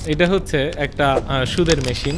এটা হচ্ছে একটা সুদের মেশিন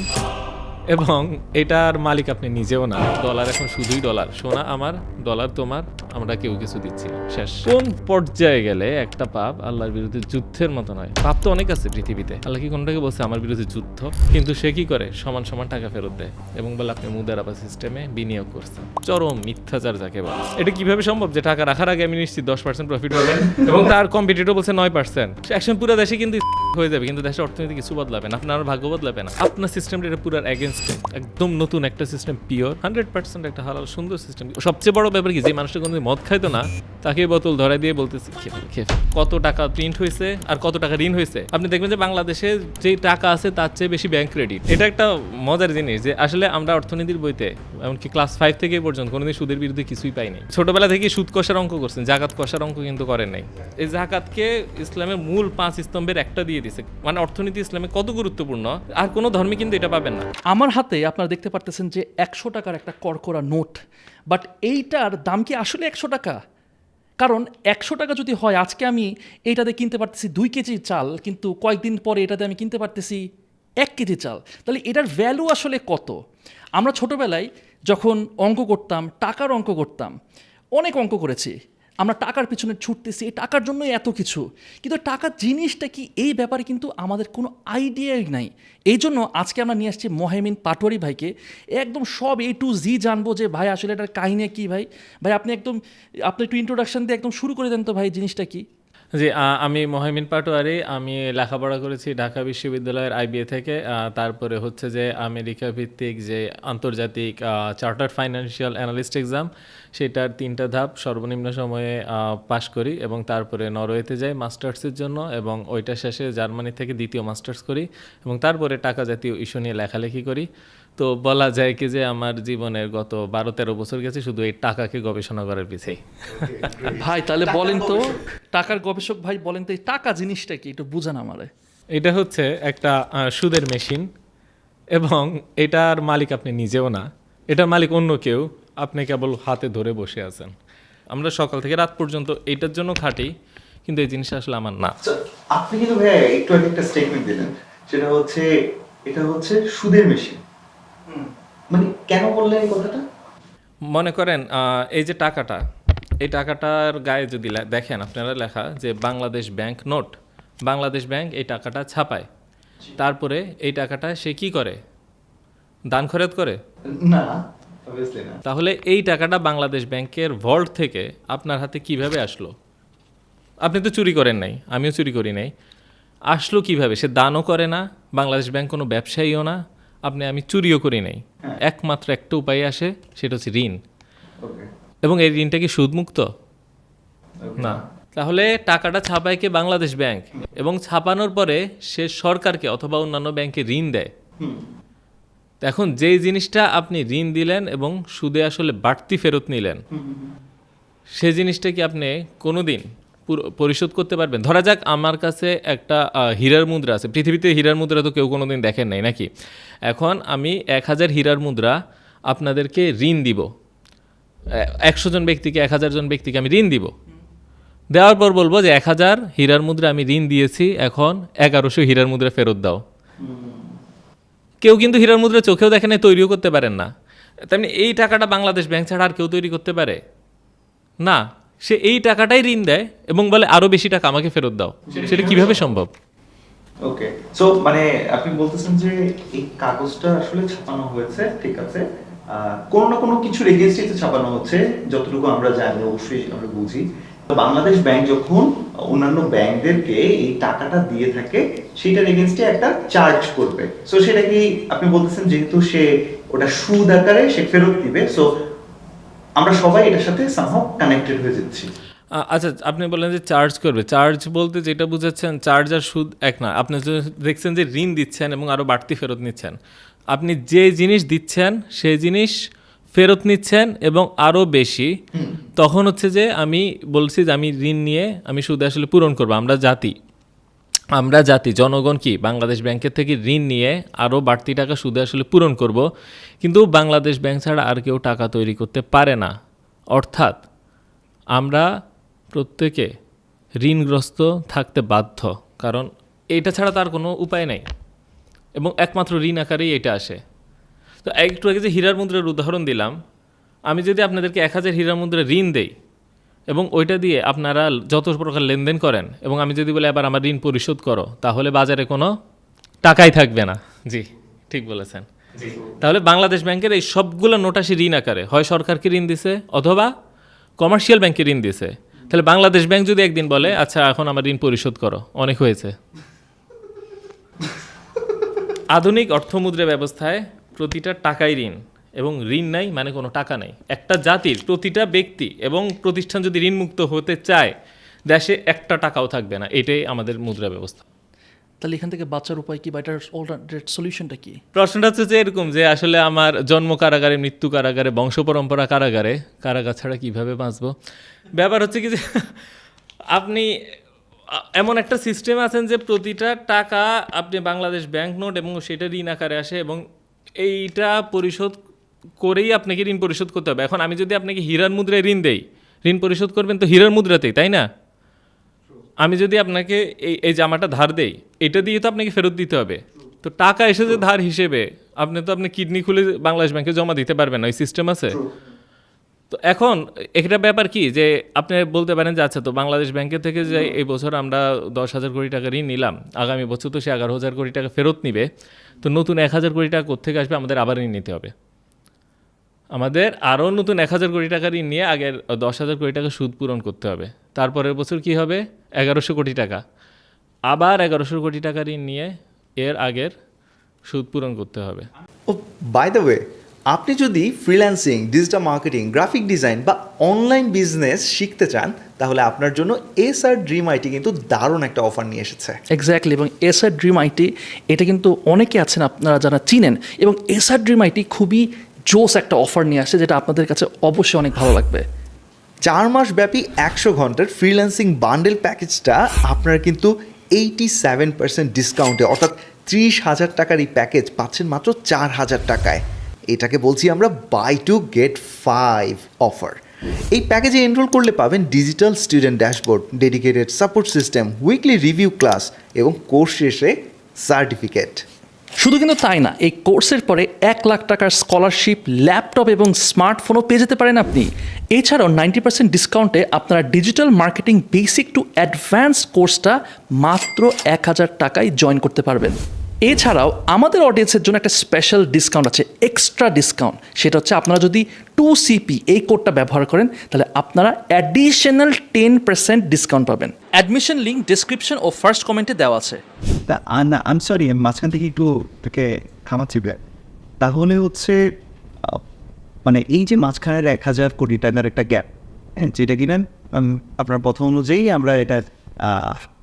এবং এটার মালিক আপনি নিজেও না। ডলার এখন শুধুই ডলার, সোনা আমার, ডলার তোমার, আমরা কেউ কিছু দিচ্ছি না, শেষ। কোন পর্যায়ে গেলে একটা পাপ আল্লাহর বিরুদ্ধে যুদ্ধের মতো নয়? পাপ তো অনেক আছে পৃথিবীতে, আল্লাহ কি কোনটাকে বলছে আমার বিরুদ্ধে যুদ্ধ? কিন্তু সে কি করে? সমান সমান টাকা ফেরত দেয় এবং বলে আপনি মুদারাবা সিস্টেমে বিনিয়োগ করছেন। চরম মিথ্যাচার যাকে বলে। এটা কিভাবে সম্ভব যে টাকা রাখার আগে আমি নিশ্চিত 10% প্রফিট পাবেন এবং তার কম্পিটিটর বলছে 9%? একসময় পুরো দেশে কিন্তু হয়ে যাবে, কিন্তু দেশের অর্থনীতি কিছু বদলাবে না, আপনার ভাগ্য বদলাবে না। আপনার সিস্টেমটা এটা পুরো এগেনস্টে, একদম নতুন একটা সিস্টেম, পিওর 100% একটা হালাল সুন্দর সিস্টেম। সবচেয়ে বড় ব্যাপার কি, যে মানুষটা কোনো মদ খাইতো না তাকে বোতল ধরাই দিয়ে বলতেছি খেয়ে কত টাকা প্রিন্ট হয়েছে আর কত টাকা ঋণ হয়েছে। আপনি দেখবেন যে বাংলাদেশে যে টাকা আছে তার চেয়ে বেশি ব্যাংক ক্রেডিট। এটা একটা মজার জিনিস যে আসলে আমরা অর্থনীতির বইতে এমনকি ক্লাস 5 থেকে পর্যন্ত কোনোদিন সুদের বিরুদ্ধে কিছুই পাইনি। ছোটবেলা থেকে সুদ কষার অঙ্ক করছেন, জাকাত কষার অঙ্ক কিন্তু করেন নাই। এই জাকাতকে ইসলামের মূল 5 স্তম্ভের একটা দিয়ে দিছে, মানে অর্থনীতি ইসলামে কত গুরুত্বপূর্ণ আর কোনো ধর্মে কিন্তু এটা পাবেন না। আমার হাতে আপনারা দেখতে পারতেছেন যে 100 টাকার একটা কড়কড়া নোট, বাট এইটার দাম কি আসলে 100 টাকা? কারণ 100 টাকা যদি হয়, আজকে আমি এইটাতে কিনতে পারতেছি 2 কেজি চাল, কিন্তু কয়েকদিন পরে এটাতে আমি কিনতে পারতেছি 1 কেজি চাল। তাহলে এটার ভ্যালু আসলে কত? আমরা ছোটোবেলায় যখন অঙ্ক করতাম, টাকার অঙ্ক করতাম, অনেক অঙ্ক করেছি, আমরা টাকার পিছনে ছুটতেছি, এই টাকার জন্যই এত কিছু, কিন্তু টাকা জিনিসটা কি এই ব্যাপারে কিন্তু আমাদের কোনো আইডিয়াই নাই। এই জন্য আজকে আমরা নিয়ে আসছি মোহাইমিন পাটোয়ারি ভাইকে, একদম সব A to Z জানবো যে ভাই আসলে এটার কাহিনী কী। ভাই আপনি একটু ইন্ট্রোডাকশন দিয়ে একদম শুরু করে দেন তো ভাই, জিনিসটা কি? জি, আমি মোহাইমিন পাটোয়ারি। আমি লেখাপড়া করেছি ঢাকা বিশ্ববিদ্যালয়ের IBA থেকে। তারপরে হচ্ছে যে আমেরিকা ভিত্তিক যে আন্তর্জাতিক চার্টার্ড ফাইন্যান্সিয়াল অ্যানালিস্ট এক্সাম, সেটার 3টা ধাপ সর্বনিম্ন সময়ে পাশ করি এবং তারপরে নরওয়েতে যাই মাস্টার্সের জন্য এবং ওইটা শেষে জার্মানি থেকে দ্বিতীয় মাস্টার্স করি এবং তারপরে টাকা জাতীয় ইস্যু নিয়ে লেখালেখি করি। তো বলা যায় কি যে আমার জীবনের গত 12-13 বছর গেছে শুধু এই টাকাকে গবেষণা করার পিছেই। ভাই তাহলে বলেন তো, টাকার গবেষক ভাই বলেন তো, এই টাকা জিনিসটা কি একটু বুঝান আমারে। এটা হচ্ছে একটা সুদের মেশিন এবং এটার মালিক আপনি নিজেও না, এটার মালিক অন্য কেউ, আপনি কেবল হাতে ধরে বসে আছেন। আমরা সকাল থেকে রাত পর্যন্ত এইটার জন্য খাটি, কিন্তু এই জিনিসটা আসলে আমার না। আপনি কিন্তু ভাইয়া একটু আগে একটা স্টেটমেন্ট দিলেন, সেটা হচ্ছে এটা হচ্ছে সুদের মেশিন। মানে কেন বললেন এই কথাটা? মনে করেন এই যে টাকাটা, এই টাকাটার গায়ে যদি দেখেন আপনারা লেখা যে Bangladesh bank note, Bangladesh bank এই টাকাটা ছাপায়, তারপরে এই টাকাটা সে কি করে? দান খরচ করে না, অবভিয়াসলি না। তাহলে এই টাকাটা বাংলাদেশ ব্যাংকের ভল্ট থেকে আপনার হাতে কিভাবে আসলো? আপনি তো চুরি করেন নাই, আমিও চুরি করি নাই। আসলো কিভাবে? সে দানও করে না, বাংলাদেশ ব্যাংক কোনো ব্যবসায়ীও না, আমি চুরিও করি নাই। একমাত্র একটা উপায় আসে, সেটা হচ্ছে ঋণ। এবং এই ঋণটা কি সুদমুক্ত? না। তাহলে টাকাটা ছাপায় কে? বাংলাদেশ ব্যাংক, এবং ছাপানোর পরে সে সরকারকে অথবা অন্যান্য ব্যাংকে ঋণ দেয়। এখন যেই জিনিসটা আপনি ঋণ দিলেন এবং সুদে আসলে বাড়তি ফেরত নিলেন, সে জিনিসটা কি আপনি কোনোদিন পরিশোধ করতে পারবেন? ধরা যাক আমার কাছে একটা হীরার মুদ্রা আছে, পৃথিবীতে হীরার মুদ্রা তো কেউ কোনোদিন দেখেন নাই নাকি? এখন আমি 1000 হীরার মুদ্রা আপনাদেরকে ঋণ দিব, 100 জন ব্যক্তিকে, 1000 জন ব্যক্তিকে আমি ঋণ দিব। দেওয়ার পর বলবো যে 1000 হীরার মুদ্রা আমি ঋণ দিয়েছি, এখন 1100 হীরার মুদ্রা ফেরত দাও। কেউ কিন্তু হীরার মুদ্রা চোখেও দেখেন, তৈরিও করতে পারেন না। তেমনি এই টাকাটা বাংলাদেশ ব্যাংক ছাড়া আর কেউ তৈরি করতে পারে না। সে এই টাকাটাই ঋণ দেয় এবং বলে আরো বেশি টাকা আমাকে ফেরত দাও। সেটা কিভাবে সম্ভব? ওকে, সো মানে আপনি বলতেছেন যে এই কাগজটা আসলে ছাপানো হয়েছে, ঠিক আছে, কোনো না কোনো কিছুর এগেইনস্টে ছাপানো হচ্ছে, যতটুকু আমরা জানি, অবশ্যই আমরা বুঝি। তো বাংলাদেশ ব্যাংক যখন অন্যান্য ব্যাংকদেরকে এই টাকাটা দিয়ে থাকে, সেটার এগেইনস্টে একটা চার্জ করবে। সো সেটা কি আপনি বলতেছেন, যেহেতু সে ওটা সুদ আকারে সে ফেরত দিবে, সো আমরা সবাই এটার সাথে সামহাউ কানেক্টেড হয়ে যাচ্ছি। আচ্ছা, আপনি বললেন যে চার্জ করবে। চার্জ বলতে যেটা বুঝাচ্ছেন, চার্জ আর সুদ এক না। আপনি দেখছেন যে ঋণ দিচ্ছেন এবং আরও বাড়তি ফেরত নিচ্ছেন। আপনি যে জিনিস দিচ্ছেন সেই জিনিস ফেরত নিচ্ছেন এবং আরও বেশি। তখন হচ্ছে যে আমি বলছি যে আমি ঋণ নিয়ে আমি সুদ আসলে পূরণ করবো। আমরা জাতি জনগণ কি বাংলাদেশ ব্যাংকের থেকে ঋণ নিয়ে আরও বাড়তি টাকা সুদে আসলে পূরণ করব, কিন্তু বাংলাদেশ ব্যাংক ছাড়া আর কেউ টাকা তৈরি করতে পারে না। অর্থাৎ আমরা প্রত্যেকে ঋণগ্রস্ত থাকতে বাধ্য, কারণ এইটা ছাড়া তার কোনো উপায় নেই, এবং একমাত্র ঋণ আকারেই এটা আসে। তো একটু আগে যে হীরার মুদ্রার উদাহরণ দিলাম, আমি যদি আপনাদেরকে 1000 হীরার মুদ্রা ঋণ দেই এবং ওইটা দিয়ে আপনারা যত প্রকার লেনদেন করেন, এবং আমি যদি বলি এবার আমার ঋণ পরিশোধ করো, তাহলে বাজারে কোনো টাকাই থাকবে না। জি, ঠিক বলেছেন। তাহলে বাংলাদেশ ব্যাংকের এই সবগুলো নোট আসে ঋণ আকারে, হয় সরকারকে ঋণ দিছে অথবা কমার্শিয়াল ব্যাংকে ঋণ দিছে। তাহলে বাংলাদেশ ব্যাংক যদি একদিন বলে আচ্ছা এখন আমার ঋণ পরিশোধ করো, অনেক হয়েছে। আধুনিক অর্থমুদ্রা ব্যবস্থায় প্রতিটা টাকাই ঋণ, এবং ঋণ নাই মানে কোনো টাকা নাই। একটা জাতির প্রতিটা ব্যক্তি এবং প্রতিষ্ঠান যদি ঋণমুক্ত হতে চায়, দেশে একটা টাকাও থাকবে না। এটাই আমাদের মুদ্রা ব্যবস্থা। তাহলে এখান থেকে বাঁচার উপায় কি বা এটার অল্টারনেট সলিউশনটা কি? প্রশ্নটা হচ্ছে যে এরকম যে আসলে আমার জন্ম কারাগারে, মৃত্যু কারাগারে, বংশ পরম্পরা কারাগারে, কারাগার ছাড়া কীভাবে বাঁচবো? ব্যাপার হচ্ছে কি যে আপনি এমন একটা সিস্টেম আছেন যে প্রতিটা টাকা আপনি বাংলাদেশ ব্যাংক নোট এবং সেটা ঋণ আকারে আসে, এবং এইটা পরিশোধ করেই আপনাকে ঋণ পরিশোধ করতে হবে। এখন আমি যদি আপনাকে হীরার মুদ্রায় ঋণ দেই, ঋণ পরিশোধ করবেন তো হীরার মুদ্রাতেই, তাই না? আমি যদি আপনাকে এই জামাটা ধার দেই, এটা দিয়ে তো আপনাকে ফেরত দিতে হবে। তো টাকা এসেছে ধার হিসেবে, আপনি তো আপনি কিডনি খুলে বাংলাদেশ ব্যাংকে জমা দিতে পারবেন না, ওই সিস্টেম আছে। তো এখন একটা ব্যাপার কি যে আপনি বলতে পারেন যে আচ্ছা, তো বাংলাদেশ ব্যাংকের থেকে যে এই বছর আমরা 10,000 কোটি টাকা ঋণ নিলাম, আগামী বছর তো সে 11,000 কোটি টাকা ফেরত নিবে, তো নতুন 1,000 কোটি টাকা কোত্থেকে আসবে? আমাদের আবার ঋণ নিতে হবে। আমাদের আরও নতুন 1,000 কোটি টাকা ঋণ নিয়ে আগের 10,000 কোটি টাকা সুদ পূরণ করতে হবে। তারপরের বছর কি হবে? 1100 কোটি টাকা। আবার 1100 কোটি টাকা ঋণ নিয়ে এর আগের সুদ পূরণ করতে হবে। ও বাই দ্য ওয়ে, আপনি যদি freelancing, digital marketing, graphic design বা অনলাইন বিজনেস শিখতে চান, তাহলে আপনার জন্য এসআর ড্রিম আইটি কিন্তু দারুণ একটা অফার নিয়ে এসেছে। এক্স্যাক্টলি, এবং এসআর ড্রিম আইটি এটা কিন্তু অনেকে আছেন আপনারা যারা চিনেন, এবং এসআর ড্রিম আইটি খুবই জোস একটা অফার নিয়ে আসে যেটা আপনাদের কাছে অবশ্যই অনেক ভালো লাগবে। 4 মাস ব্যাপী 100 ঘন্টার ফ্রিল্যান্সিং বান্ডেল প্যাকেজটা আপনারা কিন্তু 87% ডিসকাউন্টে, অর্থাৎ 30,000 টাকার এই প্যাকেজ পাচ্ছেন মাত্র 4,000 টাকায়। এটাকে বলছি আমরা বাই টু গেট 5 অফার। এই প্যাকেজে এনরোল করলে পাবেন digital student dashboard, dedicated support system, weekly review class এবং কোর্স শেষে সার্টিফিকেট। শুধু কিন্তু তাই না, এই কোর্সের পরে 1 লাখ টাকার স্কলারশিপ, ল্যাপটপ এবং স্মার্টফোনও পেয়ে যেতে পারেন আপনি। এছাড়াও 90% ডিসকাউন্টে আপনারা digital marketing basic to advance কোর্সটা মাত্র 1,000 টাকায় জয়েন করতে পারবেন। এছাড়াও আমাদের অডিয়েন্সের জন্য একটা স্পেশাল ডিসকাউন্ট আছে, এক্সট্রা ডিসকাউন্ট। সেটা হচ্ছে আপনারা যদি 2CP এই কোডটা ব্যবহার করেন, তাহলে আপনারা অ্যাডিশনাল 10% ডিসকাউন্ট পাবেন। অ্যাডমিশন লিঙ্ক ডেসক্রিপশন ও ফার্স্ট কমেন্টে দেওয়া আছে। তা না, আই এম সরি, আমি মাঝখান থেকে একটু তোকে থামাচ্ছি ব্যাগ। তাহলে হচ্ছে মানে এই যে মাঝখানের 1,000 কোটি টাকার একটা গ্যাপ, হ্যাঁ, যেটা কিনা আপনার প্রথম অনুযায়ী আমরা এটা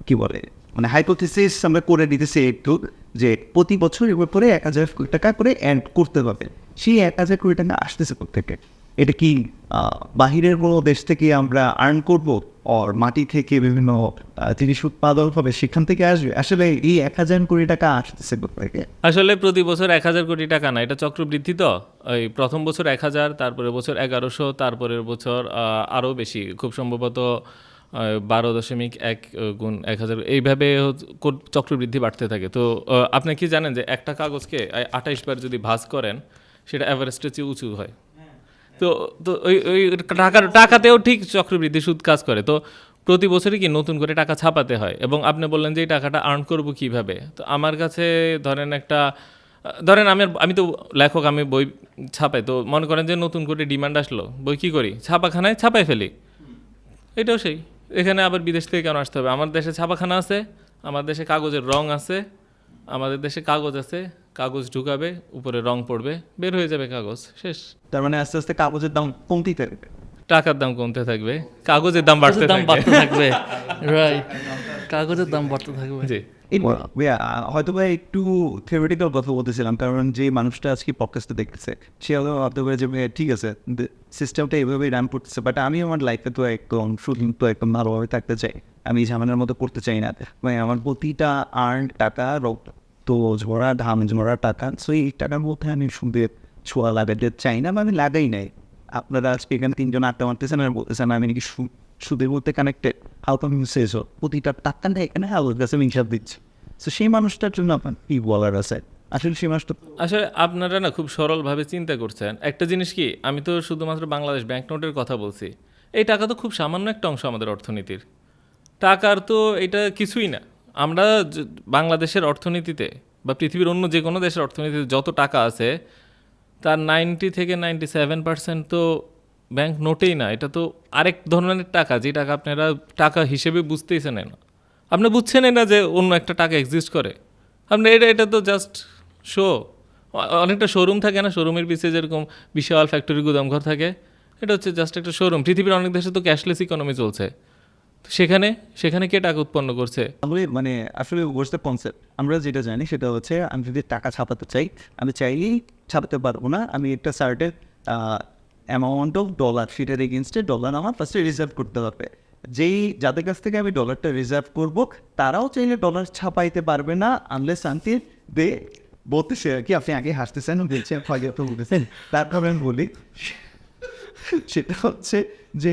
কি বলে মানে হাইপোথিসিস আমরা করে দিতেছি একটু, যে প্রতি বছর এর পরে 1,000 কোটি টাকা করে অ্যাড করতে হবে। সেই 1,000 কোটি টাকা আসতেছে কোত্থেকে? এটা কি বাহিরের কোনো দেশ থেকে আমরা আর্ন করবো, আর মাটি থেকে বিভিন্ন জিনিস উৎপাদন হবে সেখান থেকে আসবে? আসলে এই 1,000 কোটি টাকা আসতেছে কোত্থেকে? আসলে প্রতি বছর 1,000 কোটি টাকা না, এটা চক্রবৃদ্ধি। তো ওই প্রথম বছর 1,000, তারপরের বছর 1,100, তারপরের বছর আরও বেশি, খুব সম্ভবত 12.1 গুণ 1,000, এইভাবে চক্রবৃদ্ধি বাড়তে থাকে। তো আপনি কি জানেন যে একটা কাগজকে 28 বার যদি ভাঁজ করেন, সেটা এভারেস্টের চেয়ে উঁচু হয়। তো তো ওই টাকাতেও ঠিক চক্রবৃদ্ধি সুদ কাজ করে। তো প্রতি বছরই কি নতুন করে টাকা ছাপাতে হয়, এবং আপনি বললেন যে এই টাকাটা আর্ন করবো কীভাবে। তো আমার কাছে ধরেন আমি তো লেখক, আমি বই ছাপাই। তো মনে করেন যে নতুন করে ডিমান্ড আসলো, বই কী করি? ছাপাখানায় ছাপাই ফেলি। এটাও সেই, এখানে আবার বিদেশ থেকে কেন আসতে হবে? আমার দেশে ছাপাখানা আছে, আমার দেশে কাগজের রং আছে, আমাদের দেশে কাগজ আছে, কাগজ ঢুকাবে, উপরে রং পড়বে, বের হয়ে যাবে কাগজ, শেষ। তার মানে আস্তে আস্তে কাগজের দাম কমতেই থাকবে, টাকার দাম কমতে থাকবে, কাগজের দাম বাড়তে থাকবে। রাইট, কাগজের দাম বাড়তে থাকবে। জি, হয়তো বা একটু থিওরিটিক্যাল কথা বলতেছিলাম, কারণ যে মানুষটা আজকে পডকাস্টে দেখতেছে সে হয়তো ভাবতে পারে যে ঠিক আছে সিস্টেমটা এইভাবেই রান করতেছে, বাট আমি আমার লাইফে তো একদম শুধু তো একদম ভালোভাবে থাকতে চাই, আমি ঝামেলার মতো করতে চাই না। মানে আমার প্রতিটা আর্ন টাকা তো ঝরা টাকা, সো এই টাকার মধ্যে আমি সুদের ছোঁয়া লাগাতে চাই না, বা আমি লাগাই নাই। আপনারা আজকে এখানে 3 জন আড্ডা মারতেছেন আর বলতেছেন আমি নাকি সুদের মধ্যে connected. How come you say so? প্রতিটা টাকা নেই এখানে আমার কাছে আমি হিসাব দিচ্ছি। সো সেই মানুষটার জন্য আপনার কি বলার আছে? আসলে সেই মানুষটা আসলে আপনারা না খুব সরলভাবে চিন্তা করছেন। একটা জিনিস কি, আমি তো শুধুমাত্র বাংলাদেশ ব্যাংকনোটের কথা বলছি। এই টাকা তো খুব সামান্য একটা অংশ আমাদের অর্থনীতির। টাকার তো এটা কিছুই না। আমরা বাংলাদেশের অর্থনীতিতে বা পৃথিবীর অন্য যে কোনো দেশের অর্থনীতিতে যত টাকা আছে তার 90 থেকে 97% তো ব্যাংক নোটেই না। এটা তো আরেক ধরনের টাকা, যে টাকা আপনারা টাকা হিসেবে বুঝতেইছেন না। আপনি বুঝছেনই না যে অন্য একটা টাকা এক্সিস্ট করে। আপনি এটা তো জাস্ট শো। অনেকটা শোরুম থাকে না, শোরুমের পিছিয়ে যেরকম বিশাল ফ্যাক্টরি গুদামঘর থাকে, এটা হচ্ছে জাস্ট একটা শোরুম। পৃথিবীর অনেক দেশে তো ক্যাশলেস ইকোনমি চলছে। তো সেখানে সেখানে কে টাকা উৎপন্ন করছে? তাহলে মানে আসলে ওয়াটস দ্য কনসেপ্ট, আমরা যেটা জানি সেটা হচ্ছে আমি যদি টাকা ছাপাতে চাই, আমি চাইলেই ছাপাতে পারবো না। আমি একটা সার্টেন অ্যামাউন্ট অফ ডলার, সেটার এগেনস্টে ডলার আমার ফার্স্টে রিজার্ভ করতে হবে। যাদের কাছ থেকে আমি ডলারটা রিজার্ভ করব, তারাও চাইলে ডলার ছাপাইতে পারবে না আনলেস আনটিল দে বলতেছে আর কি, আপনি আগে হাসতেছেন বলছে বলতেছেন, তারপর আমি বলি সেটা হচ্ছে যে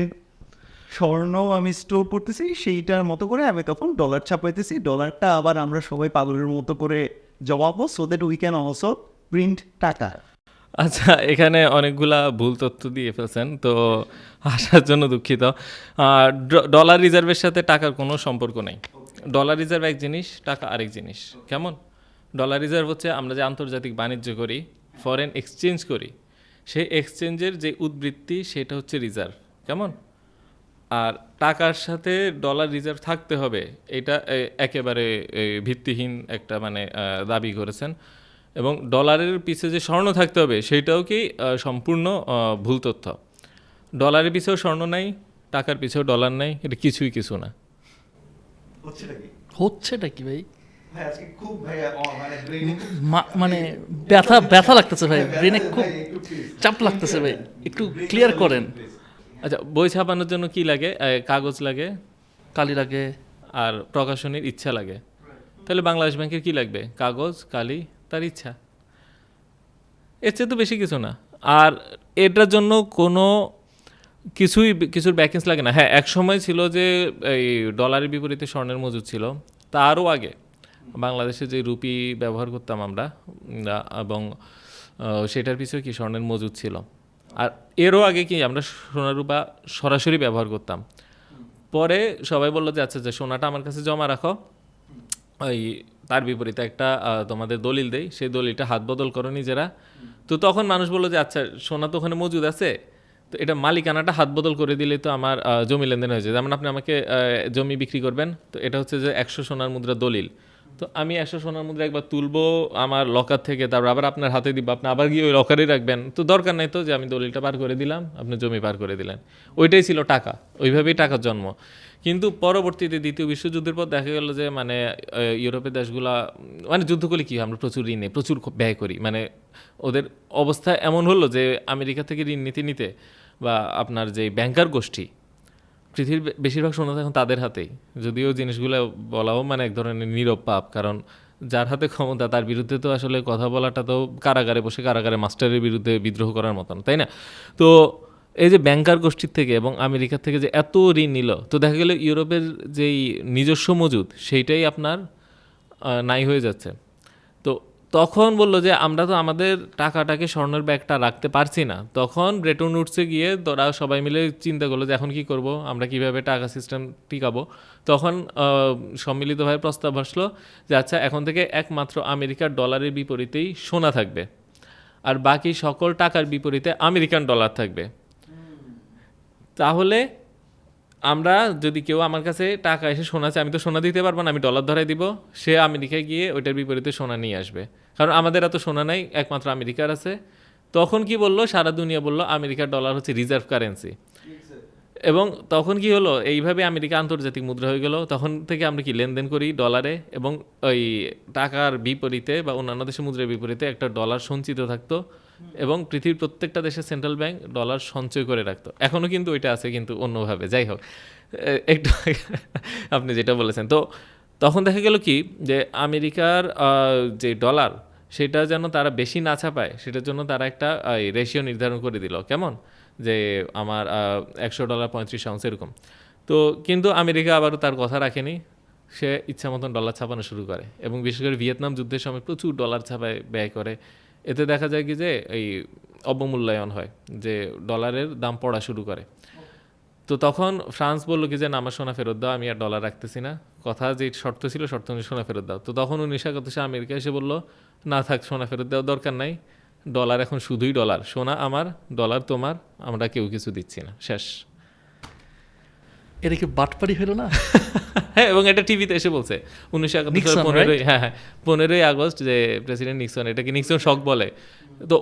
স্বর্ণ আমি স্টোর করতেছি, সেইটার মতো করে আমি তখন ডলার ছাপাইতেছি। ডলারটা আবার আমরা সবাই পাগলের মতো করে জমাবো, so that we can also print টাকা। আচ্ছা, এখানে অনেকগুলা ভুল তথ্য দিয়ে ফেলছেন, তো আসার জন্য দুঃখিত। ডলার রিজার্ভের সাথে টাকার কোনো সম্পর্ক নেই। ডলার রিজার্ভ এক জিনিস, টাকা আরেক জিনিস। কেমন? ডলার রিজার্ভ হচ্ছে আমরা যে আন্তর্জাতিক বাণিজ্য করি, ফরেন এক্সচেঞ্জ করি, সেই এক্সচেঞ্জের যে উদ্বৃত্তি সেটা হচ্ছে রিজার্ভ। কেমন? আর টাকার সাথে ডলার রিজার্ভ থাকতে হবে, এটা একেবারে ভিত্তিহীন একটা মানে দাবি করেছেন। এবং ডলারের পিছে যে স্বর্ণ থাকতে হবে সেইটাও কি সম্পূর্ণ ভুল তথ্য। ডলারের পিছেও স্বর্ণ নাই, টাকার পিছেও ডলার নাই, এটা কিছুই কিছু না। হচ্ছেটা কি ভাই? মানে ব্যথা ব্যথা লাগতেছে ভাই, ব্রেনে খুব চাপ লাগতেছে ভাই, একটু ক্লিয়ার করেন। আচ্ছা, বই ছাপানোর জন্য কি লাগে? কাগজ লাগে, কালি লাগে, আর প্রকাশনীর ইচ্ছা লাগে। তাহলে বাংলাদেশ ব্যাংকের কি লাগবে? কাগজ, কালি, তার ইচ্ছা। এর চেয়ে তো বেশি কিছু না। আর এটার জন্য কোনো কিছুর ব্যাকেন্স লাগে না। হ্যাঁ, এক সময় ছিল যে এই ডলারের বিপরীতে স্বর্ণের মজুদ ছিল। তারও আগে বাংলাদেশে যে রুপি ব্যবহার করতাম আমরা, এবং সেটার পিছনে কি স্বর্ণের মজুদ ছিল। আর এরও আগে কি আমরা সোনা রূপা সরাসরি ব্যবহার করতাম। পরে সবাই বললো যে আচ্ছা, যে সোনাটা আমার কাছে জমা রাখো, ওই তার বিপরীতে একটা তোমাদের দলিল দেই, সেই দলিলটা হাত বদল করো নিজেরা। তো তখন মানুষ বললো যে আচ্ছা, সোনা তো ওখানে মজুদ আছে, তো এটা মালিকানাটা হাত বদল করে দিলে তো আমার জমি লেনদেন হয়ে যায়। যেমন আপনি আমাকে জমি বিক্রি করবেন, তো এটা হচ্ছে যে 100 সোনার মুদ্রা দলিল। তো আমি 100 সোনার মুদ্রা একবার তুলবো আমার লকার থেকে, তারপর আবার আপনার হাতে দিব, আপনি আবার গিয়ে ওই লকারেই রাখবেন। তো দরকার নেই তো যে আমি দলিলটা পার করে দিলাম, আপনি জমি পার করে দিলেন। ওইটাই ছিল টাকা, ওইভাবেই টাকার জন্ম। কিন্তু পরবর্তীতে দ্বিতীয় বিশ্বযুদ্ধের পর দেখা গেল যে মানে ইউরোপের দেশগুলা মানে যুদ্ধ করলে কি আমরা প্রচুর ঋণ নেই, প্রচুর ব্যয় করি। মানে ওদের অবস্থা এমন হলো যে আমেরিকা থেকে ঋণ নিতে নিতে বা আপনার যে ব্যাংকার গোষ্ঠী, পৃথিবীর বেশিরভাগ সোনা এখন তাদের হাতেই। যদিও জিনিসগুলো বলাও মানে এক ধরনের নীরব পাপ, কারণ যার হাতে ক্ষমতা তার বিরুদ্ধে তো আসলে কথা বলাটা তো কারাগারে বসে কারাগারে মাস্টারের বিরুদ্ধে বিদ্রোহ করার মতন, তাই না? তো এই যে ব্যাংকার গোষ্ঠীর থেকে এবং আমেরিকার থেকে যে এত ঋণ নিল, তো দেখা গেল ইউরোপের যেই নিজস্ব মজুদ সেইটাই আপনার নাই হয়ে যাচ্ছে। তো তখন বললো যে আমরা তো আমাদের টাকাটাকে স্বর্ণের ব্যাগটা রাখতে পারছি না। তখন ব্রেটন উডসে গিয়ে তোরা সবাই মিলে চিন্তা করলো যে এখন কি করব, আমরা কিভাবে টাকা সিস্টেম টিকাবো। তখন সম্মিলিতভাবে প্রস্তাব আসলো যে আচ্ছা, এখন থেকে একমাত্র আমেরিকার ডলারের বিপরীতেই সোনা থাকবে, আর বাকি সকল টাকার বিপরীতে আমেরিকান ডলার থাকবে। তাহলে আমরা যদি কেউ আমার কাছে টাকা এসে সোনা চাই, আমি তো সোনা দিতে পারবো না, আমি ডলার ধরাই দিব, সে আমেরিকায় গিয়ে ওইটার বিপরীতে সোনা নিয়ে আসবে। কারণ আমাদের এত সোনা নাই, একমাত্র আমেরিকার আছে। তখন কি বললো, সারা দুনিয়া বললো আমেরিকার ডলার হচ্ছে রিজার্ভ কারেন্সি। এবং তখন কি হলো, এইভাবে আমেরিকা আন্তর্জাতিক মুদ্রা হয়ে গেল। তখন থেকে আমরা কি লেনদেন করি ডলারে, এবং ওই টাকার বিপরীতে বা অন্যান্য দেশের মুদ্রার বিপরীতে একটা ডলার সঞ্চিত থাকতো, এবং পৃথিবীর প্রত্যেকটা দেশের সেন্ট্রাল ব্যাংক ডলার সঞ্চয় করে রাখতো। এখনও কিন্তু ওইটা আছে, কিন্তু অন্যভাবে। যাই হোক, একটু আপনি যেটা বলেছেন, তো তখন দেখা গেল কি যে আমেরিকার যে ডলার সেটা যেন তারা বেশি না ছাপায়, সেটার জন্য তারা একটা রেশিও নির্ধারণ করে দিল। কেমন? যে আমার $100 35 আউন্স এরকম। তো কিন্তু আমেরিকা আবারও তার কথা রাখেনি। সে ইচ্ছা মতন ডলার ছাপানো শুরু করে এবং বিশেষ করে ভিয়েতনাম যুদ্ধের সময় প্রচুর ডলার ছাপায় ব্যয় করে। এতে দেখা যায় কি যে এই অবমূল্যায়ন হয়, যে ডলারের দাম পড়া শুরু করে। তো তখন ফ্রান্স বললো কি যে না, আমার সোনা ফেরত দাও, আমি আর ডলার রাখতেছি না, কথা যে শর্ত ছিল শর্ত অনুযায়ী সোনা ফেরত দাও। তো তখন 1971 আমেরিকা এসে বললো না থাক, সোনা ফেরত দেওয়ার দরকার নাই, ডলার এখন শুধুই ডলার, সোনা আমার ডলার তোমার, আমরা কেউ কিছু দিচ্ছি না, শেষ। এটা কি বাটপারি হলো না? হ্যাঁ, এবং এটা টিভিতে এসে বলছে 1971 নিক্সন, 15 হ্যাঁ 15ই আগস্ট, যে প্রেসিডেন্ট নিক্সন, এটাকে নিক্সন শক বলে। তো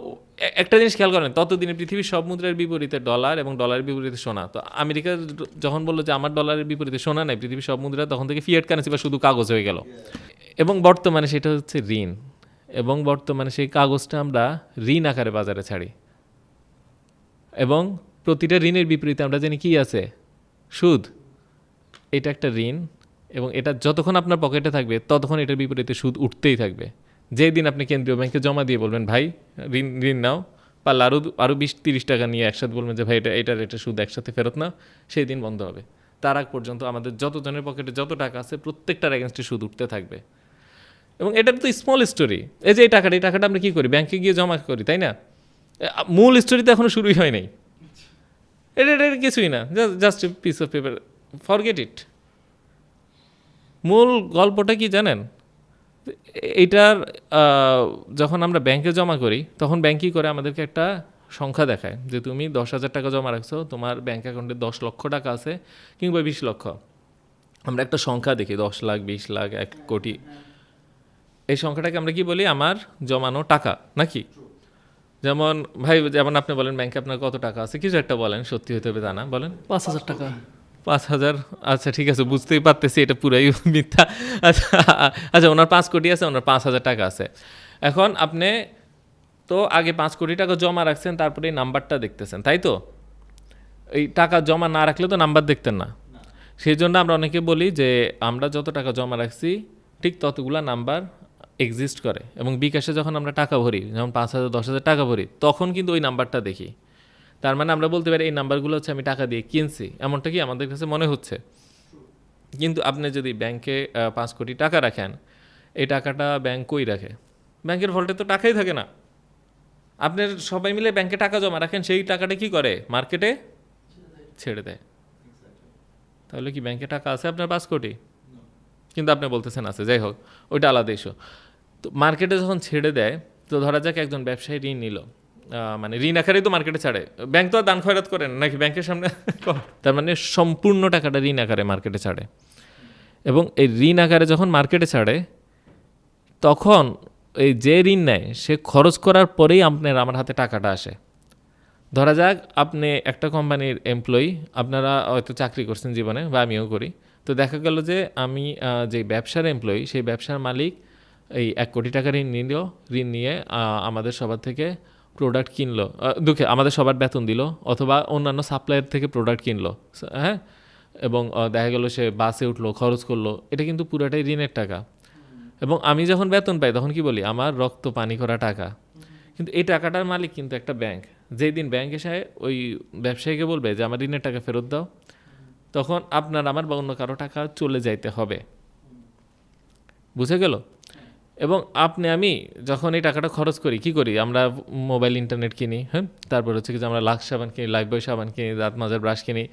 একটা জিনিস খেয়াল করেন, ততদিনে পৃথিবীর সব মুদ্রার বিপরীতে ডলার এবং ডলারের বিপরীতে সোনা। তো আমেরিকা যখন বললো যে আমার ডলারের বিপরীতে সোনা নাই পৃথিবীর সব মুদ্রা, তখন থেকে ফিয়াট কারেন্সি বা শুধু কাগজ হয়ে গেল। এবং বর্তমানে সেটা হচ্ছে ঋণ, এবং বর্তমানে সেই কাগজটা আমরা ঋণ আকারে বাজারে ছাড়ি, এবং প্রতিটা ঋণের বিপরীতে আমরা জানি কি আছে, সুদ। এটা একটা ঋণ, এবং এটা যতক্ষণ আপনার পকেটে থাকবে ততক্ষণ এটার বিপরীতে সুদ উঠতেই থাকবে। যেই দিন আপনি কেন্দ্রীয় ব্যাংকে জমা দিয়ে বলবেন ভাই ঋণ নাও, পারলে আরও 20-30 টাকা নিয়ে একসাথে বলবেন যে ভাই এটার সুদ একসাথে ফেরত নাও, সেই দিন বন্ধ হবে। তার আগ পর্যন্ত আমাদের যতজনের পকেটে যত টাকা আছে প্রত্যেকটার এগেনস্টে সুদ উঠতে থাকবে। এবং এটার তো স্মল স্টোরি, এই যে এই টাকাটা আমরা কী করি, ব্যাংকে গিয়ে জমা করি, তাই না? মূল স্টোরি তো এখনও শুরুই হয় নাই। এটা কিছুই না, just a piece of paper, forget it. মূল গল্পটা কি জানেন? এইটার যখন আমরা ব্যাংকে জমা করি তখন ব্যাংক কী করে, আমাদেরকে একটা সংখ্যা দেখায় যে তুমি 10,000 টাকা জমা রাখছো, তোমার ব্যাংক অ্যাকাউন্টে 10 লক্ষ টাকা আছে কিংবা 20 লক্ষ। আমরা একটা সংখ্যা দেখি, 10 লাখ, 20 লাখ, 1 কোটি। এই সংখ্যাটাকে আমরা কি বলি, আমার জমানো টাকা, নাকি? যেমন ভাই, যেমন আপনি বলেন ব্যাংকে আপনার কত টাকা আছে, কিছু একটা বলেন, সত্যি হতে হবে তা না, বলেন 5,000 টাকা। 5,000। আচ্ছা ঠিক আছে, বুঝতেই পারতেছি এটা পুরাই মিথ্যা। আচ্ছা ওনার 5 কোটি আছে, ওনার 5,000 টাকা আছে। এখন আপনি তো আগে 5 কোটি টাকা জমা রাখছেন, তারপরে এই নাম্বারটা দেখতেছেন, তাই তো? এই টাকা জমা না রাখলে তো নাম্বার দেখতেন না। সেই জন্য আমরা অনেকে বলি যে আমরা যত টাকা জমা রাখছি ঠিক ততগুলা নাম্বার এক্সিস্ট করে, এবং বিকাশে যখন আমরা টাকা ভরি, যেমন 5,000, 10,000 টাকা ভরি, তখন কিন্তু ওই নাম্বারটা দেখি। তার মানে আমরা বলতে পারি এই নাম্বারগুলো হচ্ছে আমি টাকা দিয়ে কিনছি, এমনটা কি আমাদের কাছে মনে হচ্ছে। কিন্তু আপনি যদি ব্যাংকে 5 কোটি টাকা রাখেন, এই টাকাটা ব্যাংক কই রাখে? ব্যাংকের ভল্টে তো টাকাই থাকে না। আপনার সবাই মিলে ব্যাংকে টাকা জমা রাখেন, সেই টাকাটা কি করে, মার্কেটে ছেড়ে দেয়। তাহলে কি ব্যাংকে টাকা আছে আপনার 5 কোটি? কিন্তু আপনি বলতেছেন আছে, যাই হোক ওইটা আলাদা ইস্যু। তো মার্কেটে যখন ছেড়ে দেয়, তো ধরা যাক একজন ব্যবসায়ী ঋণ নিল, মানে ঋণ আকারেই তো মার্কেটে ছাড়ে, ব্যাংক তো আর দান খয়রাত করেন নাকি ব্যাংকের সামনে। তার মানে সম্পূর্ণ টাকাটা ঋণ আকারে মার্কেটে ছাড়ে, এবং এই ঋণ আকারে যখন মার্কেটে ছাড়ে তখন এই যে ঋণ নেয় সে খরচ করার পরেই আমার হাতে টাকাটা আসে। ধরা যাক আপনি একটা কোম্পানির এমপ্লয়ি, আপনারা হয়তো চাকরি করছেন জীবনে, বা আমিও করি। তো দেখা গেল যে আমি যে ব্যবসার এমপ্লয়ি, সেই ব্যবসার মালিক এই 1 কোটি টাকা ঋণ নিল, ঋণ নিয়ে আমাদের সবার থেকে প্রোডাক্ট কিনলো, আমাদের সবার বেতন দিল, অথবা অন্যান্য সাপ্লায়ার থেকে প্রোডাক্ট কিনলো, হ্যাঁ, এবং দেখা গেল সে বাসে উঠলো, খরচ করলো, এটা কিন্তু পুরোটাই ঋণের টাকা। এবং আমি যখন বেতন পাই তখন কি বলি, আমার রক্ত পানি করা টাকা। কিন্তু এই টাকাটার মালিক কিন্তু একটা ব্যাংক। যেই দিন ব্যাংক এসে ওই ব্যবসায়ীকে বলবে যে আমার ঋণের টাকা ফেরত দাও, তখন আপনার আমার বা অন্য কারো টাকা চলে যাইতে হবে। বুঝে গেল? এবং আমি যখন এই টাকাটা খরচ করি, কি করি, আমরা মোবাইল ইন্টারনেট কিনি, হ্যাঁ, তারপর হচ্ছে কি যে আমরা লাক্স সাবান কিনি, লাইফবয় সাবান কিনি, দাঁত মাজার ব্রাশ কিনি।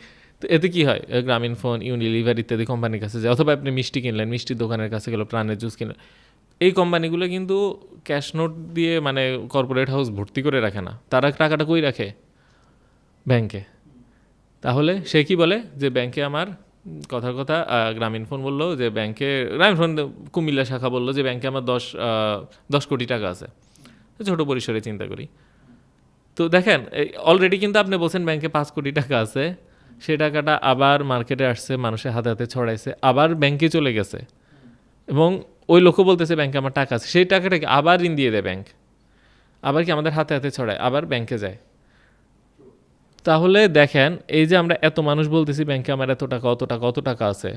তো এতে কি হয়, গ্রামীণ ফোন, ইউনিলিভার ইত্যাদি কোম্পানির কাছে যায়, অথবা আপনি মিষ্টি কিনলেন, মিষ্টির দোকানের কাছে গেল, প্রাণের জুস কিনলেন। এই কোম্পানিগুলো কিন্তু ক্যাশ নোট দিয়ে, মানে কর্পোরেট হাউস ভর্তি করে রাখে না, তারা টাকাটা কই রাখে, ব্যাংকে। তাহলে সে কি বলে যে ব্যাংকে আমার, কথার কথা গ্রামীণ ফোন বললো যে ব্যাংকে, গ্রামীণ ফোন কুমিল্লা শাখা বললো যে ব্যাংকে আমার 10 কোটি টাকা আছে, ছোটো পরিসরে চিন্তা করি। তো দেখেন অলরেডি কিন্তু আপনি বলছেন ব্যাংকে 5 কোটি টাকা আছে, সে টাকাটা আবার মার্কেটে আসছে, মানুষের হাতে হাতে ছড়াইছে, আবার ব্যাংকে চলে গেছে, এবং ওই লোকও বলতেছে ব্যাংকে আমার টাকা আছে, সেই টাকাটাকে আবার ঋণ দিয়ে দেয় ব্যাংক, আবার কি আমাদের হাতে হাতে ছড়ায়, আবার ব্যাংকে যায়। তাহলে দেখেন এই যে আমরা এত মানুষ বলতেছি ব্যাংকে আমার এত টাকা, অত টাকা আছে,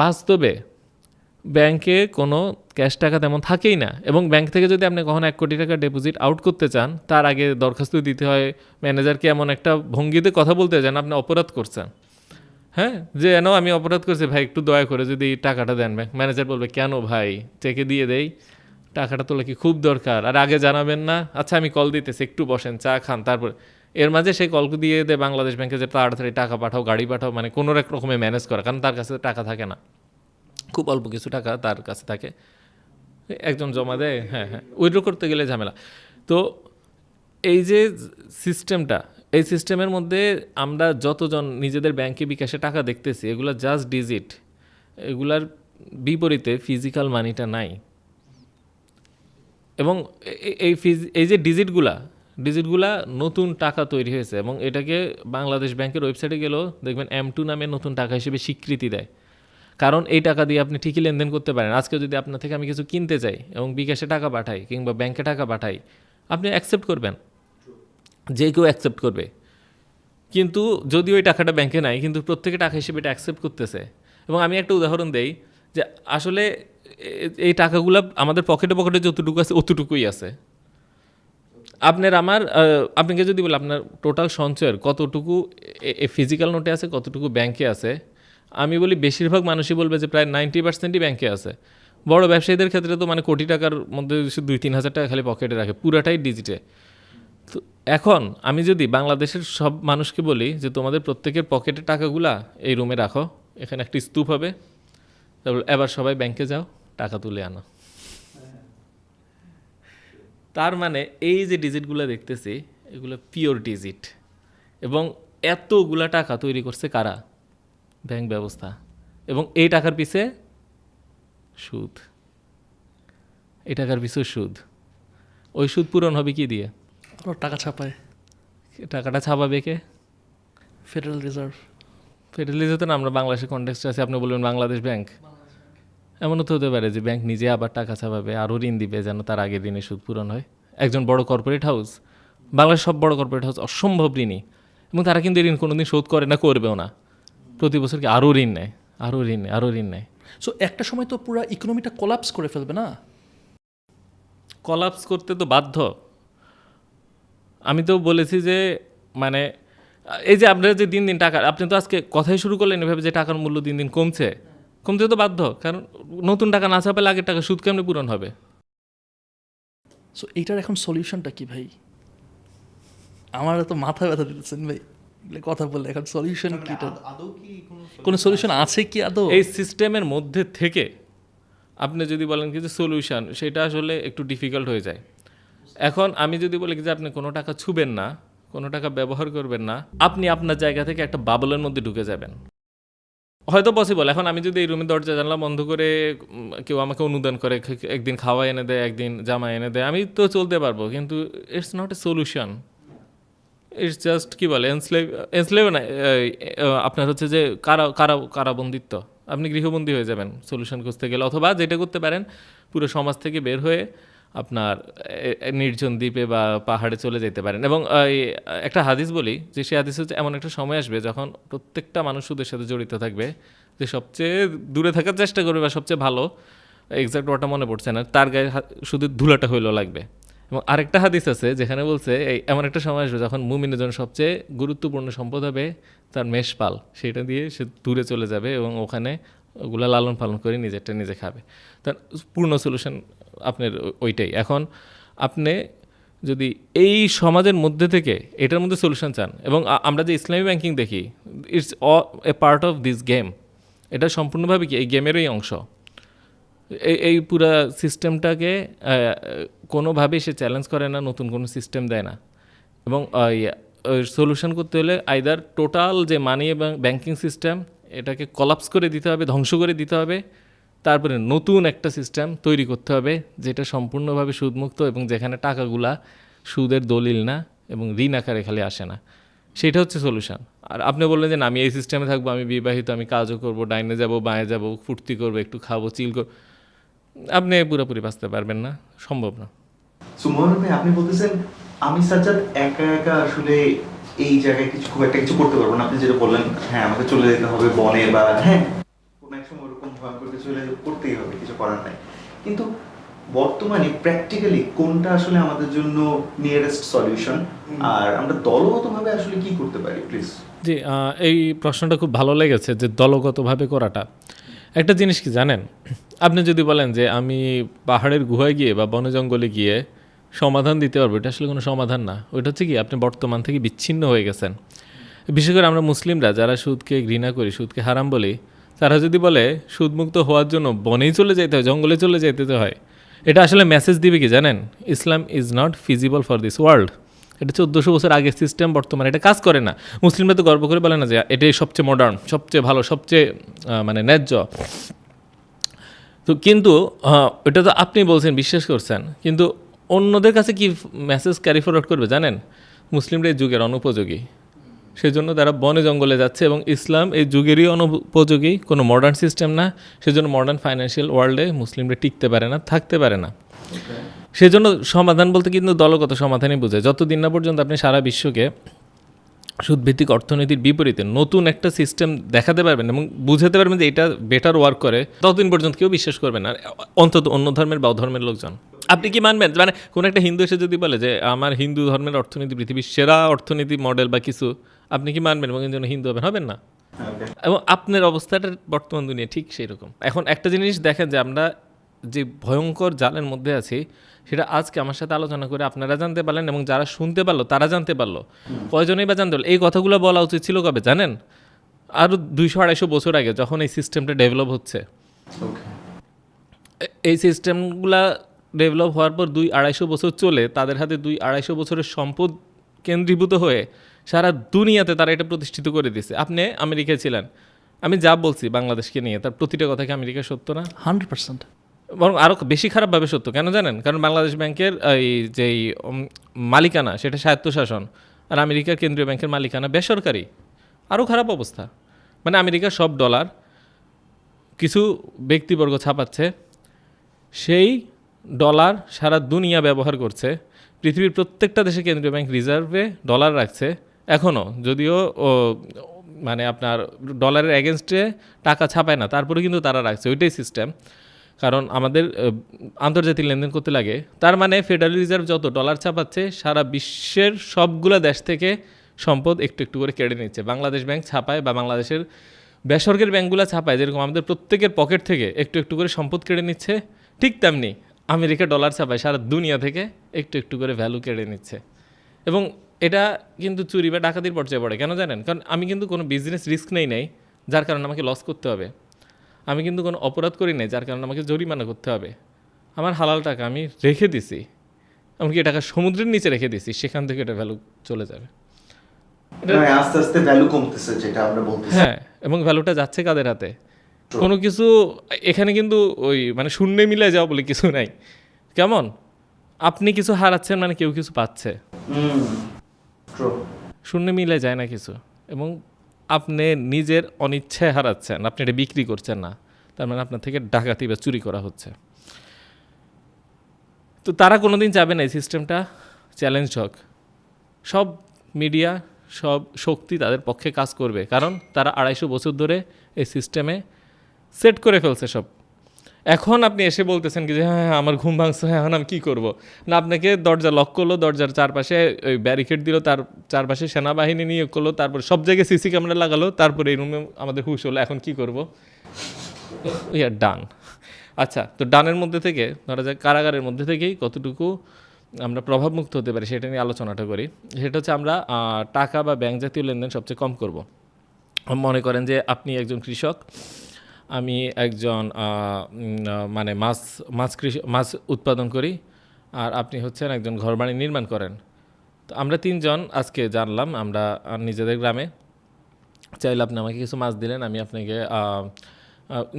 বাস্তবে ব্যাংকে কোনো ক্যাশ টাকা তেমন থাকেই না। এবং ব্যাংক থেকে যদি আপনি কখনো 1 কোটি টাকা ডিপোজিট আউট করতে চান, তার আগে দরখাস্ত দিতে হয় ম্যানেজারকে, এমন একটা ভঙ্গিতে কথা বলতে যান আপনি অপরাধ করছেন, হ্যাঁ, যে আমি অপরাধ করছি ভাই, একটু দয়া করে যদি টাকাটা দেন। ব্যাংক ম্যানেজার বলবে কেন ভাই, চেকে দিয়ে দেই, টাকাটা তোলা কি খুব দরকার, আর আগে জানাবেন না? আচ্ছা আমি কল দিতেছি, একটু বসেন, চা খান, তারপর এর মাঝে সেই কল দিয়ে দেয় বাংলাদেশ ব্যাংকে যে তাড়াতাড়ি টাকা পাঠাও, গাড়ি পাঠাও, মানে কোনো এক রকমে ম্যানেজ করা, কারণ তার কাছে টাকা থাকে না, খুব অল্প কিছু টাকা তার কাছে থাকে, একজন জমা দেয়, হ্যাঁ হ্যাঁ, উইথড্র করতে গেলে ঝামেলা। তো এই যে সিস্টেমটা, এই সিস্টেমের মধ্যে আমরা যতজন নিজেদের ব্যাংকে বিকাশে টাকা দেখতেছি, এগুলো জাস্ট ডিজিট, এগুলার বিপরীতে ফিজিক্যাল মানিটা নাই। এবং এই যে ডিজিটগুলা নতুন টাকা তৈরি হয়েছে, এবং এটাকে বাংলাদেশ ব্যাংকের ওয়েবসাইটে গেলেও দেখবেন M2 নামে নতুন টাকা হিসেবে স্বীকৃতি দেয়। কারণ এই টাকা দিয়ে আপনি ঠিকই লেনদেন করতে পারেন। আজকে যদি আপনার থেকে আমি কিছু কিনতে চাই এবং বিকাশে টাকা পাঠাই কিংবা ব্যাংকে টাকা পাঠাই, আপনি অ্যাকসেপ্ট করবেন, যে কেউ অ্যাকসেপ্ট করবে। কিন্তু যদি ওই টাকাটা ব্যাংকে নাই, কিন্তু প্রত্যেকে টাকা হিসেবে এটা অ্যাকসেপ্ট করতেছে। এবং আমি একটা উদাহরণ দেই যে আসলে এই টাকাগুলো আমাদের পকেটে যতটুকু আছে অতটুকুই আছে। আপনাকে যদি বলে আপনার টোটাল সঞ্চয়ের কতটুকু ফিজিক্যাল নোটে আছে, কতটুকু ব্যাংকে আছে, আমি বলি বেশিরভাগ মানুষই বলবে যে প্রায় 90%ই ব্যাংকে আছে। বড় ব্যবসায়ীদের ক্ষেত্রে তো মানে কোটি টাকার মধ্যে 2-3 হাজার টাকা খালি পকেটে রাখে, পুরাটাই ডিজিটে। তো এখন আমি যদি বাংলাদেশের সব মানুষকে বলি যে তোমাদের প্রত্যেকের পকেটের টাকাগুলা এই রুমে রাখো, এখানে একটা স্তূপ হবে, তারপর এবার সবাই ব্যাংকে যাও, টাকা তুলে আনো। তার মানে এই যে ডিজিটগুলো দেখতেছি, এগুলো পিওর ডিজিট। এবং এতগুলা টাকা তৈরি করছে কারা? ব্যাংক ব্যবস্থা। এবং এই টাকার পিছে সুদ, এই টাকার পিছে সুদ। ওই সুদ পূরণ হবে কি দিয়ে? ওরা টাকা ছাপায়, টাকাটা ছাপাবে কে? Federal reserve. ফেডারেল রিজার্ভ না, আমরা বাংলাদেশের কনটেক্সটে আছি, আপনি বলবেন বাংলাদেশ ব্যাংক। এমনও তো হতে পারে যে ব্যাংক নিজে আবার টাকা ছাপাবে, আরও ঋণ দিবে যেন তার আগের ঋণের সুদ পূরণ হয়। একজন বড় কর্পোরেট হাউস, বাংলাদেশের সব বড় কর্পোরেট হাউস অসম্ভব ঋণী, এবং তারা কিন্তু ঋণ কোনোদিন শোধ করে না, করবেও না। প্রতি বছর কি আরও ঋণ নেয়, আরও ঋণ নেয়। সো একটা সময় তো পুরো ইকোনমিটা কোলাপস করে ফেলবে না? কলাপস করতে তো বাধ্য। আমি তো বলেছি যে মানে এই যে আপনারা যে দিন দিন টাকা, আপনি তো আজকে কথাই শুরু করলেন এভাবে যে টাকার মূল্য দিন দিন কমছে, কমতে তো বাধ্য, কারণ নতুন টাকা না ছাপালে আগের টাকা সুদ কেমনে পূরণ হবে? সো এইটার এখন সলিউশনটা কি ভাই? আমার তো মাথা ব্যথা দিতেছেন ভাই এগুলো কথা বললে। এখন সলিউশন কি? কোনো সলিউশন আছে কি আদৌ? এই সিস্টেমের মধ্যে থেকে আপনি যদি বলেন কি যে সলিউশন, সেটা আসলে একটু ডিফিকাল্ট হয়ে যায়। এখন আমি যদি বলি যে আপনি কোনো টাকা ছুবেন না, কোনো টাকা ব্যবহার করবেন না, আপনি আপনার জায়গা থেকে একটা বাবলের মধ্যে ঢুকে যাবেন। হয়তো পসিবল। এখন আমি যদি এই রুমের দরজা জানলা বন্ধ করে কেউ আমাকে অনুদান করে, একদিন খাওয়া এনে দেয়, একদিন জামা এনে দেয়, আমি তো চলতে পারবো, কিন্তু it's not a solution. It's just কি বলে এনস্লেভ না, আপনার হচ্ছে যে কারাবন্দিত্ব, আপনি গৃহবন্দী হয়ে যাবেন সলিউশন খুঁজতে গেলে। অথবা যেটা করতে পারেন, পুরো সমাজ থেকে বের হয়ে আপনার নির্জন দ্বীপে বা পাহাড়ে চলে যেতে পারেন। এবং একটা হাদিস বলি যে সেই হাদিস হচ্ছে এমন একটা সময় আসবে যখন প্রত্যেকটা মানুষ সুদের সাথে জড়িত থাকবে, যে সবচেয়ে দূরে থাকার চেষ্টা করবে বা সবচেয়ে ভালো, এক্সাক্ট ওটা মনে পড়ছে না, তার গায়ে শুধু ধুলাটা হইলেও লাগবে। এবং আরেকটা হাদিস আছে যেখানে বলছে এমন একটা সময় আসবে যখন মুমিনের জন্য সবচেয়ে গুরুত্বপূর্ণ সম্পদ হবে তার মেষপাল, সেটা দিয়ে সে দূরে চলে যাবে এবং ওখানে ওগুলো লালন পালন করে নিজেরটা নিজে খাবে। তার পূর্ণ সলিউশন আপনার ওইটাই। এখন আপনি যদি এই সমাজের মধ্যে থেকে এটার মধ্যে সলিউশন চান, এবং আমরা যে ইসলামী ব্যাংকিং দেখি, it's a part of this game, এটা সম্পূর্ণভাবে কি এই গেমেরই অংশ। এই পুরা সিস্টেমটাকে কোনোভাবেই সে চ্যালেঞ্জ করে না, নতুন কোনো সিস্টেম দেয় না। এবং সলিউশন করতে হলে আইদার টোটাল যে মানি এবং ব্যাংকিং সিস্টেম, এটাকে কলাপস করে দিতে হবে, ধ্বংস করে দিতে হবে, তারপরে নতুন একটা সিস্টেম তৈরি করতে হবে যেটা সম্পূর্ণভাবে সুদমুক্ত এবং যেখানে টাকাগুলা সুদের দলিল না এবং ঋণ আকারে খালি আসে না, সেটা হচ্ছে সলিউশন। আর আপনি বললেন যে না আমি এই সিস্টেমে থাকবো, আমি বিবাহিত, আমি কাজও করবো, ডাইনে যাব বাঁয়ে যাব, ফুর্তি করবো, একটু খাবো, চিল করবো, আপনি পুরোপুরি বাঁচতে পারবেন না, সম্ভব না। সুমন ভাই, আপনি বলতেছেন আমি সাজ্জাদ একা একা আসলে এই জায়গায় খুব একটা কিছু করতে পারবো না। আপনি যেটা বললেন, হ্যাঁ আমাকে চলে যেতে হবে বনে, বা হ্যাঁ কোনো এক সময় ওরকম ভয়ঙ্কর কিছু হলে করতেই হবে, কিছু করার নাই। কিন্তু বর্তমানে প্র্যাকটিক্যালি কোনটা আসলে আমাদের জন্য নিয়ারেস্ট সলিউশন, আর আমরা দলগতভাবে আসলে কি করতে পারি প্লিজ? জি, এই প্রশ্নটা খুব ভালো লেগেছে যে দলগতভাবে করাটা। একটা জিনিস কি জানেন, আপনি যদি বলেন যে আমি পাহাড়ের গুহায় গিয়ে বা বনে জঙ্গলে গিয়ে সমাধান দিতে পারবো, এটা আসলে কোনো সমাধান না। ওইটা হচ্ছে কি, আপনি বর্তমান থেকে বিচ্ছিন্ন হয়ে গেছেন। বিশেষ করে আমরা মুসলিমরা যারা সুদকে ঘৃণা করি, সুদকে হারাম বলি, তারা যদি বলে সুদমুক্ত হওয়ার জন্য বনেই চলে যেতে হয়, জঙ্গলে চলে যেতে হয়, এটা আসলে মেসেজ দিবে কি জানেন, Islam is not feasible for this world. এটা 1400 বছর আগের সিস্টেম, বর্তমানে এটা কাজ করে না। মুসলিমরা তো গর্ব করে বলে না যে এটাই সবচেয়ে মডার্ন, সবচেয়ে ভালো, সবচেয়ে মানে ন্যায্য। তো কিন্তু এটা তো আপনি বলছেন, বিশ্বাস করছেন, কিন্তু অন্যদের কাছে কি মেসেজ ক্যারি ফরওয়ার্ড করবে জানেন? মুসলিমরা এই যুগের অনুপযোগী, সেজন্য তারা বনে জঙ্গলে যাচ্ছে, এবং ইসলাম এই যুগেরই অনুপযোগী, কোনো মডার্ন সিস্টেম না। সেজন্য মডার্ন ফাইন্যান্সিয়াল ওয়ার্ল্ডে মুসলিমরা টিকতে পারে না, থাকতে পারে না। সেজন্য সমাধান বলতে কিন্তু দলগত সমাধানই বোঝায়। যতদিন না পর্যন্ত আপনি সারা বিশ্বকে সুদভিত্তিক অর্থনীতির বিপরীতে নতুন একটা সিস্টেম দেখাতে পারবেন এবং বুঝাতে পারবেন যে এটা বেটার ওয়ার্ক করে, ততদিন পর্যন্ত কেউ বিশ্বাস করবে না, অন্তত অন্য ধর্মের বা অধর্মের লোকজন। আপনি কি মানবেন, মানে কোনো একটা হিন্দু এসে যদি বলে যে আমার হিন্দু ধর্মের অর্থনীতি পৃথিবীর সেরা অর্থনীতি মডেল বা কিছু, আপনি কি মানবেন এবং এই জন্য হিন্দু হবেন? হবেন না। এবং আপনার অবস্থাটা বর্তমান দুনিয়া ঠিক সেই রকম। এখন একটা জিনিস দেখেন যে আমরা যে ভয়ঙ্কর জালের মধ্যে আছি, সেটা আজকে আমার সাথে আলোচনা করে আপনারা জানতে পারলেন, এবং যারা শুনতে পারলো তারা জানতে পারলো। কয়জনেই বা জানতে পারলো? এই কথাগুলো বলা উচিত ছিল কবে জানেন? আরও 200-250 বছর আগে, যখন এই সিস্টেমটা ডেভেলপ হচ্ছে। এই সিস্টেমগুলা ডেভেলপ হওয়ার পর 200-250 বছর চলে, তাদের হাতে 200-250 বছরের সম্পদ কেন্দ্রীভূত হয়ে সারা দুনিয়াতে তারা এটা প্রতিষ্ঠিত করে দিয়েছে। আপনি আমেরিকায় ছিলেন, আমি যা বলছি বাংলাদেশকে নিয়ে, তার প্রতিটা কথা কি আমেরিকা সত্য না? 100%। বরং আরও বেশি খারাপভাবে সত্য। কেন জানেন? কারণ বাংলাদেশ ব্যাংকের এই যেই মালিকানা, সেটা স্বায়ত্তশাসন, আর আমেরিকার কেন্দ্রীয় ব্যাংকের মালিকানা বেসরকারি। আরও খারাপ অবস্থা। মানে আমেরিকার সব ডলার কিছু ব্যক্তিবর্গ ছাপাচ্ছে, সেই ডলার সারা দুনিয়া ব্যবহার করছে। পৃথিবীর প্রত্যেকটা দেশে কেন্দ্রীয় ব্যাংক রিজার্ভে ডলার রাখছে এখনও, যদিও মানে আপনার ডলারের এগেনস্টে টাকা ছাপায় না, তারপরে কিন্তু তারা রাখছে। ওইটাই সিস্টেম। কারণ আমাদের আন্তর্জাতিক লেনদেন করতে লাগে। তার মানে ফেডারেল রিজার্ভ যত ডলার ছাপাচ্ছে, সারা বিশ্বের সবগুলো দেশ থেকে সম্পদ একটু একটু করে কেড়ে নিচ্ছে। বাংলাদেশ ব্যাংক ছাপায় বা বাংলাদেশের বেসরকারি ব্যাংকগুলো ছাপায়, যেরকম আমাদের প্রত্যেকের পকেট থেকে একটু একটু করে সম্পদ কেড়ে নিচ্ছে, ঠিক তেমনি আমেরিকা ডলার ছাপায় সারা দুনিয়া থেকে একটু একটু করে ভ্যালু কেড়ে নিচ্ছে। এবং এটা কিন্তু চুরি বা ডাকাতির পর্যায়ে পড়ে। কেন জানেন? কারণ আমি কিন্তু কোনো বিজনেস রিস্ক নেই, যার কারণে আমাকে লস করতে হবে। আমি কিন্তু কোনো অপরাধ করি নাই, যার কারণে আমাকে জরিমানা করতে হবে। আমার হালাল টাকা আমি রেখে দিছি, এমনকি টাকা সমুদ্রের নিচে রেখে দিছি, সেখান থেকে এটা ভ্যালু চলে যাবে। আস্তে আস্তে ভ্যালু কমতেছে, যেটা আমরা বলতেছি। হ্যাঁ, এবং ভ্যালুটা যাচ্ছে কাদের হাতে? কোনো কিছু এখানে কিন্তু ওই মানে শূন্যে মিলে যাওয়া বলে কিছু নাই। কেমন? আপনি কিছু হারাচ্ছেন মানে কেউ কিছু পাচ্ছে। শূন্যে মিলে যায় না কিছু। এবং আপনি নিজের অনিচ্ছায় হারাচ্ছেন, আপনি এটা বিক্রি করছেন না, তার মানে আপনার থেকে ডাকাতি বা চুরি করা হচ্ছে। তো তারা কোনোদিন চাবে না এই সিস্টেমটা চ্যালেঞ্জ হোক। সব মিডিয়া, সব শক্তি তাদের পক্ষে কাজ করবে, কারণ তারা 250 বছর ধরে এই সিস্টেমে সেট করে ফেলছে সব। এখন আপনি এসে বলতেছেন কি যে হ্যাঁ আমার ঘুম ভাঙছে, হ্যাঁ এখন আমি কী করবো না? আপনাকে দরজা লক করলো, দরজার চারপাশে ওই ব্যারিকেড দিল, তার চারপাশে সেনাবাহিনী নিয়োগ করলো, তারপর সব জায়গায় সিসি ক্যামেরা লাগালো, তারপরে এই রুমে আমাদের হুশ হলো এখন কী করবো? উই আর ডান। আচ্ছা, তো ডানের মধ্যে থেকে ধরা যায় কারাগারের মধ্যে থেকেই কতটুকু আমরা প্রভাবমুক্ত হতে পারি সেটা নিয়ে আলোচনাটা করি। সেটা হচ্ছে আমরা টাকা বা ব্যাংক জাতীয় লেনদেন সবচেয়ে কম করব। মনে করেন যে আপনি একজন কৃষক, আমি একজন মানে মাছ উৎপাদন করি, আর আপনি হচ্ছেন একজন ঘরবাড়ি নির্মাণ করেন। তো আমরা তিনজন আজকে জানলাম আমরা নিজেদের গ্রামে, চাইলে আপনি আমাকে কিছু মাছ দিলেন, আমি আপনাকে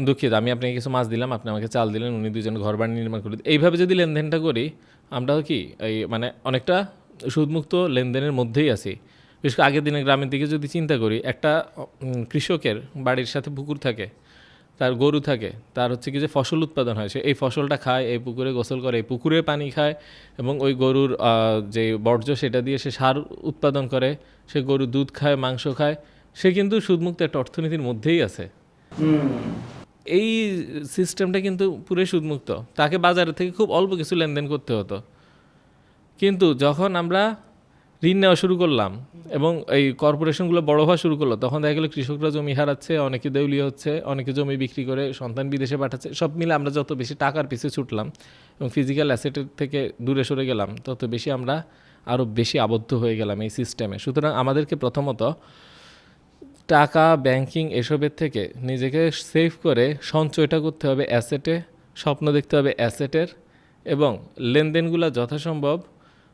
দুঃখিত, আমি আপনাকে কিছু মাছ দিলাম, আপনি আমাকে চাল দিলেন, উনি দুজন ঘরবাড়ি নির্মাণ করলেন। এইভাবে যদি লেনদেনটা করি, আমরা কি এই মানে অনেকটা সুদমুক্ত লেনদেনের মধ্যেই আছি। বিশেষ করে আগের দিনের গ্রামের দিকে যদি চিন্তা করি, একটা কৃষকের বাড়ির সাথে পুকুর থাকে, তার গরু থাকে, তার হচ্ছে কি যে ফসল উৎপাদন হয়, সে এই ফসলটা খায়, এই পুকুরে গোসল করে, এই পুকুরে পানি খায়, এবং ওই গরুর যে বর্জ্য সেটা দিয়ে সে সার উৎপাদন করে, সে গরু দুধ খায়, মাংস খায়, সে কিন্তু সুদমুক্ত একটা অর্থনীতির মধ্যেই আছে। এই সিস্টেমটা কিন্তু পুরো সুদমুক্ত। তাকে বাজারের থেকে খুব অল্প কিছু লেনদেন করতে হতো। কিন্তু যখন আমরা ঋণ নেওয়া শুরু করলাম এবং এই কর্পোরেশনগুলো বড় হওয়া শুরু করলো, তখন দেখা গেলো কৃষকরা জমি হারাচ্ছে, অনেকে দেউলিয়া হচ্ছে, অনেকে জমি বিক্রি করে সন্তান বিদেশে পাঠাচ্ছে। সব মিলে আমরা যত বেশি টাকার পিছে ছুটলাম এবং ফিজিক্যাল অ্যাসেটের থেকে দূরে সরে গেলাম, তত বেশি আমরা আরও বেশি আবদ্ধ হয়ে গেলাম এই সিস্টেমে। সুতরাং আমাদেরকে প্রথমত টাকা, ব্যাংকিং এসবের থেকে নিজেকে সেভ করে সঞ্চয়টা করতে হবে অ্যাসেটে, স্বপ্ন দেখতে হবে অ্যাসেটের, এবং লেনদেনগুলো যথাসম্ভব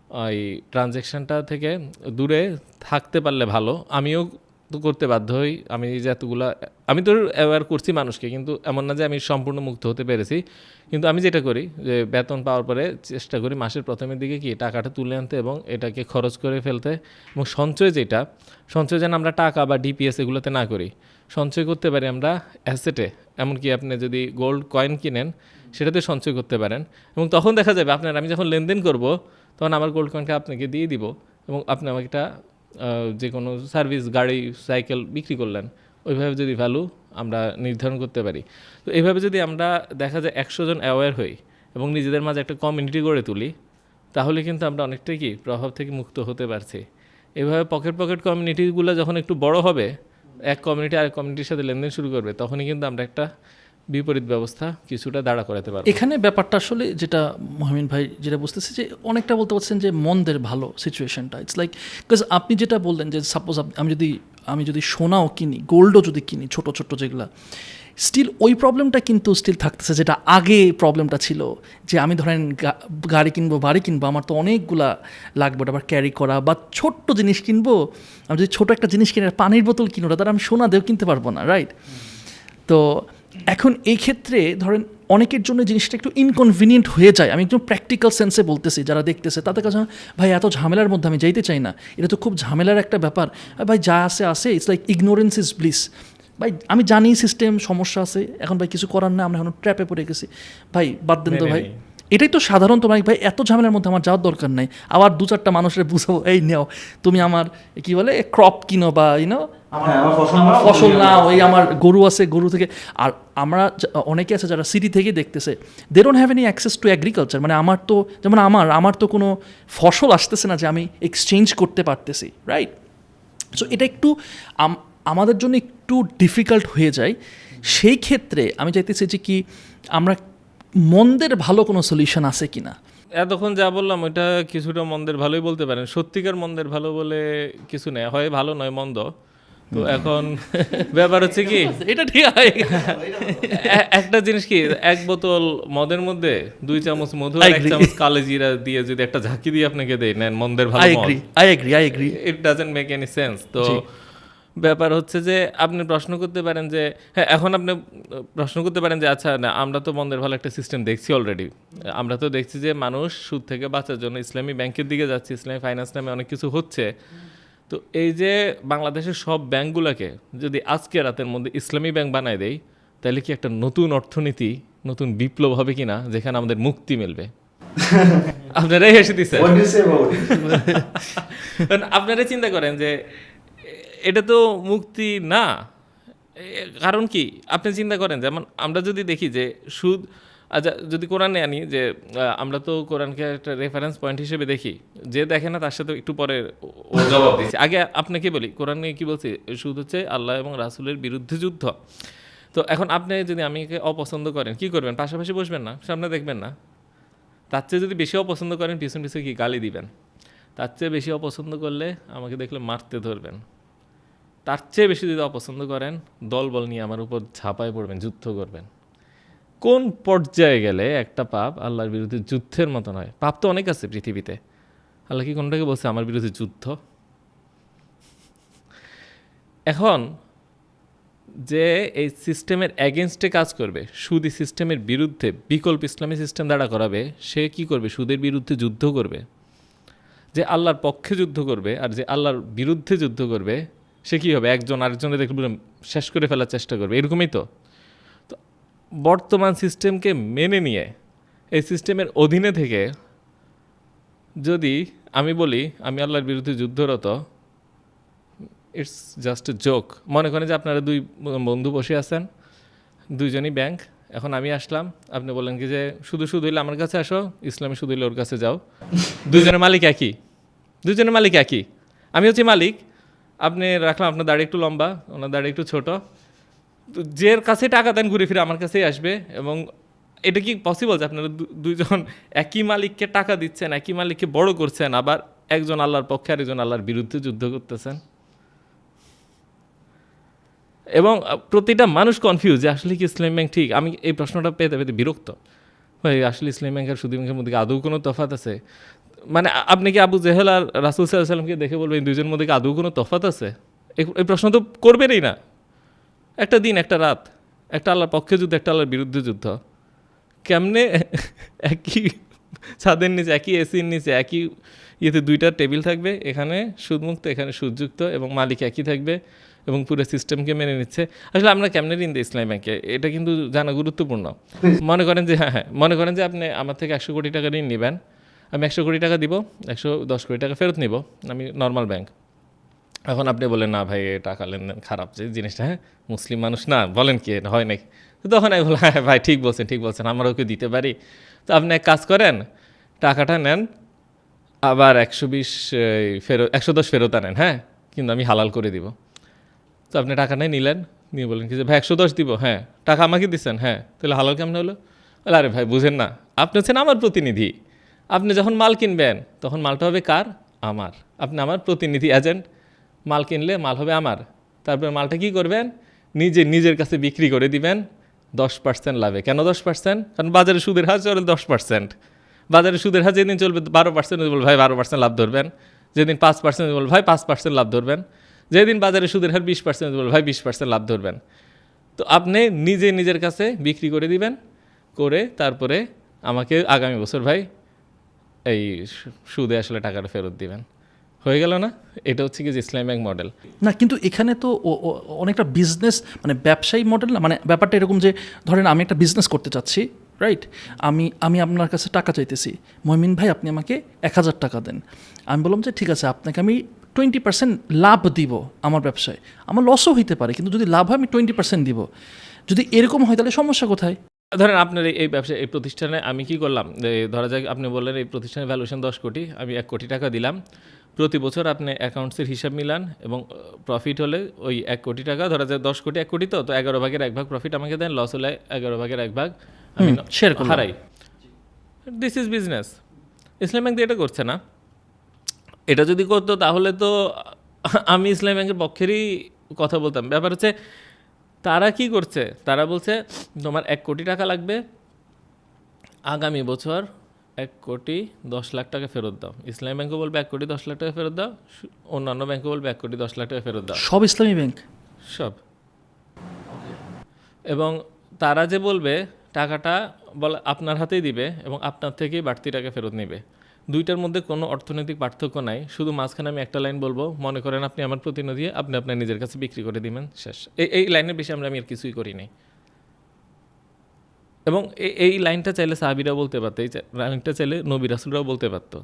ওই ট্রানজ্যাকশানটা থেকে দূরে থাকতে পারলে ভালো। আমিও তো করতে বাধ্য হই, আমি যে এতগুলা, আমি তো অ্যাওয়্যার করছি মানুষকে, কিন্তু এমন না যে আমি সম্পূর্ণ মুক্ত হতে পেরেছি। কিন্তু আমি যেটা করি যে বেতন পাওয়ার পরে চেষ্টা করি মাসের প্রথমের দিকে কি টাকাটা তুলে আনতে এবং এটাকে খরচ করে ফেলতে, এবং সঞ্চয় যেটা, সঞ্চয় যেন আমরা টাকা বা ডিপিএস এগুলোতে না করি, সঞ্চয় করতে পারি আমরা অ্যাসেটে। এমনকি আপনি যদি গোল্ড কয়েন কিনেন সেটাতে সঞ্চয় করতে পারেন, এবং তখন দেখা যাবে আপনার, আমি যখন লেনদেন করব তখন আমার গোল্ড কয়েনটা আপনাকে দিয়ে দিব এবং আপনি আমাকে একটা যে কোনো সার্ভিস, গাড়ি, সাইকেল বিক্রি করলেন, ওইভাবে যদি ভ্যালু আমরা নির্ধারণ করতে পারি। তো এইভাবে যদি আমরা দেখা যায় 100 জন অ্যাওয়্যার হই এবং নিজেদের মাঝে একটা কমিউনিটি গড়ে তুলি, তাহলে কিন্তু আমরা অনেকটাই কি প্রভাব থেকে মুক্ত হতে পারছি। এভাবে পকেট কমিউনিটিগুলো যখন একটু বড় হবে, এক কমিউনিটি আরেক কমিউনিটির সাথে লেনদেন শুরু করবে, তখনই কিন্তু আমরা একটা বিপরীত ব্যবস্থা কিছুটা দাঁড়া করাতে পারবো। এখানে ব্যাপারটা আসলে যেটা মহমিন ভাই যেটা বুঝতেছি, যে অনেকটা বলতে পারছেন যে মন্দের ভালো সিচুয়েশনটা, ইটস লাইক, বিকজ আপনি যেটা বললেন যে সাপোজ আমি যদি সোনাও কিনি, গোল্ডও যদি কিনি, ছোট ছোট যেগুলা, স্টিল ওই প্রবলেমটা কিন্তু স্টিল থাকতেছে, যেটা আগে প্রবলেমটা ছিল, যে আমি ধরেন গাড়ি কিনবো, বাড়ি কিনবো, আমার তো অনেকগুলা লাগবে, ওটা আবার ক্যারি করা, বা ছোট্ট জিনিস কিনবো, আমি যদি ছোটো একটা জিনিস কিনে, পানির বোতল কিনো, ওটা তার আমি সোনা দিয়েও কিনতে পারবো না, রাইট? তো এখন এই ক্ষেত্রে ধরেন অনেকের জন্য জিনিসটা একটু ইনকনভিনিয়েন্ট হয়ে যায়। আমি একদম প্র্যাকটিক্যাল সেন্সে বলতেছি, যারা দেখতেছে তাদের কাছে, ভাই এত ঝামেলার মধ্যে আমি যাইতে চাই না, এটা তো খুব ঝামেলার একটা ব্যাপার, ভাই যা আসে it's like ignorance is bliss. ভাই আমি জানি সিস্টেম সমস্যা আছে, এখন ভাই কিছু করার না, আমরা এখন ট্র্যাপে পড়ে গেছি, ভাই বাদ দেন তো ভাই, এটাই তো সাধারণত। ভাই এত ঝামেলার মধ্যে আমার যাওয়ার দরকার নাই। আবার 2-4টা মানুষের বুঝাবো, এই নেও তুমি আমার কি বলে ক্রপ কিনো, বা ইউনো আমার ফসল নাও, এই আমার গরু আছে, গরু থেকে। আর আমরা অনেকে আছে যারা সিটি থেকে দেখতেছে, they don't have any access to agriculture. মানে আমার তো যেমন আমার তো কোনো ফসল আসতেছে না যে আমি এক্সচেঞ্জ করতে পারতেছি, রাইট? সো এটা একটু আমাদের জন্য একটু ডিফিকাল্ট হয়ে যায়। সেই ক্ষেত্রে আমি চাইতেছি যে কি আমরা মন্দের ভালো কোনো সলিউশন আছে কি না। এতক্ষণ যা বললাম ওইটা কিছুটা মন্দের ভালোই বলতে পারেন, সত্যিকার মন্দের ভালো বলে কিছু নেই, হয় ভালো নয় মন্দ। তো এখন ব্যাপার হচ্ছে কি, এটা ঠিক একটা জিনিস কি, এক বোতল মদের মধ্যে 2 চামচ মধু আর 1 চামচ কালো জিরা দিয়ে যদি একটা ঝাঁকি দিয়ে আপনাকে দেয়, নেন মন্দের ভালো মদ, I agree, it doesn't make any sense. তো ব্যাপার হচ্ছে যে আপনি প্রশ্ন করতে পারেন যে, হ্যাঁ এখন আপনি প্রশ্ন করতে পারেন যে আচ্ছা না, আমরা তো মন্দের ভালো একটা সিস্টেম দেখছি অলরেডি, আমরা তো দেখছি যে মানুষ সুদ থেকে বাঁচার জন্য ইসলামী ব্যাংকের দিকে যাচ্ছে, ইসলামী ফাইন্যান্স নামে অনেক কিছু হচ্ছে। তো এই যে বাংলাদেশের সব ব্যাংকগুলোকে যদি আজকে রাতের মধ্যে ইসলামী ব্যাংক বানায় দেয়, তাহলে কি একটা নতুন অর্থনীতি, নতুন বিপ্লব হবে কিনা, যেখানে আমাদের মুক্তি মিলবে? আপনারাই হেসে দিচ্ছেন। আপনারাই চিন্তা করেন যে এটা তো মুক্তি না। কারণ কি, আপনি চিন্তা করেন, যেমন আমরা যদি দেখি যে সুদ, আচ্ছা যদি কোরআনে আনি যে আমরা তো কোরআনকে একটা রেফারেন্স পয়েন্ট হিসেবে দেখি, যে দেখে না তার সাথে একটু পরে ও জবাব দিচ্ছে। আগে আপনাকে বলি কোরআনে কি বলছে, সুদ হচ্ছে আল্লাহ এবং রাসূলের বিরুদ্ধে যুদ্ধ। তো এখন আপনি যদি আমাকে অপছন্দ করেন, কি করবেন? পাশাপাশি বসবেন না, সামনে দেখবেন না? তার চেয়ে যদি বেশি অপছন্দ করেন, পিছন পিছনে কি গালি দিবেন? তার চেয়ে বেশি অপছন্দ করলে আমাকে দেখলে মারতে ধরবেন। তার চেয়ে বেশি যদি অপছন্দ করেন, দলবল নিয়ে আমার উপর ঝাঁপায় পড়বেন, যুদ্ধ করবেন। কোন পর্যায়ে গেলে একটা পাপ আল্লাহর বিরুদ্ধে যুদ্ধের মতন হয়? পাপ তো অনেক আছে পৃথিবীতে, আল্লাহ কি কোনটাকে বলছে আমার বিরুদ্ধে যুদ্ধ? এখন যে এই সিস্টেমের অ্যাগেনস্টে কাজ করবে, সুদী সিস্টেমের বিরুদ্ধে বিকল্প ইসলামী সিস্টেম দাঁড়া করাবে, সে কি করবে? সুদের বিরুদ্ধে যুদ্ধ করবে। যে আল্লাহর পক্ষে যুদ্ধ করবে আর যে আল্লাহর বিরুদ্ধে যুদ্ধ করবে, সে কী হবে? একজন আরেকজনের দেখলে শেষ করে ফেলার চেষ্টা করবে, এরকমই তো। তো বর্তমান সিস্টেমকে মেনে নিয়ে এই সিস্টেমের অধীনে থেকে যদি আমি বলি আমি আল্লাহর বিরুদ্ধে যুদ্ধরত, ইটস জাস্ট এ জোক। মনে করেন যে আপনারা 2 বন্ধু বসে আছেন, দুইজনই ব্যাংক। এখন আমি আসলাম, আপনি বললেন কি যে শুধু হইলে আমার কাছে আসো, ইসলামী শুধু হইলে ওর কাছে যাও। দুইজনের মালিক একই, দুজনের মালিক একই। আমি হচ্ছি মালিক, আপনি রাখলাম আপনার দাড়ি একটু লম্বা, ওনার দাড়ি একটু ছোট, তো যের কাছে টাকা দেন ঘুরে ফিরে আমার কাছেই আসবে। এবং এটা কি পসিবল যে আপনারা দুইজন একই মালিককে টাকা দিচ্ছেন, একই মালিককে বড় করছেন, আবার একজন আল্লাহর পক্ষে আর একজন আল্লাহর বিরুদ্ধে যুদ্ধ করতেছেন? এবং প্রতিটা মানুষ কনফিউজ যে আসলে কি ইসলামী ব্যাংক ঠিক। আমি এই প্রশ্নটা পেতে পেতে বিরক্ত ভাই। আসলে ইসলামী ব্যাংক আর সুদী ব্যাংকের মধ্যে কি আদৌ কোনো তফাৎ আছে? মানে আপনি কি আবু জেহেল আর রাসূল সাল্লাল্লাহু আলাইহি ওয়াসাল্লামকে দেখে বলবেন দুইজনের মধ্যে কি আদৌ কোনো তফাৎ আছে? এই প্রশ্ন তো করবেনই না। একটা দিন, একটা রাত, একটা আল্লাহর পক্ষে যুদ্ধ, একটা আল্লাহর বিরুদ্ধে যুদ্ধ। কেমনে একই ছাদের নিচে, একই এসির নিচে, একই ইয়েতে দুইটা টেবিল থাকবে, এখানে সুদমুক্ত, এখানে সুদযুক্ত, এবং মালিক একই থাকবে এবং পুরো সিস্টেমকে মেনে নিচ্ছে। আসলে আমরা কেমনে ঋণ দিই ইসলামী ব্যাংকে, এটা কিন্তু জানা গুরুত্বপূর্ণ। মনে করেন যে হ্যাঁ, মনে করেন যে আপনি আমার থেকে 100 কোটি টাকা ঋণ নেবেন, আমি 100 কোটি টাকা দিব, 110 কোটি টাকা ফেরত নিব, আমি নর্মাল ব্যাংক। এখন আপনি বলেন না ভাই টাকা লেনদেন খারাপ যে জিনিসটা, হ্যাঁ মুসলিম মানুষ না, বলেন কি এটা হয় নাকি? তো তখন আমি বললাম হ্যাঁ ভাই ঠিক বলছেন, আমরা ওকে দিতে পারি। তো আপনি এক কাজ করেন, টাকাটা নেন, আবার 120 ফেরত, 110 ফেরত আনেন, হ্যাঁ কিন্তু আমি হালাল করে দিব। তো আপনি টাকা নিলেন, নিয়ে বলেন কি যে ভাই 110 দিব, হ্যাঁ টাকা আমাকে দিচ্ছেন, হ্যাঁ তাহলে হালাল কেমন হলো? বলে আরে ভাই বুঝেন না, আপনি হচ্ছেন আমার প্রতিনিধি, আপনি যখন মাল কিনবেন তখন মালটা হবে কার? আমার। আপনি আমার প্রতিনিধি এজেন্ট, মাল কিনলে মাল হবে আমার, তারপরে মালটা কি করবেন? নিজের কাছে বিক্রি করে দিবেন 10% লাভে। কেন 10%? কারণ বাজারে সুদের হার চলে 10%। বাজারে সুদের হার যেদিন চলবে 12%, বলবে ভাই 12% লাভ ধরবেন। যেদিন 5% বলবে ভাই 5% লাভ ধরবেন। যেদিন বাজারে সুদের হার 20% বলবে ভাই 20% লাভ ধরবেন। তো আপনি নিজের কাছে বিক্রি করে দিবেন, করে তারপরে আমাকে আগামী বছর ভাই এই সুদে আসলে টাকাটা ফেরত দিবেন। হয়ে গেল না? এটা হচ্ছে কি যে ইসলামী ব্যাংক মডেল। না কিন্তু এখানে তো অনেকটা বিজনেস, মানে ব্যবসায়ী মডেল না, মানে ব্যাপারটা এরকম যে ধরেন আমি একটা বিজনেস করতে চাচ্ছি, রাইট? আমি আপনার কাছে টাকা চাইতেছি, মমিন ভাই আপনি আমাকে 1000 টাকা দেন। আমি বললাম যে ঠিক আছে, আপনাকে আমি 20% লাভ দিব আমার ব্যবসায়, আমার লসও হইতে পারে, কিন্তু যদি লাভ হয় আমি 20% দিব। যদি এরকম হয় তাহলে সমস্যা কোথায়? ধরেন আপনার এই ব্যবসা, এই প্রতিষ্ঠানে আমি কি করলাম, ধরা যাক আপনি বললেন এই প্রতিষ্ঠানের ভ্যালুয়েশন 10 কোটি, আমি 1 কোটি টাকা দিলাম। প্রতি বছর আপনি অ্যাকাউন্টসের হিসাব মিলান এবং প্রফিট হলে ওই 1 কোটি টাকা, ধরা যায় 10 কোটি 1 কোটি, তো 11 ভাগের 1 ভাগ প্রফিট আমাকে দেন, লস হলে 11 ভাগের 1 ভাগ আমি শেয়ার করলাম। হারাই। This is business. Islam bank এটা করছে না। এটা যদি করতো তাহলে তো আমি ইসলামী ব্যাংকের পক্ষেরই কথা বলতাম। ব্যাপার হচ্ছে তারা কি করছে, তারা বলছে তোমার 1 কোটি টাকা লাগবে, আগামী বছর 1 কোটি 10 লাখ টাকা ফেরত দাও। ইসলামী ব্যাংকও বলবে 1 কোটি 10 লাখ টাকা ফেরত দাও, অন্যান্য ব্যাংকও বলবে 1 কোটি 10 লাখ টাকা ফেরত দাও, সব ইসলামী ব্যাংক সব। এবং তারা যে বলবে টাকাটা বলে আপনার হাতেই দিবে এবং আপনার থেকেই বাড়তি টাকা ফেরত নেবে। দুইটার মধ্যে কোনো অর্থনৈতিক পার্থক্য নাই, শুধু মাঝখানে আমি একটা লাইন বলবো, মনে করেন আপনি আমার প্রতিনিধি, আপনি আপনার নিজের কাছে বিক্রি করে দিবেন, শেষ। এই লাইনের বেশি আমি আর কিছুই করি নাই। এবং এই লাইনটা চাইলে সাহাবীরাও বলতে পারতো, এই লাইনটা চাইলে নবী রাসূলরাও বলতে পারতো,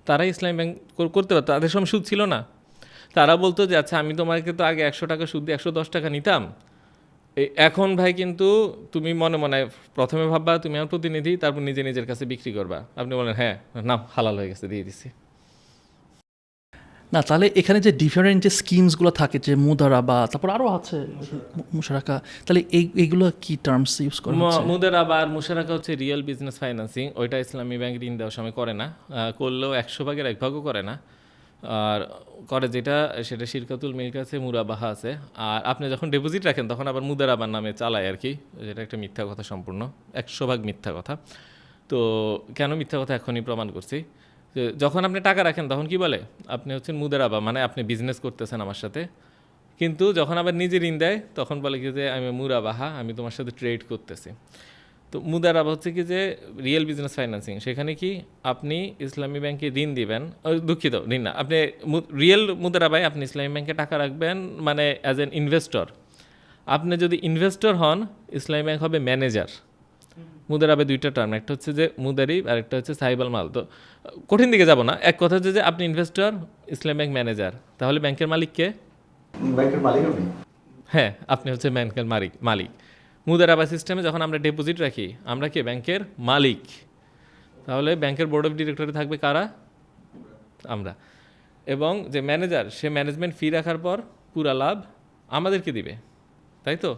তারা ইসলামী ব্যাংক করতে পারতো। তাদের সময় সুদ ছিল না। তারা বলতো যে আচ্ছা আমি তোমাকে তো আগে 100 টাকা সুদ দিয়ে 110 টাকা নিতাম, এখন ভাই কিন্তু তুমি মনে মনে প্রথমে ভাববা তুমি আমার প্রতিনিধি, তারপর নিজের কাছে বিক্রি করবা। আপনি বলেন হ্যাঁ না হালাল হয়ে গেছে, দিয়ে দিছি। না, তাহলে এখানে যে ডিফারেন্ট যে স্কিমসগুলো থাকে, যে মুদারাবা, তারপর আরও আছে মুশারাকা, তাহলে এইগুলো কি টার্মস ইউজ করা হচ্ছে? মুদারাবা আর মুশারাকা হচ্ছে রিয়েল বিজনেস ফাইন্যান্সিং। ওইটা ইসলামী ব্যাংক ঋণ দেওয়ার সময় করে না, করলেও 100 ভাগের 1 ভাগও করে না। আর করে যেটা, সেটা শিরকাতুল মিল্ক আছে, মুরাবাহা আছে। আর আপনি যখন ডিপোজিট রাখেন তখন আবার মুদারাবার নামে চালায় আর কি, যেটা একটা মিথ্যা কথা, সম্পূর্ণ 100 ভাগ মিথ্যা কথা। তো কেন মিথ্যা কথা এখনই প্রমাণ করছি। যে যখন আপনি টাকা রাখেন তখন কি বলে, আপনি হচ্ছেন মুদারাবা, মানে আপনি বিজনেস করতেছেন আমার সাথে। কিন্তু যখন আবার নিজে ঋণ দেয় তখন বলে কি যে আমি মুরাবাহা, আমি তোমার সাথে ট্রেড করতেছি। তো মুদারাবা হচ্ছে কি যে রিয়েল বিজনেস ফাইন্যান্সিং। সেখানে কি আপনি ইসলামী ব্যাংকে ঋণ দিবেন, দুঃখিত ঋণ না, আপনি রিয়েল মুদারাবায় আপনি ইসলামী ব্যাংকে টাকা রাখবেন, মানে অ্যাজ এন ইনভেস্টর। আপনি যদি ইনভেস্টর হন, ইসলামী ব্যাংক হবে ম্যানেজার। মুদারাবে দুইটা টার্ম, একটা হচ্ছে যে মুদারিব আর একটা হচ্ছে সাহিবাল মাল। তো কঠিন দিকে যাব না, এক কথা হচ্ছে যে আপনি ইনভেস্টর, ইসলামী ব্যাংক ম্যানেজার। তাহলে ব্যাংকের মালিক কে? ব্যাংকের মালিক আপনি? হ্যাঁ, আপনি হচ্ছে ব্যাংকের মালিক। মুদারাবা সিস্টেমে যখন আমরা ডিপোজিট রাখি, আমরা কি ব্যাংকের মালিক। তাহলে ব্যাংকের বোর্ড অফ ডিরেক্টরে থাকবে কারা? আমরা। এবং যে ম্যানেজার সে ম্যানেজমেন্ট ফি রাখার পর পুরা লাভ আমাদেরকে দিবে, তাই তো?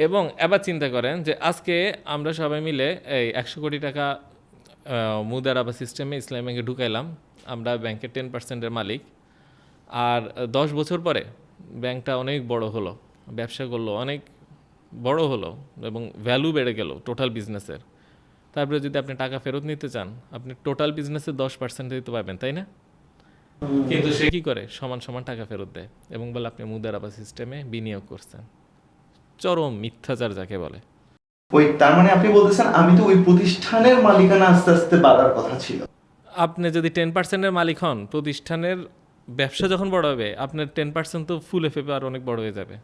এবং এবার চিন্তা করেন যে আজকে আমরা সবাই মিলে এই 100 কোটি টাকা মুদারাবা সিস্টেমে ইসলামী ব্যাংকে ঢুকাইলাম, আমরা ব্যাংকের 10%-এর মালিক। আর 10 বছর পরে ব্যাংকটা অনেক বড় হলো, ব্যবসা করলো, অনেক বড় হলো এবং ভ্যালু বেড়ে গেল টোটাল বিজনেসের। তারপরে যদি আপনি টাকা ফেরত নিতে চান, আপনি টোটাল বিজনেসের 10% দিতে পারবেন, তাই না? কিন্তু সে কি করে? সমান সমান টাকা ফেরত দেয় এবং বলে আপনি মুদারাবা সিস্টেমে বিনিয়োগ করছেন। চরম মিথ্যাচার যাকে বলে। ওই তার মানে আপনি বলতেছেন আমি তো ওই প্রতিষ্ঠানের মালিকানা আস্তে আস্তে বাড়ার কথা ছিল। আপনি যদি 10%-এর মালিক হন, প্রতিষ্ঠানের ব্যবসা যখন বড় হবে আপনার 10% তো ফুলে ফেপে আর অনেক বড় হয়ে যাবে।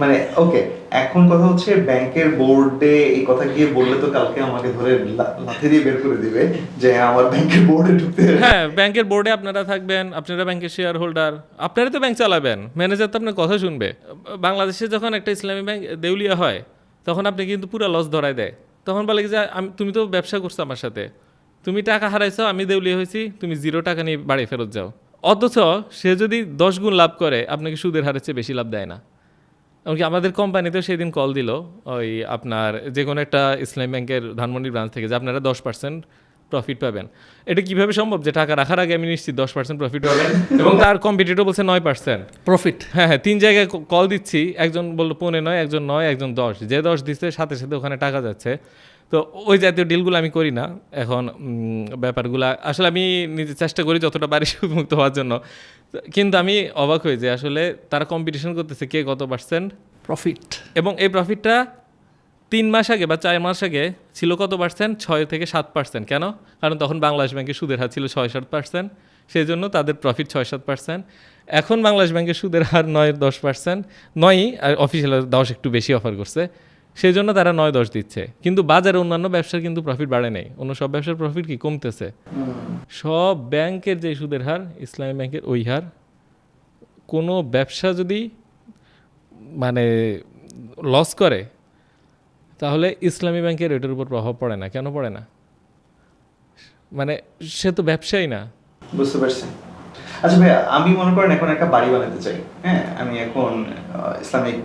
মানে ওকে, এখন কথা হচ্ছে ব্যাংকের বোর্ডে এই কথা গিয়ে বললে তো কালকে আমাকে ধরে লাথি দিয়ে বের করে দিবে যে আমার ব্যাংকের বোর্ডে ঢুকতে। হ্যাঁ, ব্যাংকের বোর্ডে আপনারা থাকবেন, আপনারা ব্যাংকের শেয়ার হোল্ডার, আপনারা তো ব্যাংক চালাবেন, ম্যানেজার তো আপনার কথা শুনবে। বাংলাদেশে যখন একটা ইসলামী ব্যাংক দেউলিয়া হয় তখন আপনি কিন্তু পুরো লস ধরায় দেয়। তখন বলে যে তুমি তো ব্যবসা করছো আমার সাথে, তুমি টাকা হারাইছো, আমি দেউলিয়া হয়েছি, তুমি 0 টাকা নিয়ে বাড়ি ফেরত যাও। অথচ সে যদি 10 গুণ লাভ করে আপনাকে সুদের হারের চেয়ে বেশি লাভ দেয় না। এমনকি আমাদের কোম্পানিতেও সেদিন কল দিল ওই আপনার যে কোনো একটা ইসলামী ব্যাংকের ধানমন্ডি ব্রাঞ্চ থেকে যে আপনারা 10% প্রফিট পাবেন। এটা কিভাবে সম্ভব যে টাকা রাখার আগে আমি নিশ্চিত 10% প্রফিট পাবেন এবং তার কম্পিটিটর বলছে 9% প্রফিট। হ্যাঁ, 3 জায়গায় কল দিচ্ছি, একজন বললো 15, একজন 9, একজন 10, যে 10 দিচ্ছে সাথে সাথে ওখানে টাকা যাচ্ছে। তো ওই জাতীয় ডিলগুলো আমি করি না এখন। ব্যাপারগুলো আসলে আমি নিজে চেষ্টা করি যতটা পারি সুদমুক্ত হওয়ার জন্য, কিন্তু আমি অবাক হই যে আসলে তারা কম্পিটিশন করতেছে কে কত পার্সেন্ট প্রফিট। এবং এই প্রফিটটা 3 মাস আগে বা 4 মাস আগে ছিল কত পার্সেন্ট? 6-7%। কেন? কারণ তখন বাংলাদেশ ব্যাংকের সুদের হার ছিল 6-7%, সেই জন্য তাদের প্রফিট 6-7%। এখন বাংলাদেশ ব্যাংকের সুদের হার 9-10%, 9ই, আর অফিসিয়াল 10 একটু বেশি অফার করছে, সেই জন্য তারা 9-10 দিচ্ছে। কিন্তু বাজারে অন্যান্য ব্যবসার কিন্তু প্রফিট বাড়ে নাই, অন্য সব ব্যবসার প্রফিট কি কমতেছে। সব ব্যাংকের যে সুদের হার ইসলামী ব্যাংকের ওই হার। কোনো ব্যবসা যদি মানে লস করে তাহলে ইসলামী ব্যাংকের এটার উপর প্রভাব পড়ে না। কেন পড়ে না? মানে সে তো ব্যবসায়ী না। বুঝতে পারছি। আচ্ছা ভাইয়া, আমি মনে করেন এখন একটা বাড়ি বানাতে চাই। হ্যাঁ, আমি এখন ইসলামিক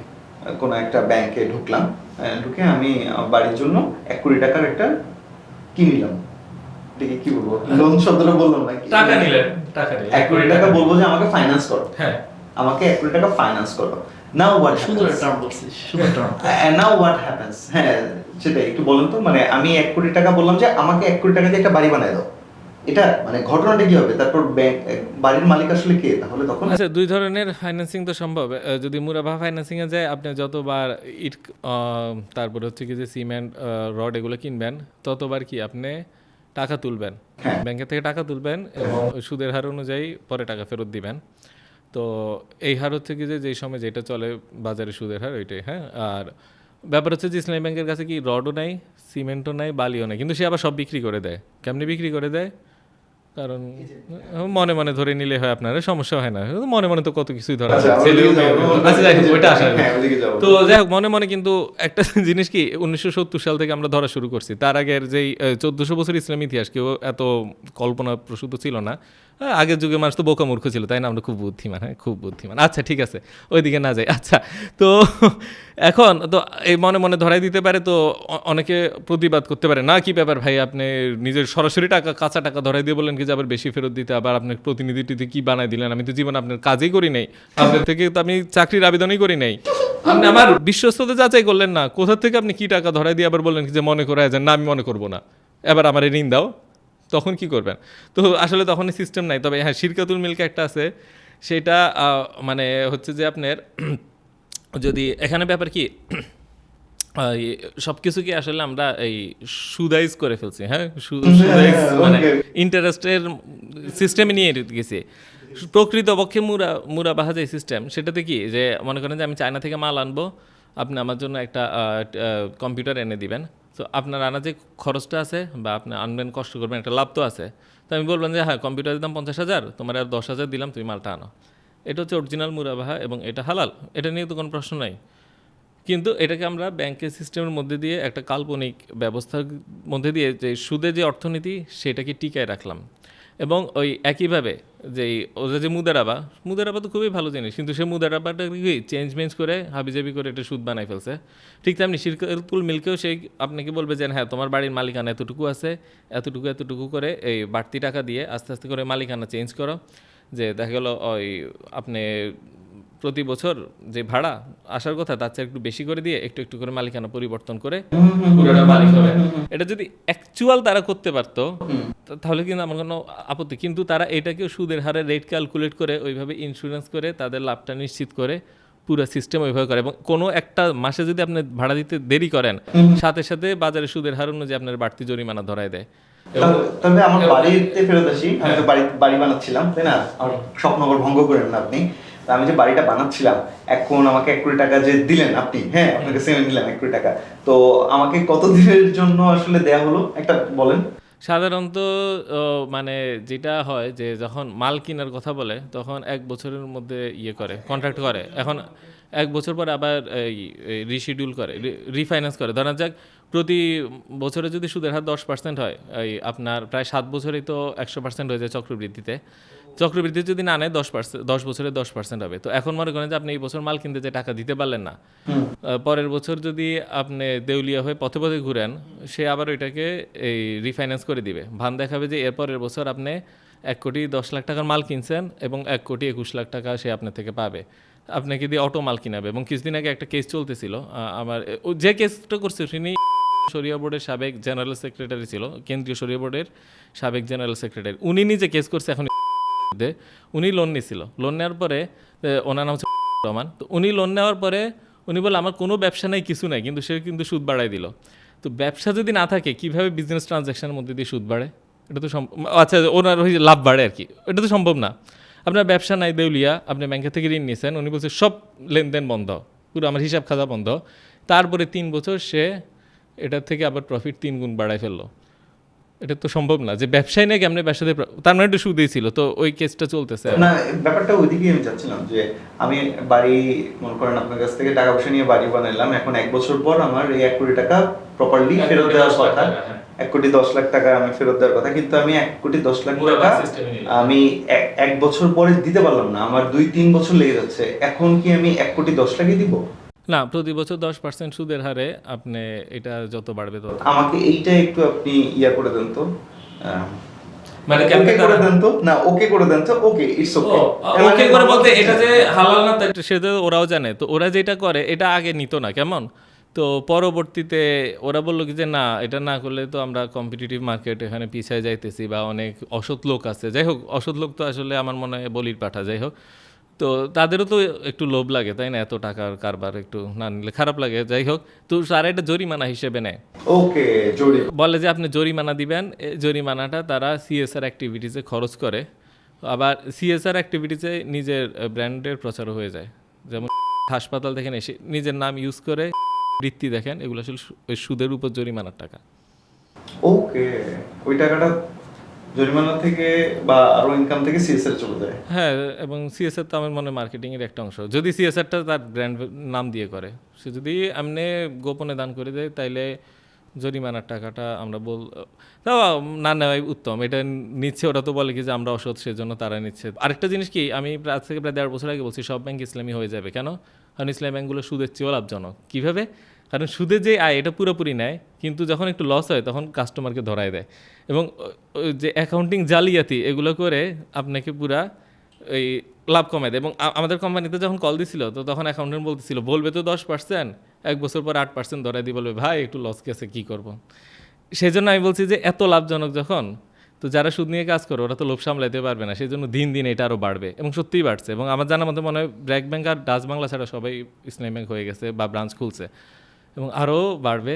কোনো একটা ব্যাংকে ঢুকলাম, ঢুকে আমি বাড়ির জন্য 1 কোটি টাকার একটা কিনলাম। এটাকে কি বলবো, লোন শব্দটা বললাম না, টাকা নিলেন, 1 কোটি টাকা বলবো যে আমাকে ফাইন্যান্স করো। হ্যাঁ, আমাকে 1 কোটি টাকা ফাইন্যান্স করো। নাও হোয়াট সুন্দর হ্যাপেন্স? টার্ম বলছিস, সুন্দর টার্ম। Now what happens? হ্যাঁ সেটাই একটু বলেন তো। মানে আমি 1 কোটি টাকা বললাম যে আমাকে 1 কোটি টাকা দিয়ে একটা বাড়ি বানায় দাও, এটা মানে ঘটনাটা কি হবে? তারপর ব্যাংক, বাড়ির মালিক আসলে কে তাহলে তখন? আচ্ছা, 2 ধরনের ফাইন্যান্সিং তো সম্ভব। যদি মুরাবাহ ফাইন্যান্সিংয়ে যায়, আপনি যতবার ইট তারপর হচ্ছে কি যে সিমেন্ট রড এগুলো কিনবেন ততবার কি আপনি টাকা তুলবেন, হ্যাঁ। ব্যাংকের থেকে টাকা তুলবেন এবং সুদের হার অনুযায়ী পরে টাকা ফেরত দিবেন। তো এই হার হচ্ছে কি যে যেই সময় যেটা চলে বাজারে সুদের হার ওইটাই। হ্যাঁ, আর ব্যাপার হচ্ছে যে ইসলামী ব্যাংকের কাছে কি রডও নাই, সিমেন্টও নাই, বালিও নাই, কিন্তু সে আবার সব বিক্রি করে দেয়। কেমনি বিক্রি করে দেয়? কারণ মনে মনে ধরে নিলে হয়, আপনার সমস্যা হয় না। মনে মনে তো কত কিছুই ধরা আচ্ছা, যায়। আমরা ছেলেও ওদিকে মেয়েও। যাবো। আচ্ছা, যাই হোক, ওইটা আসা যাবে। হ্যাঁ, ওদিকে যাবো। তো যাই হোক, মনে মনে কিন্তু একটা জিনিস কি 1970 সাল থেকে আমরা ধরা শুরু করছি। তার আগের যেই 1400 বছর ইসলামী ইতিহাস কেউ এত কল্পনা প্রসূত ছিল না। আগের যুগে মানুষ তো বোকা মূর্খ ছিল, তাই না? আমরা খুব বুদ্ধিমান, হ্যাঁ খুব বুদ্ধিমান। আচ্ছা ঠিক আছে, ওইদিকে না যাই। আচ্ছা, তো এখন তো এই মনে মনে ধরাই দিতে পারে, তো অনেকে প্রতিবাদ করতে পারে, না কি ব্যাপার ভাই, আপনি নিজের সরাসরি টাকা, কাঁচা টাকা ধরাই দিয়ে বললেন কি যে আবার বেশি ফেরত দিতে, আবার আপনার প্রতিনিধিটিতে কি বানাই দিলেন? আমি তো জীবনে আপনার কাজই করি নাই, আপনার থেকে তো আমি চাকরির আবেদনই করি নাই, আপনি আমার বিশ্বস্ততা যাচাই করলেন না, কোথা থেকে আপনি কি টাকা ধরাই দিয়ে আবার বললেন কি যে মনে করে যান, না আমি মনে করবো না, এবার আমার ঋণ দাও। তখন কি করবেন? তো আসলে তখন সিস্টেম নাই। তবে হ্যাঁ, শিরকাতুল মিল্ক একটা আছে, সেটা মানে হচ্ছে যে আপনার যদি এখানে ব্যাপার কি সব কিছু কি আসলে আমরা এই সুদাইজ করে ফেলছি। হ্যাঁ, সুদাইজ মানে ইন্টারেস্টের সিস্টেমে নিয়ে গেছি। প্রকৃতপক্ষে মুরাবাহা যে সিস্টেম, সেটাতে কি যে মনে করেন যে আমি চায়না থেকে মাল আনবো, আপনি আমার জন্য একটা কম্পিউটার এনে দিবেন। তো আপনার আনা যে খরচটা আছে বা আপনি আনবেন, কষ্ট করবেন, একটা লাভ তো আছে। তো আমি বলবেন যে হ্যাঁ, কম্পিউটারের দাম 50,000, তোমার আর 10,000 দিলাম, তুমি মালটা আনো। এটা হচ্ছে অরিজিনাল মুরাবাহা এবং এটা হালাল, এটা নিয়ে তো কোনো প্রশ্ন নাই। কিন্তু এটাকে আমরা ব্যাংকের সিস্টেমের মধ্যে দিয়ে একটা কাল্পনিক ব্যবস্থার মধ্যে দিয়ে যে সুদে যে অর্থনীতি, সেটাকে টিকায় রাখলাম। এবং ওই একইভাবে যে ওদের যে মুদারাবা তো খুবই ভালো জিনিস, কিন্তু সে মুদারাবাটা কি চেঞ্জ মেঞ্জ করে হাবিজাবি করে একটা সুদ বানাই ফেলছে। ঠিক তেমনি শিরকুল মিল্কেও সেই আপনাকে বলবে যে হ্যাঁ তোমার বাড়ির মালিকানা এতটুকু আছে, এতটুকু করে এই বাড়তি টাকা দিয়ে আস্তে আস্তে করে মালিকানা চেঞ্জ করো। যে দেখা গেলো ওই আপনি প্রতি বছর যে ভাড়া আসার কথা তার চেয়ে একটু বেশি করে দিয়ে একটু করে মালিকানা পরিবর্তন করে পুরোটা মালিক হবে। এটা যদি অ্যাকচুয়াল তারা করতে পারতো তাহলে কিন্তু আমার কোনো আপত্তি, কিন্তু তারা এটাকেও সুদের হারে রেট ক্যালকুলেট করে ওইভাবে ইন্স্যুরেন্স করে তাদের লাভটা নিশ্চিত করে পুরো সিস্টেম ওইভাবে করে, এবং কোনো একটা মাসে যদি আপনি ভাড়া দিতে দেরি করেন সাথে সাথে বাজারে সুদের হার অনুযায়ী আপনার বাড়তি জরিমানা ধরায় দেয়। তবে আমার বাড়িতে ফেরত আসি, আমি তো বাড়ি বানাচ্ছিলাম, তাই না? আমার স্বপ্ন আবার ভঙ্গ করেন না আপনি। তা আমি যে বাড়িটা বানাচ্ছিলাম, এখন আমাকে 1 কোটি টাকা যে দিলেন আপনি, হ্যাঁ আপনাকে সেমেন্ট দিলাম 1 কোটি টাকা, তো আমাকে কত দিনের জন্য আসলে দেয়া হলো একটা বলেন? সাধারণত মানে যেটা হয় যে যখন মাল কেনার কথা বলে তখন 1 বছরের মধ্যে করে কন্ট্রাক্ট করে। এখন 1 বছর পরে আবার রিশিডিউল করে, রিফাইন্যান্স করে। ধরা যাক প্রতি বছরে যদি সুদের হার 10% হয়, এই আপনার প্রায় 7 বছরেই তো 100% হয়ে যায় চক্রবৃদ্ধিতে। চক্রবৃদ্ধি যদি না নেয় 10 বছরে 10% হবে। তো এখন মনে করেন যে আপনি এই বছর মাল কিনতে যে টাকা দিতে পারলেন না, পরের বছর যদি আপনি দেউলিয়া হয়ে পথে পথে ঘুরেন, সে আবার ওইটাকে এই রিফাইন্যান্স করে দিবে। ভান দেখাবে যে এরপরের বছর আপনি 1,10,00,000 টাকার মাল কিনছেন এবং 1,21,00,000 টাকা সে আপনার থেকে পাবে। আপনাকে দিয়ে অটো মাল কিনাবে। এবং কিছুদিন আগে একটা কেস চলতেছিল আমার, যে কেসটা করছে তিনি শরিয়া বোর্ডের সাবেক জেনারেল সেক্রেটারি ছিল, কেন্দ্রীয় শরিয়া বোর্ডের সাবেক জেনারেল সেক্রেটারি। উনি নিজে কেস করছে। এখন উনি লোন নিয়েছিল, লোন নেওয়ার পরে ওনার নাম হচ্ছে রহমান। তো উনি লোন নেওয়ার পরে উনি বলে আমার কোনো ব্যবসা নাই, কিছু নাই, কিন্তু সে কিন্তু সুদ বাড়াই দিল। তো ব্যবসা যদি না থাকে কিভাবে বিজনেস ট্রানজ্যাকশনের মধ্যে দিয়ে সুদ বাড়ে? এটা তো আচ্ছা ওনার লাভ বাড়ে আর কি, এটা তো সম্ভব না। আপনার ব্যবসা নাই, দেউলিয়া, আপনি ব্যাংকের থেকে ঋণ নিয়েছেন, উনি বলছে সব লেনদেন বন্ধ, পুরো আমার হিসাব খাতা বন্ধ। তারপরে 3 বছর সে এটার থেকে আবার প্রফিট 3 গুণ বাড়ায় ফেললো। এটা তো সম্ভব না যে ব্যবসায় নাকি আপনি ব্যবসাতে, তার মানে একটু সুদেই ছিল। তো ওই কেসটা চলতেছে না, ব্যাপারটা ওইদিকেই আমি চাচ্ছিলাম যে আমি বাড়ি মনে করেন আপনার কাছ থেকে টাকা পয়সা নিয়ে বাড়ি বানাইলাম, এখন 1 বছর পর আমার এই 1 কোটি টাকা প্রপারলি ফেরত দেওয়ার কথা, 1,10,00,000 টাকা আমি ফেরত দেওয়ার কথা, কিন্তু আমি 1,10,00,000 টাকা আমি 1 বছর পরে দিতে পারলাম না, আমার 2-3 বছর লেগে যাচ্ছে। এখন কি আমি 1,10,00,000 দিব? না, প্রতি বছর 10% সুদের হারে আপনি এটা যত বাড়বে তত। আমাকে এইটা একটু আপনি করে দেন তো, মানে ওকে করে দেন তো, না ওকে করে দেন তো, ওকে ইটস ওকে। ওকে করে বলতে এটা যে হালাল না সেটা ওরাও জানে। তো ওরা যেটা করে এটা আগে নিত না, কেমন? তো পরবর্তীতে ওরা বললো কি যে না, এটা না করলে তো আমরা কম্পিটিটিভ মার্কেট এখানে পিছিয়ে যাইতেছি, বা অনেক অসৎ লোক আছে। যাই হোক, অসৎ লোক তো আসলে আমার মনে হয় বলির পাঠা। যাই হোক, তো তাদেরও তো একটু লোভ লাগে, তাই না? এত টাকার কারবার একটু না নিলে খারাপ লাগে। যাই হোক, তো তারা এটা জরিমানা হিসেবে নেয়। ওকে, বলে যে আপনি জরিমানা দিবেন, জরিমানাটা তারা সিএসআর অ্যাক্টিভিটিসে খরচ করে। আবার সিএসআর অ্যাক্টিভিটিসে নিজের ব্র্যান্ডের প্রচারও হয়ে যায়। যেমন হাসপাতাল দেখেন এসে নিজের নাম ইউজ করে বৃত্তি দেখেন, এগুলো আসলে ওই সুদের উপর জরিমানার টাকা। ওকে, ওই টাকাটা জরিমানা থেকে বা আরো ইনকাম থেকে সিএসআর চলে যায়। হ্যাঁ, এবং সিএসআর তো আমার মনে হয় মার্কেটিংয়ের একটা অংশ। যদি সিএসআরটা তার ব্র্যান্ড নাম দিয়ে করে, সে যদি এমনি গোপনে দান করে দেয় তাইলে জরিমানার টাকাটা আমরা তাও না নেওয়াই উত্তম। এটা নিচ্ছে, ওরা তো বলে কি যে আমরা অসৎ, সেজন্য তারা নিচ্ছে। আরেকটা জিনিস কি, আমি আজ থেকে প্রায় 1.5 বছর আগে বলছি সব ব্যাংক ইসলামী হয়ে যাবে। কেন? কারণ ইসলামী ব্যাংকগুলো সুদের চেয়েও লাভজনক। কীভাবে? কারণ সুদে যে আয় এটা পুরোপুরি নেয়, কিন্তু যখন একটু লস হয় তখন কাস্টমারকে ধরায় দেয়। এবং যে অ্যাকাউন্টিং জালিয়াতি এগুলো করে আপনাকে পুরা এই লাভ কমায় দেয়। এবং আমাদের কোম্পানিতে যখন কল দিছিল তো তখন অ্যাকাউন্টেন্ট বলতেছিল বলবে তো 10%, 1 বছর পর 8% ধরাই দিয়ে বলবে ভাই একটু লস গেছে, কী করবো? সেই জন্য আমি বলছি যে এত লাভজনক যখন, তো যারা সুদ নিয়ে কাজ করে ওরা তো লোভ সামলাইতে পারবে না, সেই জন্য দিন দিন এটা আরও বাড়বে। এবং সত্যিই বাড়ছে। এবং আমার জানার মধ্যে মনে হয় ব্র্যাক ব্যাংক আর ডাচ বাংলা ছাড়া সবাই ইসলামী ব্যাংক হয়ে গেছে বা ব্রাঞ্চ খুলছে, এবং আরও বাড়বে।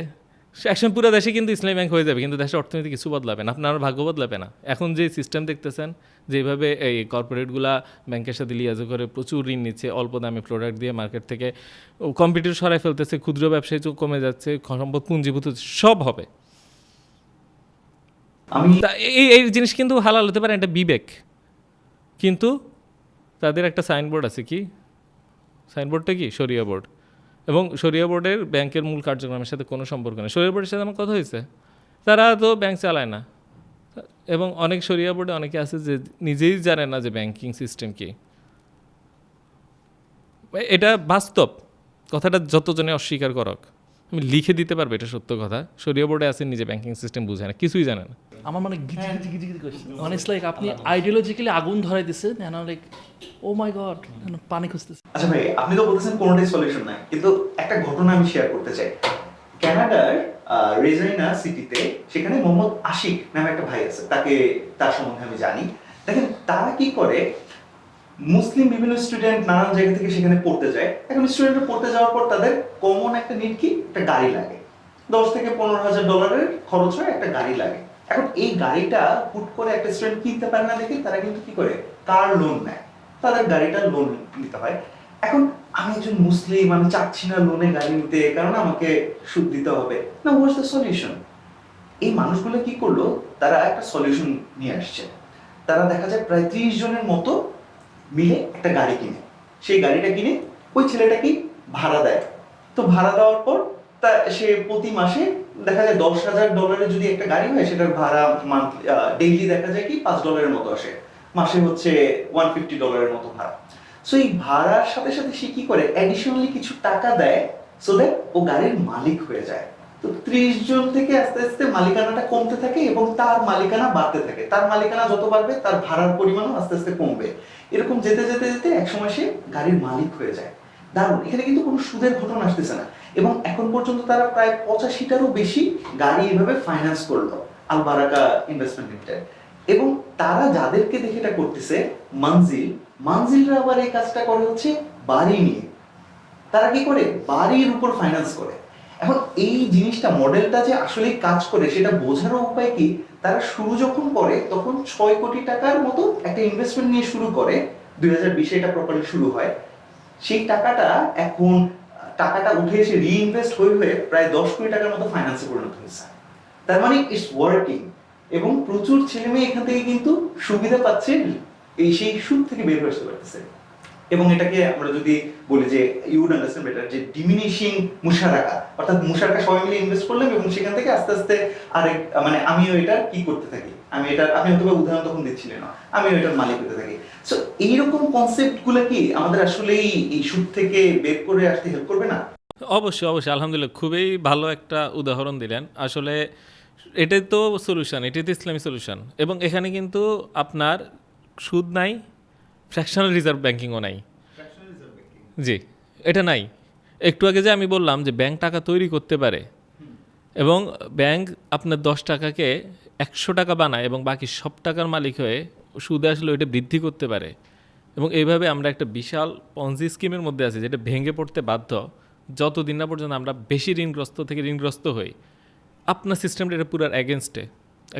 একসময় পুরো দেশে কিন্তু ইসলামী ব্যাংক হয়ে যাবে, কিন্তু দেশের অর্থনীতি কিছু বদলাবে না, আপনার ভাগ্য বদলাবে না। এখন যে সিস্টেম দেখতেছেন, যেভাবে এই কর্পোরেটগুলা ব্যাংকের সাথে লিয়াজো করে প্রচুর ঋণ নিচ্ছে, অল্প দামে প্রোডাক্ট দিয়ে মার্কেট থেকে কম্পিটিটর সরাই ফেলতেছে, ক্ষুদ্র ব্যবসায়ী কমে যাচ্ছে, সম্পদ পুঞ্জীভূত সব হবে। এই জিনিস কিন্তু হালাল হতে পারে, এটা বিবেক। কিন্তু তাদের একটা সাইনবোর্ড আছে, কি সাইনবোর্ডটা? কি শরিয়া বোর্ড। এবং শরিয়া বোর্ডের ব্যাংকের মূল কার্যক্রমের সাথে কোনো সম্পর্ক নেই। শরিয়া বোর্ডের সাথে আমার কথা হয়েছে, তারা তো ব্যাংক চালায় না, এবং অনেক শরিয়া বোর্ডে অনেকে আছে যে নিজেই জানে না যে ব্যাংকিং সিস্টেম কি। এটা বাস্তব, কথাটা যতজনে অস্বীকার করক, আমি লিখে দিতে পারবো এটা সত্য কথা। শরিয়া বোর্ডে আছেন নিজে ব্যাংকিং সিস্টেম বুঝে না, কিছুই জানে না। আমার মানে গিজি গিজি গিজি গিজি করছে, মানে ইটস লাইক আপনি আইডিওলজিক্যালি আগুন ধরাই দিচ্ছেন, and I like oh my god, পানি খুঁজতেছে। আচ্ছা ভাই, আপনি তো বলতেছেন কোনোটাই সলিউশন নাই, কিন্তু একটা ঘটনা আমি শেয়ার করতে চাই। কানাডার রেজাইনা সিটিতে, সেখানে মোহাম্মদ আশিক নামে একটা ভাই আছে, তার সম্বন্ধে আমি জানি। দেখেন তারা কি করে, মুসলিম বিভিন্ন স্টুডেন্ট নানান জায়গা থেকে সেখানে পড়তে যায়। এখন স্টুডেন্টরা পড়তে যাওয়ার পর তাদের কমন একটা নিড কি, একটা গাড়ি লাগে। $10,000-15,000 খরচ হয়, একটা গাড়ি লাগে। এখন এই গাড়িটা হুট করে একটা স্টুডেন্ট কিনতে পারে না দেখে তারা কিন্তু কি করে, কার লোন নেয়, তাদের গাড়িটা লোন নিতে হয়। এখন আমি একজন মুসলিম, আমি চাচ্ছি না লোনে গাড়ি নিতে, কারণ আমাকে সুদ দিতে হবে না। What's the solution? এই মানুষগুলো কি করলো, তারা একটা সলিউশন নিয়ে আসছে। তারা দেখা যায় প্রায় 30 জনের মতো মিলে একটা গাড়ি কিনে, সেই গাড়িটা কিনে ওই ছেলেটাকে ভাড়া দেয়। তো ভাড়া দেওয়ার পর সে প্রতি মাসে দেখা যায় $10,000 যদি একটা গাড়ি হয়, সেটার ভাড়া ডেইলি দেখা যায় কি $5 মতো আসে, মাসে হচ্ছে $150 মতো ভাড়া। সো এই ভাড়ার সাথে সাথে সে কি করে, অ্যাডিশনালি কিছু টাকা দেয়, সো দ্যাট ও গাড়ির মালিক হয়ে যায়। তো 30 জন থেকে আস্তে আস্তে মালিকানাটা কমতে থাকে এবং তার মালিকানা বাড়তে থাকে। তার মালিকানা যত বাড়বে তার ভাড়ার পরিমাণও আস্তে আস্তে কমবে। এরকম যেতে যেতে যেতে একসময় সে গাড়ির মালিক হয়ে যায়। দারুণ, এখানে কিন্তু কোনো সুদের ঘটনা আসতেছে না। এবং এখন পর্যন্ত তারা প্রায় 85টারও বেশি গাড়ি এভাবে ফাইন্যান্স করলো আল বারাকা ইনভেস্টমেন্ট লিমিটেড। এবং তারা যাদেরকে দেখে এটা করতেছে, মানজিলরা আবার এই কাজটা করে হচ্ছে বাড়ি নিয়ে। তারা কি করে, বাড়ির উপর ফাইন্যান্স করে। এখন এই জিনিসটা, মডেলটা যে আসলে কাজ করে সেটা বোঝারও উপায় কি, তারা শুরু যখন করে তখন 6 কোটি টাকার মতো একটা ইনভেস্টমেন্ট নিয়ে শুরু করে। 2020-এ এটা প্রপারলি শুরু হয়। সেই টাকাটা উঠে এসে রিইনভেস্ট হয়ে প্রায় 10 কোটি টাকার মতো ফাইন্যান্সে পরিণত হয়েছে। তার মানে ইটস ওয়ার্কিং, এবং প্রচুর ছেলে মেয়ে এখান থেকে কিন্তু সুবিধা পাচ্ছে, সেই সুদ থেকে বের হয়ে আসতে পারতেছে। এবং এটাকে আমরা যদি বলি যে ইউ উড আন্ডারস্ট্যান্ড বেটার, যে ডিমিনিশিং মুশারাকা, অর্থাৎ মুশারাকা সবাই মিলে ইনভেস্ট করলাম এবং সেখান থেকে আস্তে আস্তে মানে আমিও এটা কি করতে থাকি, আপনি হয়তো উদাহরণ তখন দিচ্ছিলেন না, আমিও এটার মালিক হতে থাকি। সো এইরকম কনসেপ্টগুলো কি আমাদের আসলেই এই সুদ থেকে বের করে আসতে হেল্প করবে না? অবশ্যই অবশ্যই, আলহামদুলিল্লাহ, খুবই ভালো একটা উদাহরণ দিলেন। আসলে এটাই তো সলিউশন, এটাই তো ইসলামী সলিউশন। এবং এখানে কিন্তু আপনার সুদ নাই, ফ্র্যাকশনাল রিজার্ভ ব্যাংকিংও নাই। জি, এটা নাই। একটু আগে যে আমি বললাম যে ব্যাংক টাকা তৈরি করতে পারে, এবং ব্যাংক আপনার 10 টাকাকে 100 টাকা বানায় এবং বাকি সব টাকার মালিক হয়ে সুদে আসলে ওইটা বৃদ্ধি করতে পারে। এবং এইভাবে আমরা একটা বিশাল পঞ্জি স্কিমের মধ্যে আছি, যেটা ভেঙে পড়তে বাধ্য যতদিন না পর্যন্ত আমরা বেশি ঋণগ্রস্ত হই। আপনার সিস্টেমটা এটা পুরার অ্যাগেনস্টে,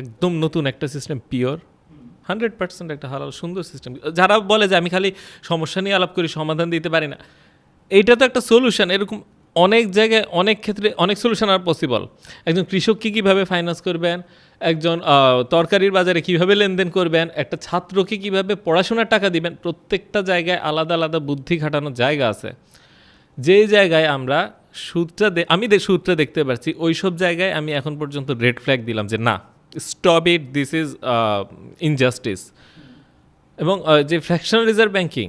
একদম নতুন একটা সিস্টেম, পিওর 100% একটা হালাল সুন্দর সিস্টেম। যারা বলে যে আমি খালি সমস্যা নিয়ে আলাপ করি, সমাধান দিতে পারি না, এইটা তো একটা সলিউশন। এরকম অনেক জায়গায়, অনেক ক্ষেত্রে অনেক সলিউশন আর পসিবল। একজন কৃষককে কীভাবে ফাইন্যান্স করবেন, একজন তরকারির বাজারে কীভাবে লেনদেন করবেন, একটা ছাত্রকে কীভাবে পড়াশোনার টাকা দিবেন, প্রত্যেকটা জায়গায় আলাদা আলাদা বুদ্ধি খাটানোর জায়গা আছে। যেই জায়গায় আমরা সুদটা দেখতে পাচ্ছি, ওই সব জায়গায় আমি এখন পর্যন্ত রেড ফ্ল্যাগ দিলাম যে না, stop it, this is injustice. এবং যে ফ্র্যাকশনাল রিজার্ভ ব্যাংকিং,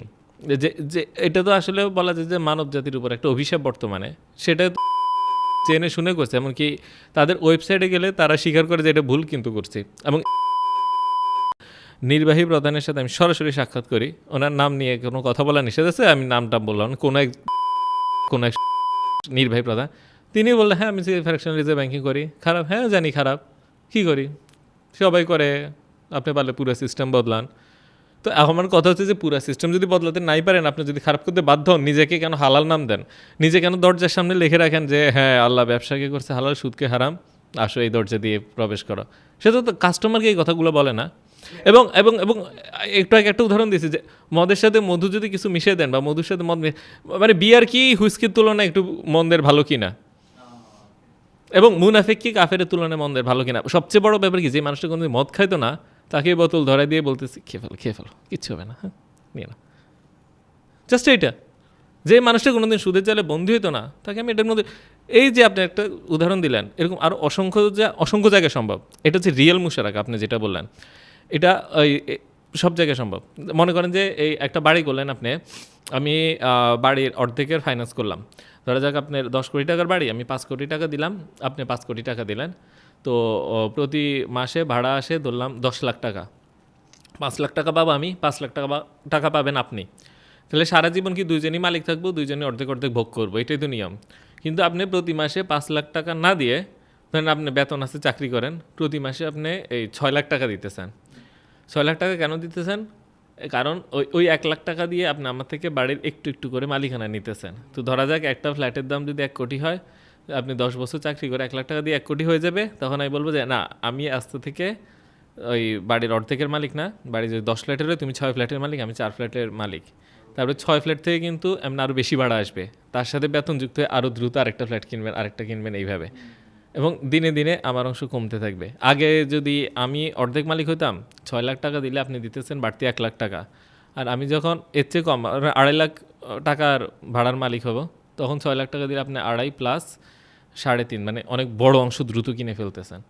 যে এটা তো আসলে বলা যায় যে মানব জাতির উপর একটা অভিশাপ বর্তমানে, সেটা জেনে শুনে করছে। এমনকি তাদের ওয়েবসাইটে গেলে তারা স্বীকার করে যে এটা ভুল কিন্তু করছে। এবং নির্বাহী প্রধানের সাথে আমি সরাসরি সাক্ষাৎ করি, ওনার নাম নিয়ে কোনো কথা বলা নিষেধ আছে, আমি নামটা বললাম, কোনো এক নির্বাহী প্রধান, তিনি বললেন হ্যাঁ আমি ফ্র্যাকশনাল রিজার্ভ ব্যাংকিং করি। খারাপ? হ্যাঁ জানি খারাপ, কী করি, সবাই করে, আপনি পারলে পুরো সিস্টেম বদলান। তো আমার কথা হচ্ছে যে পুরো সিস্টেম যদি বদলাতে নাই পারেন, আপনি যদি খারাপ করতে বাধ্য হন, নিজেকে কেন হালাল নাম দেন? নিজে কেন দরজার সামনে লিখে রাখেন যে হ্যাঁ আল্লাহ ব্যবসাকে করছে হালাল, সুদকে হারাম, আসো এই দরজা দিয়ে প্রবেশ করো? সেটা তো কাস্টমারকে এই কথাগুলো বলে না। এবং এবং এবং একটু আগে একটা উদাহরণ দিয়েছি যে মদের সাথে মধু যদি কিছু মিশিয়ে দেন, বা মধুর সাথে মদ, মানে বিয়ার কি হুইস্কির তুলনায় একটু মন্দের ভালো কিনা, এবং মুনাফিক কি কাফেরের তুলনায় মন্দের ভালো কিনা। সবচেয়ে বড় ব্যাপার কি, যে মানুষটা কোনো মদ খাইতো না, তাকে বোতল ধরাই দিয়ে বলতেছি খেয়ে ফেলো, কিচ্ছু হবে না, হ্যাঁ নিয়ে না। জাস্ট এইটা, যে মানুষটা কোনোদিন সুদের জালে বন্দী হইতো না, তাকে আমি এটার মধ্যে এই যে আপনি একটা উদাহরণ দিলেন, এরকম আরও অসংখ্য জায়গায় সম্ভব। এটা হচ্ছে রিয়েল মুশারাকা, আপনি যেটা বললেন, এটা সব জায়গায় সম্ভব। মনে করেন যে এই একটা বাড়ি করলেন আপনি, আমি বাড়ির অর্ধেকের ফাইন্যান্স করলাম। ধরা যাক আপনার 10 কোটি টাকার বাড়ি, আমি 5 কোটি টাকা দিলাম, আপনি 5 কোটি টাকা দিলেন। তো প্রতি মাসে ভাড়া আসে ধরলাম 10 লাখ টাকা। 5 লাখ টাকা পাবো আমি, 5 লাখ টাকা পাবেন আপনি। তাহলে সারা জীবন কি দুইজনই মালিক থাকবো, দুইজনই অর্ধেক অর্ধেক ভোগ করবো, এটাই তো নিয়ম। কিন্তু আপনি প্রতি মাসে 5 লাখ টাকা না দিয়ে, ধরেন আপনি বেতন আছে, চাকরি করেন, প্রতি মাসে আপনি এই 6 লাখ টাকা দিতেছেন। 6 লাখ টাকা কেন দিতেছেন? কারণ ওই 1 লাখ টাকা দিয়ে আপনি আমার থেকে বাড়ির একটু একটু করে মালিকানা নিতেছেন। তো ধরা যাক একটা ফ্ল্যাটের দাম যদি 1 কোটি হয়, আপনি 10 বছর চাকরি করে 1 লাখ টাকা দিয়ে 1 কোটি হয়ে যাবে। তখন আমি বলবো যে না, আমি আজকে থেকে ওই বাড়ির অর্ধেকের মালিক না, বাড়ি যদি 10 ফ্ল্যাটের হয় তুমি 6 ফ্ল্যাটের মালিক, আমি 4 ফ্ল্যাটের মালিক। তারপরে 6 ফ্ল্যাট থেকে কিন্তু এমন আরও বেশি ভাড়া আসবে, তার সাথে বেতন যুক্ত হয়ে আরও দ্রুত আরেকটা ফ্ল্যাট কিনবেন, আরেকটা কিনবেন, এইভাবে। এবং দিনে দিনে আমার অংশ কমতে থাকবে। আগে যদি আমি অর্ধেক মালিক হতাম, 6 লাখ টাকা দিলে আপনি দিতেছেন বাড়তি 1 লাখ টাকা। আর আমি যখন এর চেয়ে কম 2.5 লাখ টাকার ভাড়ার মালিক হব, তখন 6 লাখ টাকা দিলে আপনি 2.5 প্লাস 3.5, মানে অনেক বড় অংশ দ্রুত কিনে ফেলতেছেন।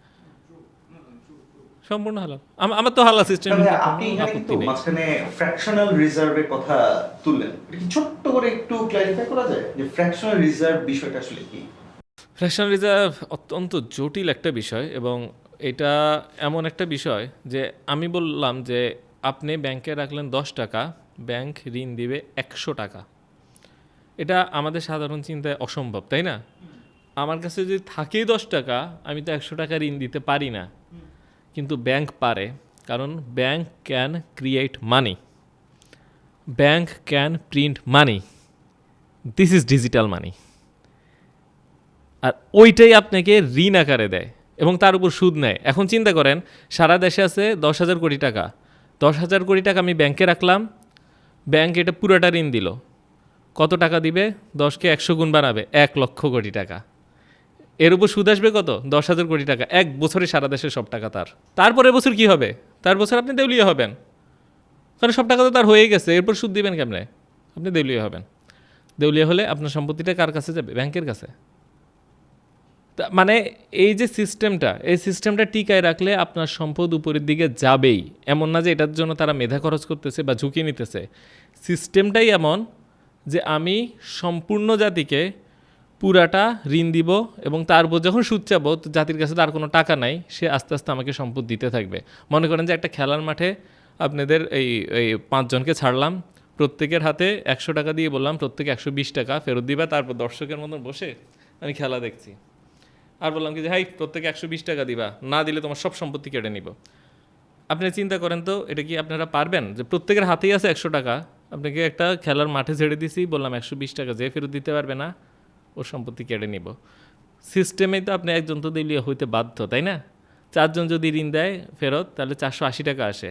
সম্পূর্ণ হালাল। আমার তো হালাল সিস্টেম, তবে আপনি এখানে কিন্তু মাঝখানে ফ্র্যাকশনাল রিজার্ভের কথা তুললেন, এটা কি ছোট্ট করে একটু ক্ল্যারিফাই করা যায় যে ফ্র্যাকশনাল রিজার্ভ বিষয়টা আসলে কি? ফ্র্যাকশনাল রিজার্ভ অত্যন্ত জটিল একটা বিষয়, এবং এটা এমন একটা বিষয় যে আমি বললাম যে আপনি ব্যাংকে রাখলেন 10 টাকা, ব্যাংক ঋণ দিবে 100 টাকা। এটা আমাদের সাধারণ চিন্তায় অসম্ভব, তাই না? আমার কাছে যদি থাকেই 10 টাকা, আমি তো 100 টাকা ঋণ দিতে পারি না। কিন্তু ব্যাংক পারে, কারণ bank can create money, bank can print money, this is digital money. আর ওইটাই আপনাকে ঋণ আকারে দেয় এবং তার উপর সুদ নেয়। এখন চিন্তা করেন, সারা দেশে আছে 10,000 কোটি টাকা, 10,000 কোটি টাকা আমি ব্যাংকে রাখলাম, ব্যাংক এটা পুরোটা ঋণ দিল। কত টাকা দিবে? 10কে 100 গুণ বানাবে, 1 লক্ষ কোটি টাকা। এর উপর সুদ আসবে কত? 10,000 কোটি টাকা। 1 বছরে সারা দেশের সব টাকা তার। তারপরের বছর কি হবে? তার বছর আপনি দেউলিয়া হবেন, কারণ সব টাকা তো তার হয়ে গেছে। এরপর সুদ দিবেন কেমনে? আপনি দেউলিয়া হবেন। দেউলিয়া হলে আপনার সম্পত্তিটা কার কাছে যাবে? ব্যাংকের কাছে। মানে এই যে সিস্টেমটা, এই সিস্টেমটা টিকায় রাখলে আপনার সম্পদ উপরের দিকে যাবেই। এমন না যে এটার জন্য তারা মেধা খরচ করতেছে বা ঝুঁকি নিতেছে। সিস্টেমটাই এমন যে আমি সম্পূর্ণ জাতিকে পুরাটা ঋণ দিব, এবং তার উপর যখন সুদ চাবো, তো জাতির কাছে তার কোনো টাকা নাই, সে আস্তে আস্তে আমাকে সম্পদ দিতে থাকবে। মনে করেন যে একটা খেলার মাঠে আপনাদের এই 5 জনকে ছাড়লাম, প্রত্যেকের হাতে 100 টাকা দিয়ে বললাম প্রত্যেকে 120 টাকা ফেরত দিবা, তারপর দর্শকের মতন বসে আমি খেলা দেখছি। আর বললাম কি যে হাই, প্রত্যেকে 120 টাকা দিবা, না দিলে তোমার সব সম্পত্তি কেটে নিব। আপনি চিন্তা করেন তো, এটা কি আপনারা পারবেন? যে প্রত্যেকের হাতেই আছে 100 টাকা, আপনাকে একটা খেলার মাঠে ছেড়ে দিছি, বললাম 120 টাকা, যে ফেরত দিতে পারবে না ওর সম্পত্তি কেটে নিব। সিস্টেমেই তো আপনি একজন তো দিলিয়ে হইতে বাধ্য, তাই না? 4 জন যদি ঋণ দেয় ফেরত, তাহলে 480 টাকা আসে,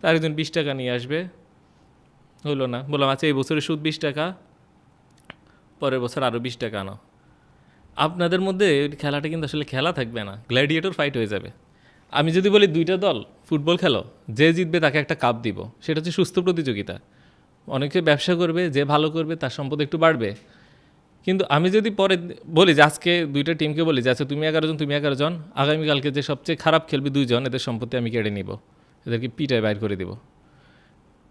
তার একজন 20 টাকা নিয়ে আসবে, হলো না? বললাম আচ্ছা এই বছরে সুদ 20 টাকা, পরের বছর আরও 20 টাকা আনো। আপনাদের মধ্যে খেলাটা কিন্তু আসলে খেলা থাকবে না, গ্ল্যাডিয়েটর ফাইট হয়ে যাবে। আমি যদি বলি 2টা দল ফুটবল খেলো, যে জিতবে তাকে একটা কাপ দিব, সেটা হচ্ছে সুস্থ প্রতিযোগিতা। অনেকে ব্যবসা করবে, যে ভালো করবে তার সম্পদ একটু বাড়বে। কিন্তু আমি যদি পরে বলি যে আজকে 2টা টিমকে বলি যে আচ্ছা তুমি 11 জন, তুমি 11 জন, আগামীকালকে যে সবচেয়ে খারাপ খেলবে 2 জন, এদের সম্পত্তি আমি কেড়ে নিব, এদেরকে পিটায় বাইর করে দিব,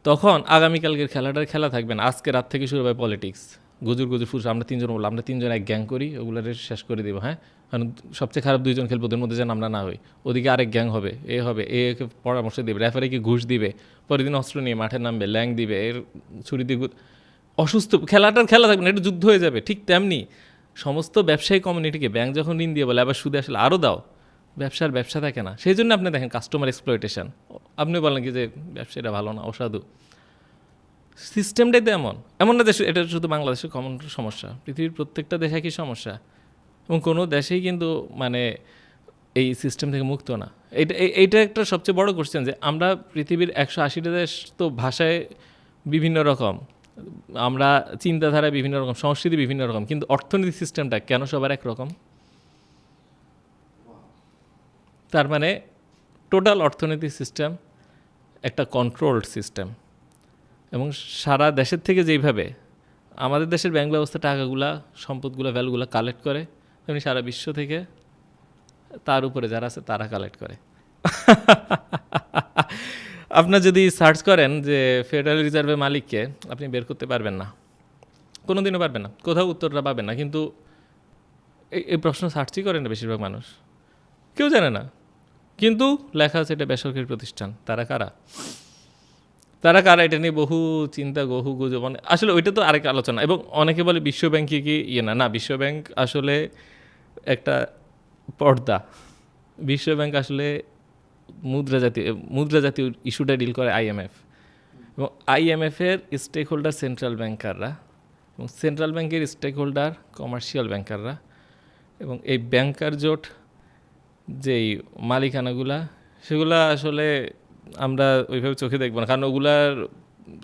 তখন আগামীকালকের খেলাটার খেলা থাকবে না। আজকে রাত থেকে শুরু হয় পলিটিক্স, গুজুর ফুস, আমরা 3 জন বললাম, আমরা 3 জন এক গ্যাং করি, ওগুলো শেষ করে দিব। হ্যাঁ, কারণ সবচেয়ে খারাপ 2 জন খেলবো, ওদের মধ্যে যেন আমরা না হই। ওদিকে আরেক গ্যাং হবে, একে পরামর্শ দিবে, রেফারিকে ঘুষ দিবে, পরের দিন অস্ত্র নিয়ে মাঠে নামবে, ল্যাং দিবে, এর ছুরি দিয়ে অসুস্থ, খেলাটার খেলা থাকবে না, এটা যুদ্ধ হয়ে যাবে। ঠিক তেমনি সমস্ত ব্যবসায়ী কমিউনিটিকে ব্যাংক যখন ঋণ দিয়ে বলে আবার সুদে আসলে আরও দাও, ব্যবসা থাকে না। সেই জন্য আপনি দেখেন কাস্টমার এক্সপ্লয়টেশন। আপনি বলেন কি যে ব্যবসায়ীরা ভালো না, অসাধু। সিস্টেমটাই তো এমন না যে এটা শুধু বাংলাদেশের কমন সমস্যা, পৃথিবীর প্রত্যেকটা দেশে কি সমস্যা, এবং কোনো দেশেই কিন্তু মানে এই সিস্টেম থেকে মুক্ত না। এইটা একটা সবচেয়ে বড় কোশ্চেন যে আমরা পৃথিবীর 180টা দেশ, তো ভাষায় বিভিন্ন রকম, আমরা চিন্তাধারা বিভিন্ন রকম, সংস্কৃতি বিভিন্ন রকম, কিন্তু অর্থনৈতিক সিস্টেমটা কেন সবার একরকম? তার মানে টোটাল অর্থনৈতিক সিস্টেম একটা কন্ট্রোলড সিস্টেম। এবং সারা দেশের থেকে যেইভাবে আমাদের দেশের ব্যাংক ব্যবস্থা টাকাগুলা, সম্পদগুলো, ভ্যালুগুলো কালেক্ট করে, তেমনি সারা বিশ্ব থেকে তার উপরে যারা আছে তারা কালেক্ট করে। আপনার যদি সার্চ করেন যে ফেডারেল রিজার্ভের মালিককে, আপনি বের করতে পারবেন না, কোনো দিনও পারবেন না, কোথাও উত্তরটা পাবেন না। কিন্তু এই প্রশ্ন সার্চই করেন না বেশিরভাগ মানুষ, কেউ জানে না। কিন্তু লেখা আছে এটা বেসরকারি প্রতিষ্ঠান। তারা কারা? তারা কারা এটা নিয়ে বহু চিন্তা, বহু গুজব, আসলে ওইটা তো আরেক আলোচনা। এবং অনেকে বলে বিশ্বব্যাংকে কি না, বিশ্বব্যাংক আসলে একটা পর্দা। বিশ্বব্যাংক আসলে মুদ্রা জাতীয় ইস্যুটা ডিল করে IMF, এবং IMF-এর স্টেক হোল্ডার সেন্ট্রাল ব্যাংকাররা, এবং সেন্ট্রাল ব্যাংকের স্টেক হোল্ডার কমার্শিয়াল ব্যাংকাররা, এবং এই ব্যাংকার জোট যেই মালিকানাগুলা, সেগুলা আসলে আমরা ওইভাবে চোখে দেখবো না, কারণ ওগুলার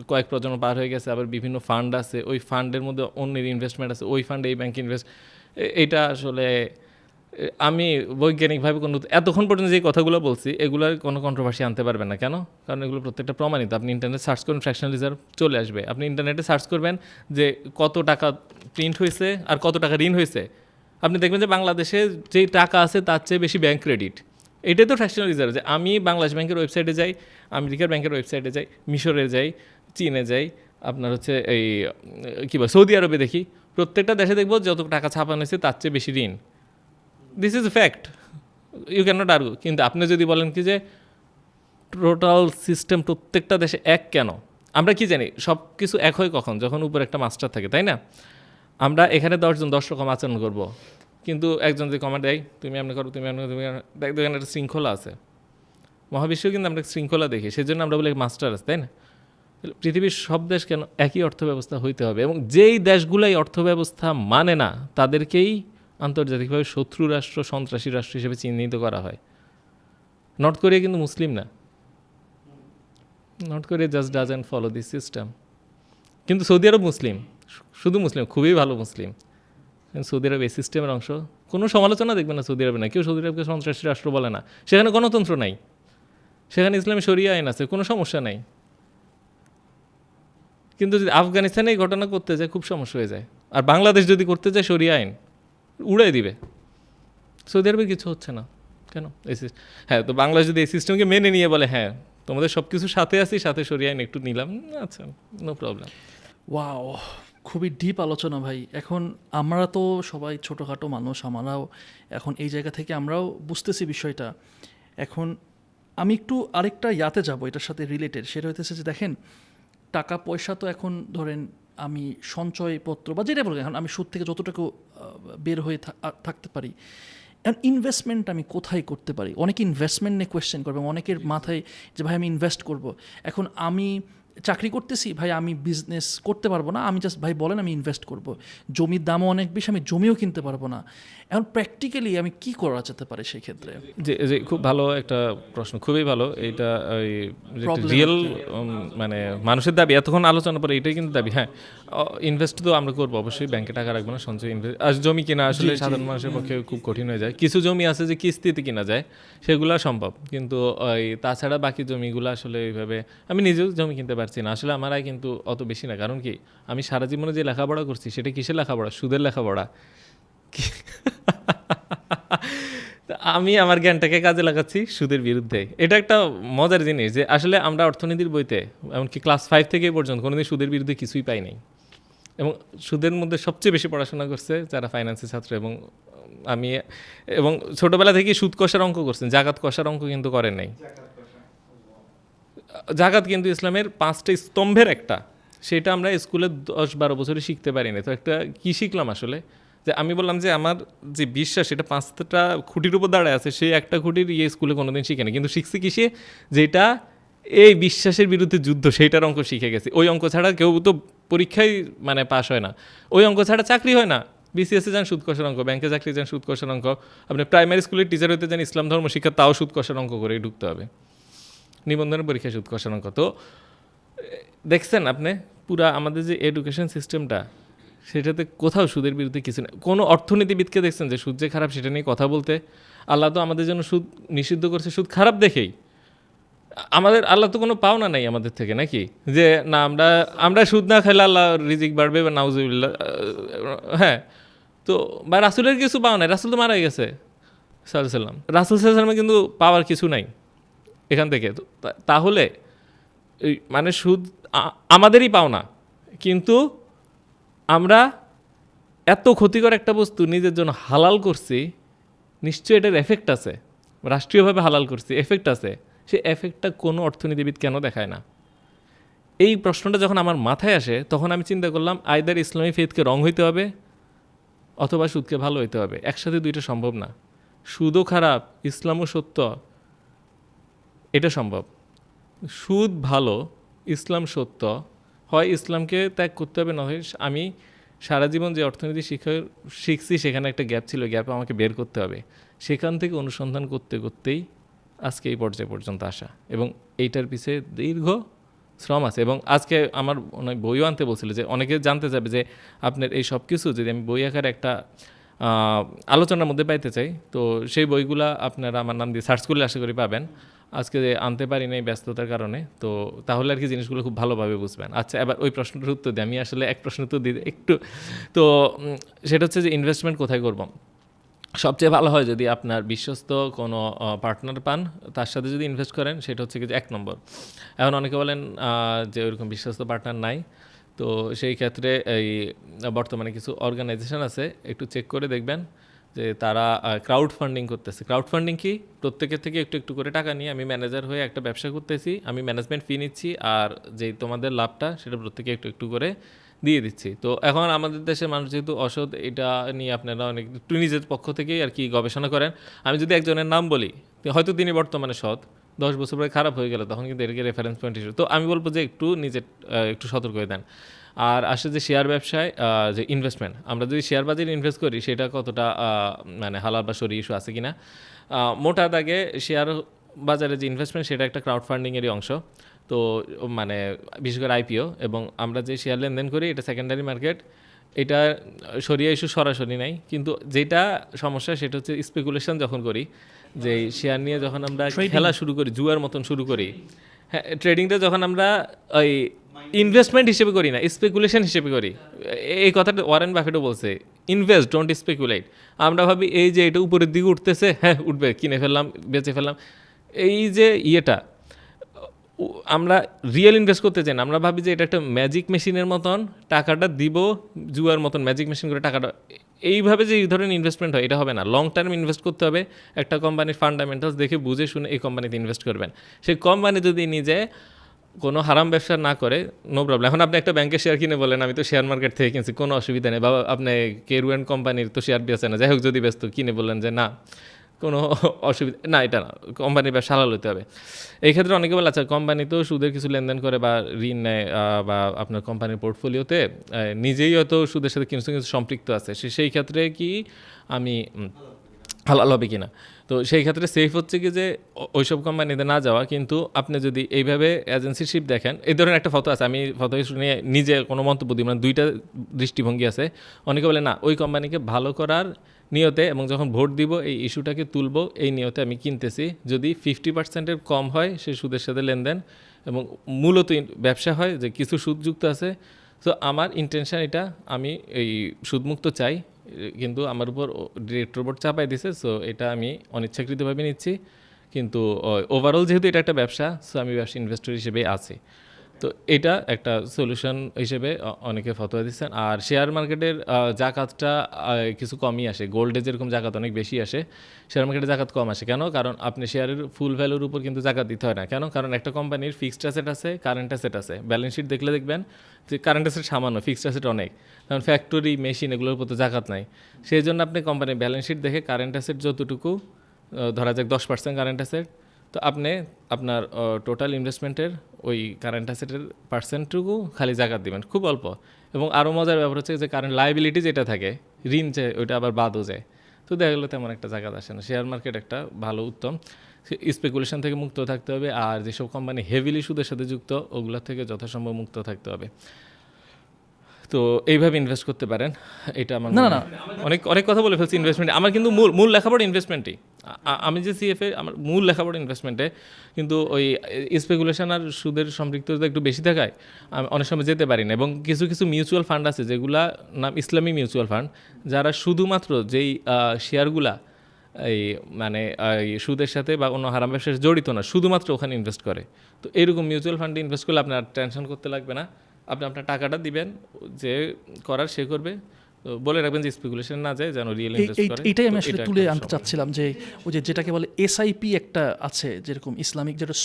কয়েক প্রজন্ম পার হয়ে গেছে। আবার বিভিন্ন ফান্ড আছে, ওই ফান্ডের মধ্যে অন্যের ইনভেস্টমেন্ট আছে, ওই ফান্ডে এই ব্যাংক ইনভেস্ট। এইটা আসলে আমি বৈজ্ঞানিকভাবে কোনো, এতক্ষণ পর্যন্ত যে কথাগুলো বলছি এগুলোর কোনো কন্ট্রোভার্সি আনতে পারবেন না। কেন? কারণ এগুলো প্রত্যেকটা প্রমাণিত। আপনি ইন্টারনেট সার্চ করুন, ফ্র্যাকশনাল রিজার্ভ চলে আসবে। আপনি ইন্টারনেটে সার্চ করবেন যে কত টাকা প্রিন্ট হয়েছে আর কত টাকা ঋণ হয়েছে, আপনি দেখবেন যে বাংলাদেশে যেই টাকা আছে তার চেয়ে বেশি ব্যাংক ক্রেডিট। এটাই তো ফ্র্যাকশনাল রিজার্ভ। যে আমি বাংলাদেশ ব্যাংকের ওয়েবসাইটে যাই, আমেরিকার ব্যাংকের ওয়েবসাইটে যাই, মিশরে যাই, চীনে যাই, আপনার হচ্ছে এই কী বলে সৌদি আরবে দেখি, প্রত্যেকটা দেশে দেখবো যত টাকা ছাপানো হয়েছে তার চেয়ে বেশি ঋণ। This is fact, you can not argue. কিন্তু আপনি যদি বলেন কি যে টোটাল সিস্টেম প্রত্যেকটা দেশে এক, কেন? আমরা কি জানি সব কিছু এক হয় কখন? যখন উপরে একটা মাস্টার থাকে, তাই না? আমরা এখানে 10 জন 10 রকম আচরণ করবো, কিন্তু একজন যে কমান্ড দেয় তুমি এমনি করো, তুমি এমনি, তুমি দেখেন একটা শৃঙ্খলা আছে। মহাবিশ্বেও কিন্তু আমরা শৃঙ্খলা দেখি, সেই জন্য আমরা বলি মাস্টার আছে, তাই না? পৃথিবীর সব দেশ কেন একই অর্থব্যবস্থা হইতে হবে? এবং যেই দেশগুলাই অর্থব্যবস্থা মানে না তাদেরকেই আন্তর্জাতিকভাবে শত্রু রাষ্ট্র, সন্ত্রাসী রাষ্ট্র হিসেবে চিহ্নিত করা হয়। নর্থ কোরিয়া কিন্তু মুসলিম না, north Korea just doesn't follow this system. কিন্তু সৌদি আরব মুসলিম, শুধু মুসলিম, খুবই ভালো মুসলিম। সৌদি আরব এই সিস্টেমের অংশ, কোনো সমালোচনা দেখবে না সৌদি আরবে, না কেউ সৌদি আরবকে সন্ত্রাসী রাষ্ট্র বলে না। সেখানে গণতন্ত্র নাই, সেখানে ইসলামী শরিয়া আইন আছে, কোনো সমস্যা নাই। কিন্তু যদি আফগানিস্তানে এই ঘটনা করতে যায় খুব সমস্যা হয়ে যায়, আর বাংলাদেশ যদি করতে যায় শরিয়া আইন উড়াই দিবে। সৌদি আরবে কিছু হচ্ছে না কেন? হ্যাঁ, তো বাংলাদেশ যদি এই সিস্টেমকে মেনে নিয়ে বলে হ্যাঁ তোমাদের সব কিছুর সাথে আছি, সাথে শরিয়া আইন একটু নিলাম, আচ্ছা নো প্রবলেম। ওয়াও, খুবই ডিপ আলোচনা ভাই। এখন আমরা তো সবাই ছোটোখাটো মানুষ, আমরাও এখন এই জায়গা থেকে আমরাও বুঝতেছি বিষয়টা। এখন আমি একটু আরেকটা ইয়াতে যাব এটার সাথে রিলেটেড, সেটা হইতেছে যে দেখেন টাকা পয়সা তো এখন ধরেন আমি সঞ্চয়পত্র বা যেটা বলবো, এখন আমি সুদ থেকে যতটুকু বের হয়ে থাকতে পারি, এখন ইনভেস্টমেন্ট আমি কোথায় করতে পারি? অনেকে ইনভেস্টমেন্ট নিয়ে কোয়েশ্চেন করবে, অনেকের মাথায় যে ভাই আমি ইনভেস্ট করব। এখন আমি চাকরি করতেছি ভাই, আমি বিজনেস করতে পারবো না, আমি জাস্ট ভাই বলেন আমি ইনভেস্ট করব। জমির দামও অনেক বেশি, আমি জমিও কিনতে পারবো না। এখন প্র্যাকটিক্যালি আমি কি করা যেতে পারে সেই ক্ষেত্রে? যে খুব ভালো একটা প্রশ্ন, খুবই ভালো। এইটা ওই রিয়েল মানে মানুষের দাবি, এতক্ষণ আলোচনা পরে এটাই কিন্তু দাবি। হ্যাঁ, ইনভেস্ট তো আমরা করবো অবশ্যই, ব্যাংকে টাকা রাখবো না, সঞ্চয় ইনভেস্ট। আর জমি কিনা আসলে সাধারণ মানুষের পক্ষে খুব কঠিন হয়ে যায়। কিছু জমি আছে যে কিস্তিতে কিনা যায়, সেগুলো সম্ভব, কিন্তু ওই তাছাড়া বাকি জমিগুলো আসলে এইভাবে আমি নিজেও জমি কিনতে পারছি না। আসলে আমার আয় কিন্তু অত বেশি না, কারণ কি আমি সারা জীবনে যে লেখাপড়া করছি সেটা কিসের লেখাপড়া? সুদের লেখাপড়া। আমি আমার জ্ঞানটাকে কাজে লাগাচ্ছি সুদের বিরুদ্ধে। এটা একটা মজার জিনিস যে আসলে আমরা অর্থনীতির বইতে এমনকি ক্লাস 5 থেকে পর্যন্ত কোনোদিন সুদের বিরুদ্ধে কিছুই পাই নাই। এবং সুদের মধ্যে সবচেয়ে বেশি পড়াশোনা করছে যারা ফাইন্যান্সের ছাত্র, এবং আমি, এবং ছোটোবেলা থেকেই সুদ কষার অঙ্ক করছেন, জাকাত কষার অঙ্ক কিন্তু করেন নাই। জাকাত কিন্তু ইসলামের 5টা স্তম্ভের একটা, সেটা আমরা স্কুলে 10-12 বছরে শিখতে পারিনি। তো একটা কী শিখলাম আসলে, যে আমি বললাম যে আমার যে বিশ্বাস সেটা 5টা খুঁটির উপর দাঁড়ায় আছে, সেই একটা খুঁটির স্কুলে কোনোদিন শিখে না, কিন্তু শিখছি কিসে? যেটা এই বিশ্বাসের বিরুদ্ধে যুদ্ধ, সেইটার অঙ্ক শিখে গেছি। ওই অঙ্ক ছাড়া কেউ তো পরীক্ষায় মানে পাশ হয় না, ওই অঙ্ক ছাড়া চাকরি হয় না। BCS যান সুদ কষার অঙ্ক, ব্যাংকে চাকরি যান সুদ কষার অঙ্ক, আপনি প্রাইমারি স্কুলের টিচার হতে যান ইসলাম ধর্ম শিক্ষা, তাও সুদ কষার অঙ্ক করেই ঢুকতে হবে, নিবন্ধনের পরীক্ষায় সুদ কষার অঙ্ক। তো দেখছেন আপনি পুরা আমাদের যে এডুকেশন সিস্টেমটা, সেটাতে কোথাও সুদের বিরুদ্ধে কিছু নেই। কোনো অর্থনীতিবিদকে দেখছেন যে সুদ যে খারাপ সেটা নিয়ে কথা বলতে? আল্লাহ তো আমাদের জন্য সুদ নিষিদ্ধ করছে সুদ খারাপ দেখেই। আমাদের আল্লাহ তো কোনো পাওনা নাই আমাদের থেকে নাকি, যে না আমরা সুদ না খাইলে আল্লাহ রিজিক বাড়বে বা নাউজুবিল্লাহ। হ্যাঁ, তো বা রাসুলের কিছু পাওয়া নাই, রাসুল তো মারা গেছে সাল্লাম, রাসুল সাল্লামে কিন্তু পাওয়ার কিছু নাই এখান থেকে। তো তাহলে এই মানে সুদ আমাদেরই পাওনা, কিন্তু আমরা এত ক্ষতিকর একটা বস্তু নিজের জন্য হালাল করছি, নিশ্চয়ই এটার এফেক্ট আছে, রাষ্ট্রীয়ভাবে হালাল করছি, এফেক্ট আছে। সে এফেক্টটা কোনো অর্থনীতিবিদ কেন দেখায় না? এই প্রশ্নটা যখন আমার মাথায় আসে তখন আমি চিন্তা করলাম আইদার ইসলামী ফেথকে রং হইতে হবে অথবা সুদকে ভালো হইতে হবে, একসাথে দুইটা সম্ভব না। সুদও খারাপ, ইসলামও সত্য, এটা সম্ভব। সুদ ভালো, ইসলাম সত্য, হয় ইসলামকে ত্যাগ করতে হবে, নয় আমি সারা জীবন যে অর্থনীতি শিখছি সেখানে একটা গ্যাপ ছিল, গ্যাপে আমাকে বের করতে হবে। সেখান থেকে অনুসন্ধান করতে করতেই আজকে এই পর্যায়ে পর্যন্ত আসা, এবং এইটার পিছিয়ে দীর্ঘ শ্রম আছে। এবং আজকে আমার অনেক বইও আনতে বলছিল যে অনেকে জানতে চাবে যে আপনার এই সব কিছু যদি আমি বই আকারে একটা আলোচনার মধ্যে পাইতে চাই, তো সেই বইগুলা আপনারা আমার নাম দিয়ে সার্চ করলে আশা করি পাবেন। আজকে আনতে পারি নাই ব্যস্ততার কারণে, তো তাহলে আর কি জিনিসগুলো খুব ভালোভাবে বুঝবেন। আচ্ছা, এবার ওই প্রশ্নটার উত্তর দিই। আমি আসলে এক প্রশ্ন তো দিই একটু, তো সেটা হচ্ছে যে ইনভেস্টমেন্ট কোথায় করব। সবচেয়ে ভালো হয় যদি আপনার বিশ্বস্ত কোনো পার্টনার পান, তার সাথে যদি ইনভেস্ট করেন, সেটা হচ্ছে কি যে 1 নম্বর। এখন অনেকে বলেন যে ওইরকম বিশ্বস্ত পার্টনার নাই, তো সেই ক্ষেত্রে এই বর্তমানে কিছু অর্গানাইজেশন আছে, একটু চেক করে দেখবেন যে তারা ক্রাউড ফান্ডিং করতেছে। ক্রাউড ফান্ডিং কি? প্রত্যেকের থেকে একটু একটু করে টাকা নিয়ে আমি ম্যানেজার হয়ে একটা ব্যবসা করতেছি, আমি ম্যানেজমেন্ট ফি নিচ্ছি, আর যেই তোমাদের লাভটা সেটা প্রত্যেকে একটু একটু করে দিয়ে দিচ্ছি। তো এখন আমাদের দেশের মানুষ যেহেতু অসৎ, এটা নিয়ে আপনারা অনেক একটু নিজের পক্ষ থেকেই আর কি গবেষণা করেন। আমি যদি একজনের নাম বলি, হয়তো তিনি বর্তমানে সৎ, 10 বছর পরে খারাপ হয়ে গেল, তখন কিন্তু এটাকে রেফারেন্স পয়েন্ট হিসেবে, তো আমি বলবো যে একটু নিজের একটু সতর্ক হয়ে দেন। আর আসলে যে শেয়ার ব্যবসায় যে ইনভেস্টমেন্ট, আমরা যদি শেয়ার বাজারে ইনভেস্ট করি সেটা কতটা মানে হালাল বা সরি ইস্যু আছে কিনা, মোটা দাগে শেয়ার বাজারে যে ইনভেস্টমেন্ট সেটা একটা ক্রাউড ফান্ডিংয়েরই অংশ। তো মানে বিশেষ করে আইপিও, এবং আমরা যে শেয়ার লেনদেন করি এটা সেকেন্ডারি মার্কেট, এটা সরিয়া ইস্যু সরাসরি নাই। কিন্তু যেটা সমস্যা সেটা হচ্ছে স্পেকুলেশন যখন করি, যে শেয়ার নিয়ে যখন আমরা খেলা শুরু করি, জুয়ার মতন শুরু করি। হ্যাঁ, ট্রেডিংটা যখন আমরা ওই ইনভেস্টমেন্ট হিসেবে করি না, স্পেকুলেশন হিসেবে করি। এই কথাটা ওয়ারেন বাফেটও বলছে, ইনভেস্ট ডোন্ট স্পেকুলেট। আমরা ভাবি এই যে এটা উপরের দিকে উঠতেছে, হ্যাঁ উঠবে, কিনে ফেললাম, বেচে ফেললাম, এই যে ইয়েটা আমরা রিয়েল ইনভেস্ট করতে চাই না। আমরা ভাবি যে এটা একটা ম্যাজিক মেশিনের মতন, টাকাটা দিব জুয়ার মতন ম্যাজিক মেশিন করে টাকাটা, এইভাবে যে এই ধরনের ইনভেস্টমেন্ট হয় এটা হবে না। লং টার্ম ইনভেস্ট করতে হবে, একটা কোম্পানির ফান্ডামেন্টালস দেখে বুঝে শুনে এই কোম্পানিতে ইনভেস্ট করবেন। সেই কোম্পানি যদি নিজে কোনো হারাম ব্যবসা না করে, নো প্রবলেম। এখন আপনি একটা ব্যাংকের শেয়ার কিনে বলেন আমি তো শেয়ার মার্কেট থেকে কিনছি, কোনো অসুবিধা নেই, বা আপনি কেরুয়ান কোম্পানির তো শেয়ার বেচে না, যাই হোক যদি ব্যস্ত কিনে বললেন যে না কোনো অসুবিধা না, এটা না, কোম্পানির ব্যবসা হালাল হতে হবে। এই ক্ষেত্রে অনেকে বলে আচ্ছা কোম্পানি তো সুদের কিছু লেনদেন করে বা ঋণ নেয়, বা আপনার কোম্পানির পোর্টফোলিওতে নিজেই হয়তো সুদের সাথে কিছু কিছু সম্পৃক্ত আছে, সেই ক্ষেত্রে কি আমি হালাল হবে কিনা। তো সেই ক্ষেত্রে সেফ হচ্ছে কি যে ওইসব কোম্পানিতে না যাওয়া। কিন্তু আপনি যদি এইভাবে এজেন্সিশিপ দেখেন, এই ধরনের একটা ফটো আছে, আমি ফটো নিয়ে নিজে কোনো মন্তব্য দিই, মানে দুইটা দৃষ্টিভঙ্গি আছে। অনেকে বলে না ওই কোম্পানিকে ভালো করার নিয়তে, এবং যখন ভোট দিব এই ইস্যুটাকে তুলব এই নিয়তে আমি কিনতেছি। যদি 50%-এর কম হয় সে সুদের সাথে লেনদেন, এবং মূলত ব্যবসা হয় যে কিছু সুদযুক্ত আছে। তো আমার ইন্টেনশন এটা, আমি এই সুদমুক্ত চাই, কিন্তু আমার উপর ডিরেক্টর বোর্ড চাপাই দিছে, সো এটা আমি অনিচ্ছাকৃতভাবে নিচ্ছি। কিন্তু ওভারঅল যেহেতু এটা একটা ব্যবসা, সো আমি ব্যবসা ইনভেস্টর হিসেবে আছি। তো এটা একটা সলিউশন হিসেবে অনেকে ফতোয়া দিচ্ছেন। আর শেয়ার মার্কেটের জাকাতটা কিছু কমই আসে, গোল্ডে যেরকম জাকাত অনেক বেশি আসে, শেয়ার মার্কেটে জাকাত কম আসে। কেন? কারণ আপনি শেয়ারের ফুল ভ্যালুর উপর কিন্তু জাকাত দিতে হয় না। কেন? কারণ একটা কোম্পানির ফিক্সড অ্যাসেট আছে, কারেন্ট অ্যাসেট আছে। ব্যালেন্স শিট দেখলে দেখবেন যে কারেন্ট অ্যাসেট সামান্য, ফিক্সড অ্যাসেট অনেক। কারণ ফ্যাক্টরি, মেশিন এগুলোর উপর তো জাকাত নাই। সেই জন্য আপনি কোম্পানির ব্যালেন্স শিট দেখে কারেন্ট অ্যাসেট যতটুকু, ধরা যাক 10% কারেন্ট অ্যাসেট, তো আপনি আপনার টোটাল ইনভেস্টমেন্টের ওই কারেন্ট অ্যাসেটের পার্সেন্টটুকু খালি জাকাত দিবেন, খুব অল্প। এবং আরও মজার ব্যাপার হচ্ছে যে কারেন্ট লাইবিলিটি যেটা থাকে, ঋণ যে ওইটা আবার বাদও যায়, তো দেখা গেলো তেমন একটা জাকাত আসে না। শেয়ার মার্কেট একটা ভালো উত্তম, স্পেকুলেশন থেকে মুক্ত থাকতে হবে। আর যেসব কোম্পানি হেভিলি সুদের সাথে যুক্ত ওগুলোর থেকে যথাসম্ভব মুক্ত থাকতে হবে। তো এইভাবে ইনভেস্ট করতে পারেন, এটা আমার না, মনে না, হয়। অনেক অনেক কথা বলে ফেলছি ইনভেস্টমেন্ট, আমার কিন্তু মূল লেখাপড়া ইনভেস্টমেন্টই। আমি যে সিএফএ, আমার মূল লেখাপড়া ইনভেস্টমেন্টে, কিন্তু ওই স্পেকুলেশন আর সুদের সম্পৃক্ততা একটু বেশি থাকায় আমি অনেক সময় যেতে পারি না। এবং কিছু কিছু মিউচুয়াল ফান্ড আছে যেগুলা নাম ইসলামী মিউচুয়াল ফান্ড, যারা শুধুমাত্র যেই শেয়ারগুলা এই মানে এই সুদের সাথে বা অন্য হারাম ব্যবসার সাথে জড়িত না, শুধুমাত্র ওখানে ইনভেস্ট করে। তো এরকম মিউচুয়াল ফান্ডে ইনভেস্ট করলে আপনার টেনশন করতে লাগবে না, আপনি আপনার টাকাটা দিবেন, যে করার সে করবে। তো বলে রাখবেন যে স্পেকুলেশন না যায়, যেন রিয়েল ইনভেস্ট করে। এইটাই আমি তো আসলে এটা তুলে একটা আনতে সময়। চাচ্ছিলাম যে ওই যে যেটাকে বলে এসআইপি একটা আছে, যেরকম ইসলামিক যেটা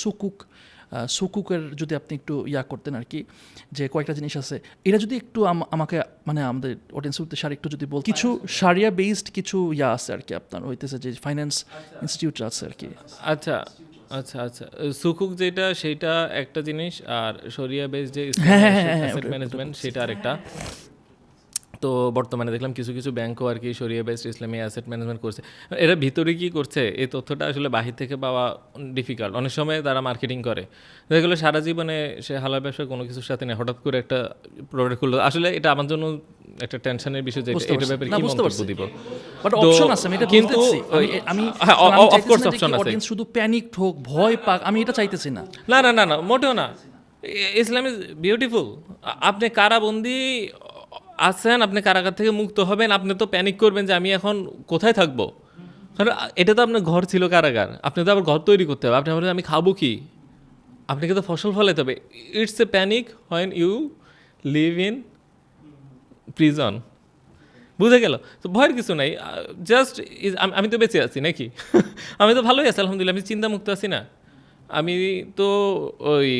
সুকুকের যদি আপনি একটু করতেন আর কি, যে কয়েকটা জিনিস আছে, এটা যদি একটু আমাকে মানে আমাদের অডিয়েন্সের উদ্দেশ্যে আর একটু যদি বল, কিছু সারিয়া বেসড কিছু আছে আর কি, আপনার হইতেছে যে ফাইন্যান্স ইনস্টিটিউট আছে আর কি। আচ্ছা আচ্ছা আচ্ছা, সুকুক যেটা সেইটা একটা জিনিস, আর শরিয়া বেস যে হ্যাঁ, অ্যাসেট ওটা ম্যানেজমেন্ট সেটা আরেকটা। তো বর্তমানে দেখলাম কিছু কিছু ব্যাংকও আর কি শরিয়া বেসড ইসলামী অ্যাসেট ম্যানেজমেন্ট করছে। এরা ভিতরে কি করছে এই তথ্যটা আসলে বাহির থেকে পাওয়া ডিফিকাল্ট। অনেক সময় তারা মার্কেটিং করে, দেখা গেলো সারা জীবনে সে হালাল ব্যবসা কোনো কিছুর সাথে নেই, হঠাৎ করে একটা প্রোডাক্ট খুললো। আসলে এটা আমার জন্য একটা টেনশনের বিষয় যে বুঝতে এটা পারছি। ব্যাপারে না, কি বুঝতে মন্তব্য পারছি। দিব। বাট তো অপশন আছে, আমি এটা কিন্তু বলতেছি। আমি হ্যাঁ, আমি of course চাইতেছি না যে option আছে। অডিয়েন্স শুধু প্যানিক হোক, ভয় পাক, আমি এটা চাইতেছি না। না না না না, মোটেও না। ইসলাম ইজ বিউটিফুল। আপনি কারাবন্দি আছেন, আপনি কারাগার থেকে মুক্ত হবেন, আপনি তো প্যানিক করবেন যে আমি এখন কোথায় থাকবো। কারণ এটা তো আপনার ঘর ছিল কারাগার, আপনি তো আবার ঘর তৈরি করতে হবে। আপনি বলেন আমি খাবো কি, আপনাকে তো ফসল ফলাতে হবে। It's a panic when you live in prison. বুঝে গেল? তো ভয়ের কিছু নাই, জাস্ট আমি তো বেঁচে আছি নাকি আমি তো ভালোই আছি আলহামদুলিল্লাহ, আমি চিন্তামুক্ত আছি না। আমি তো ওই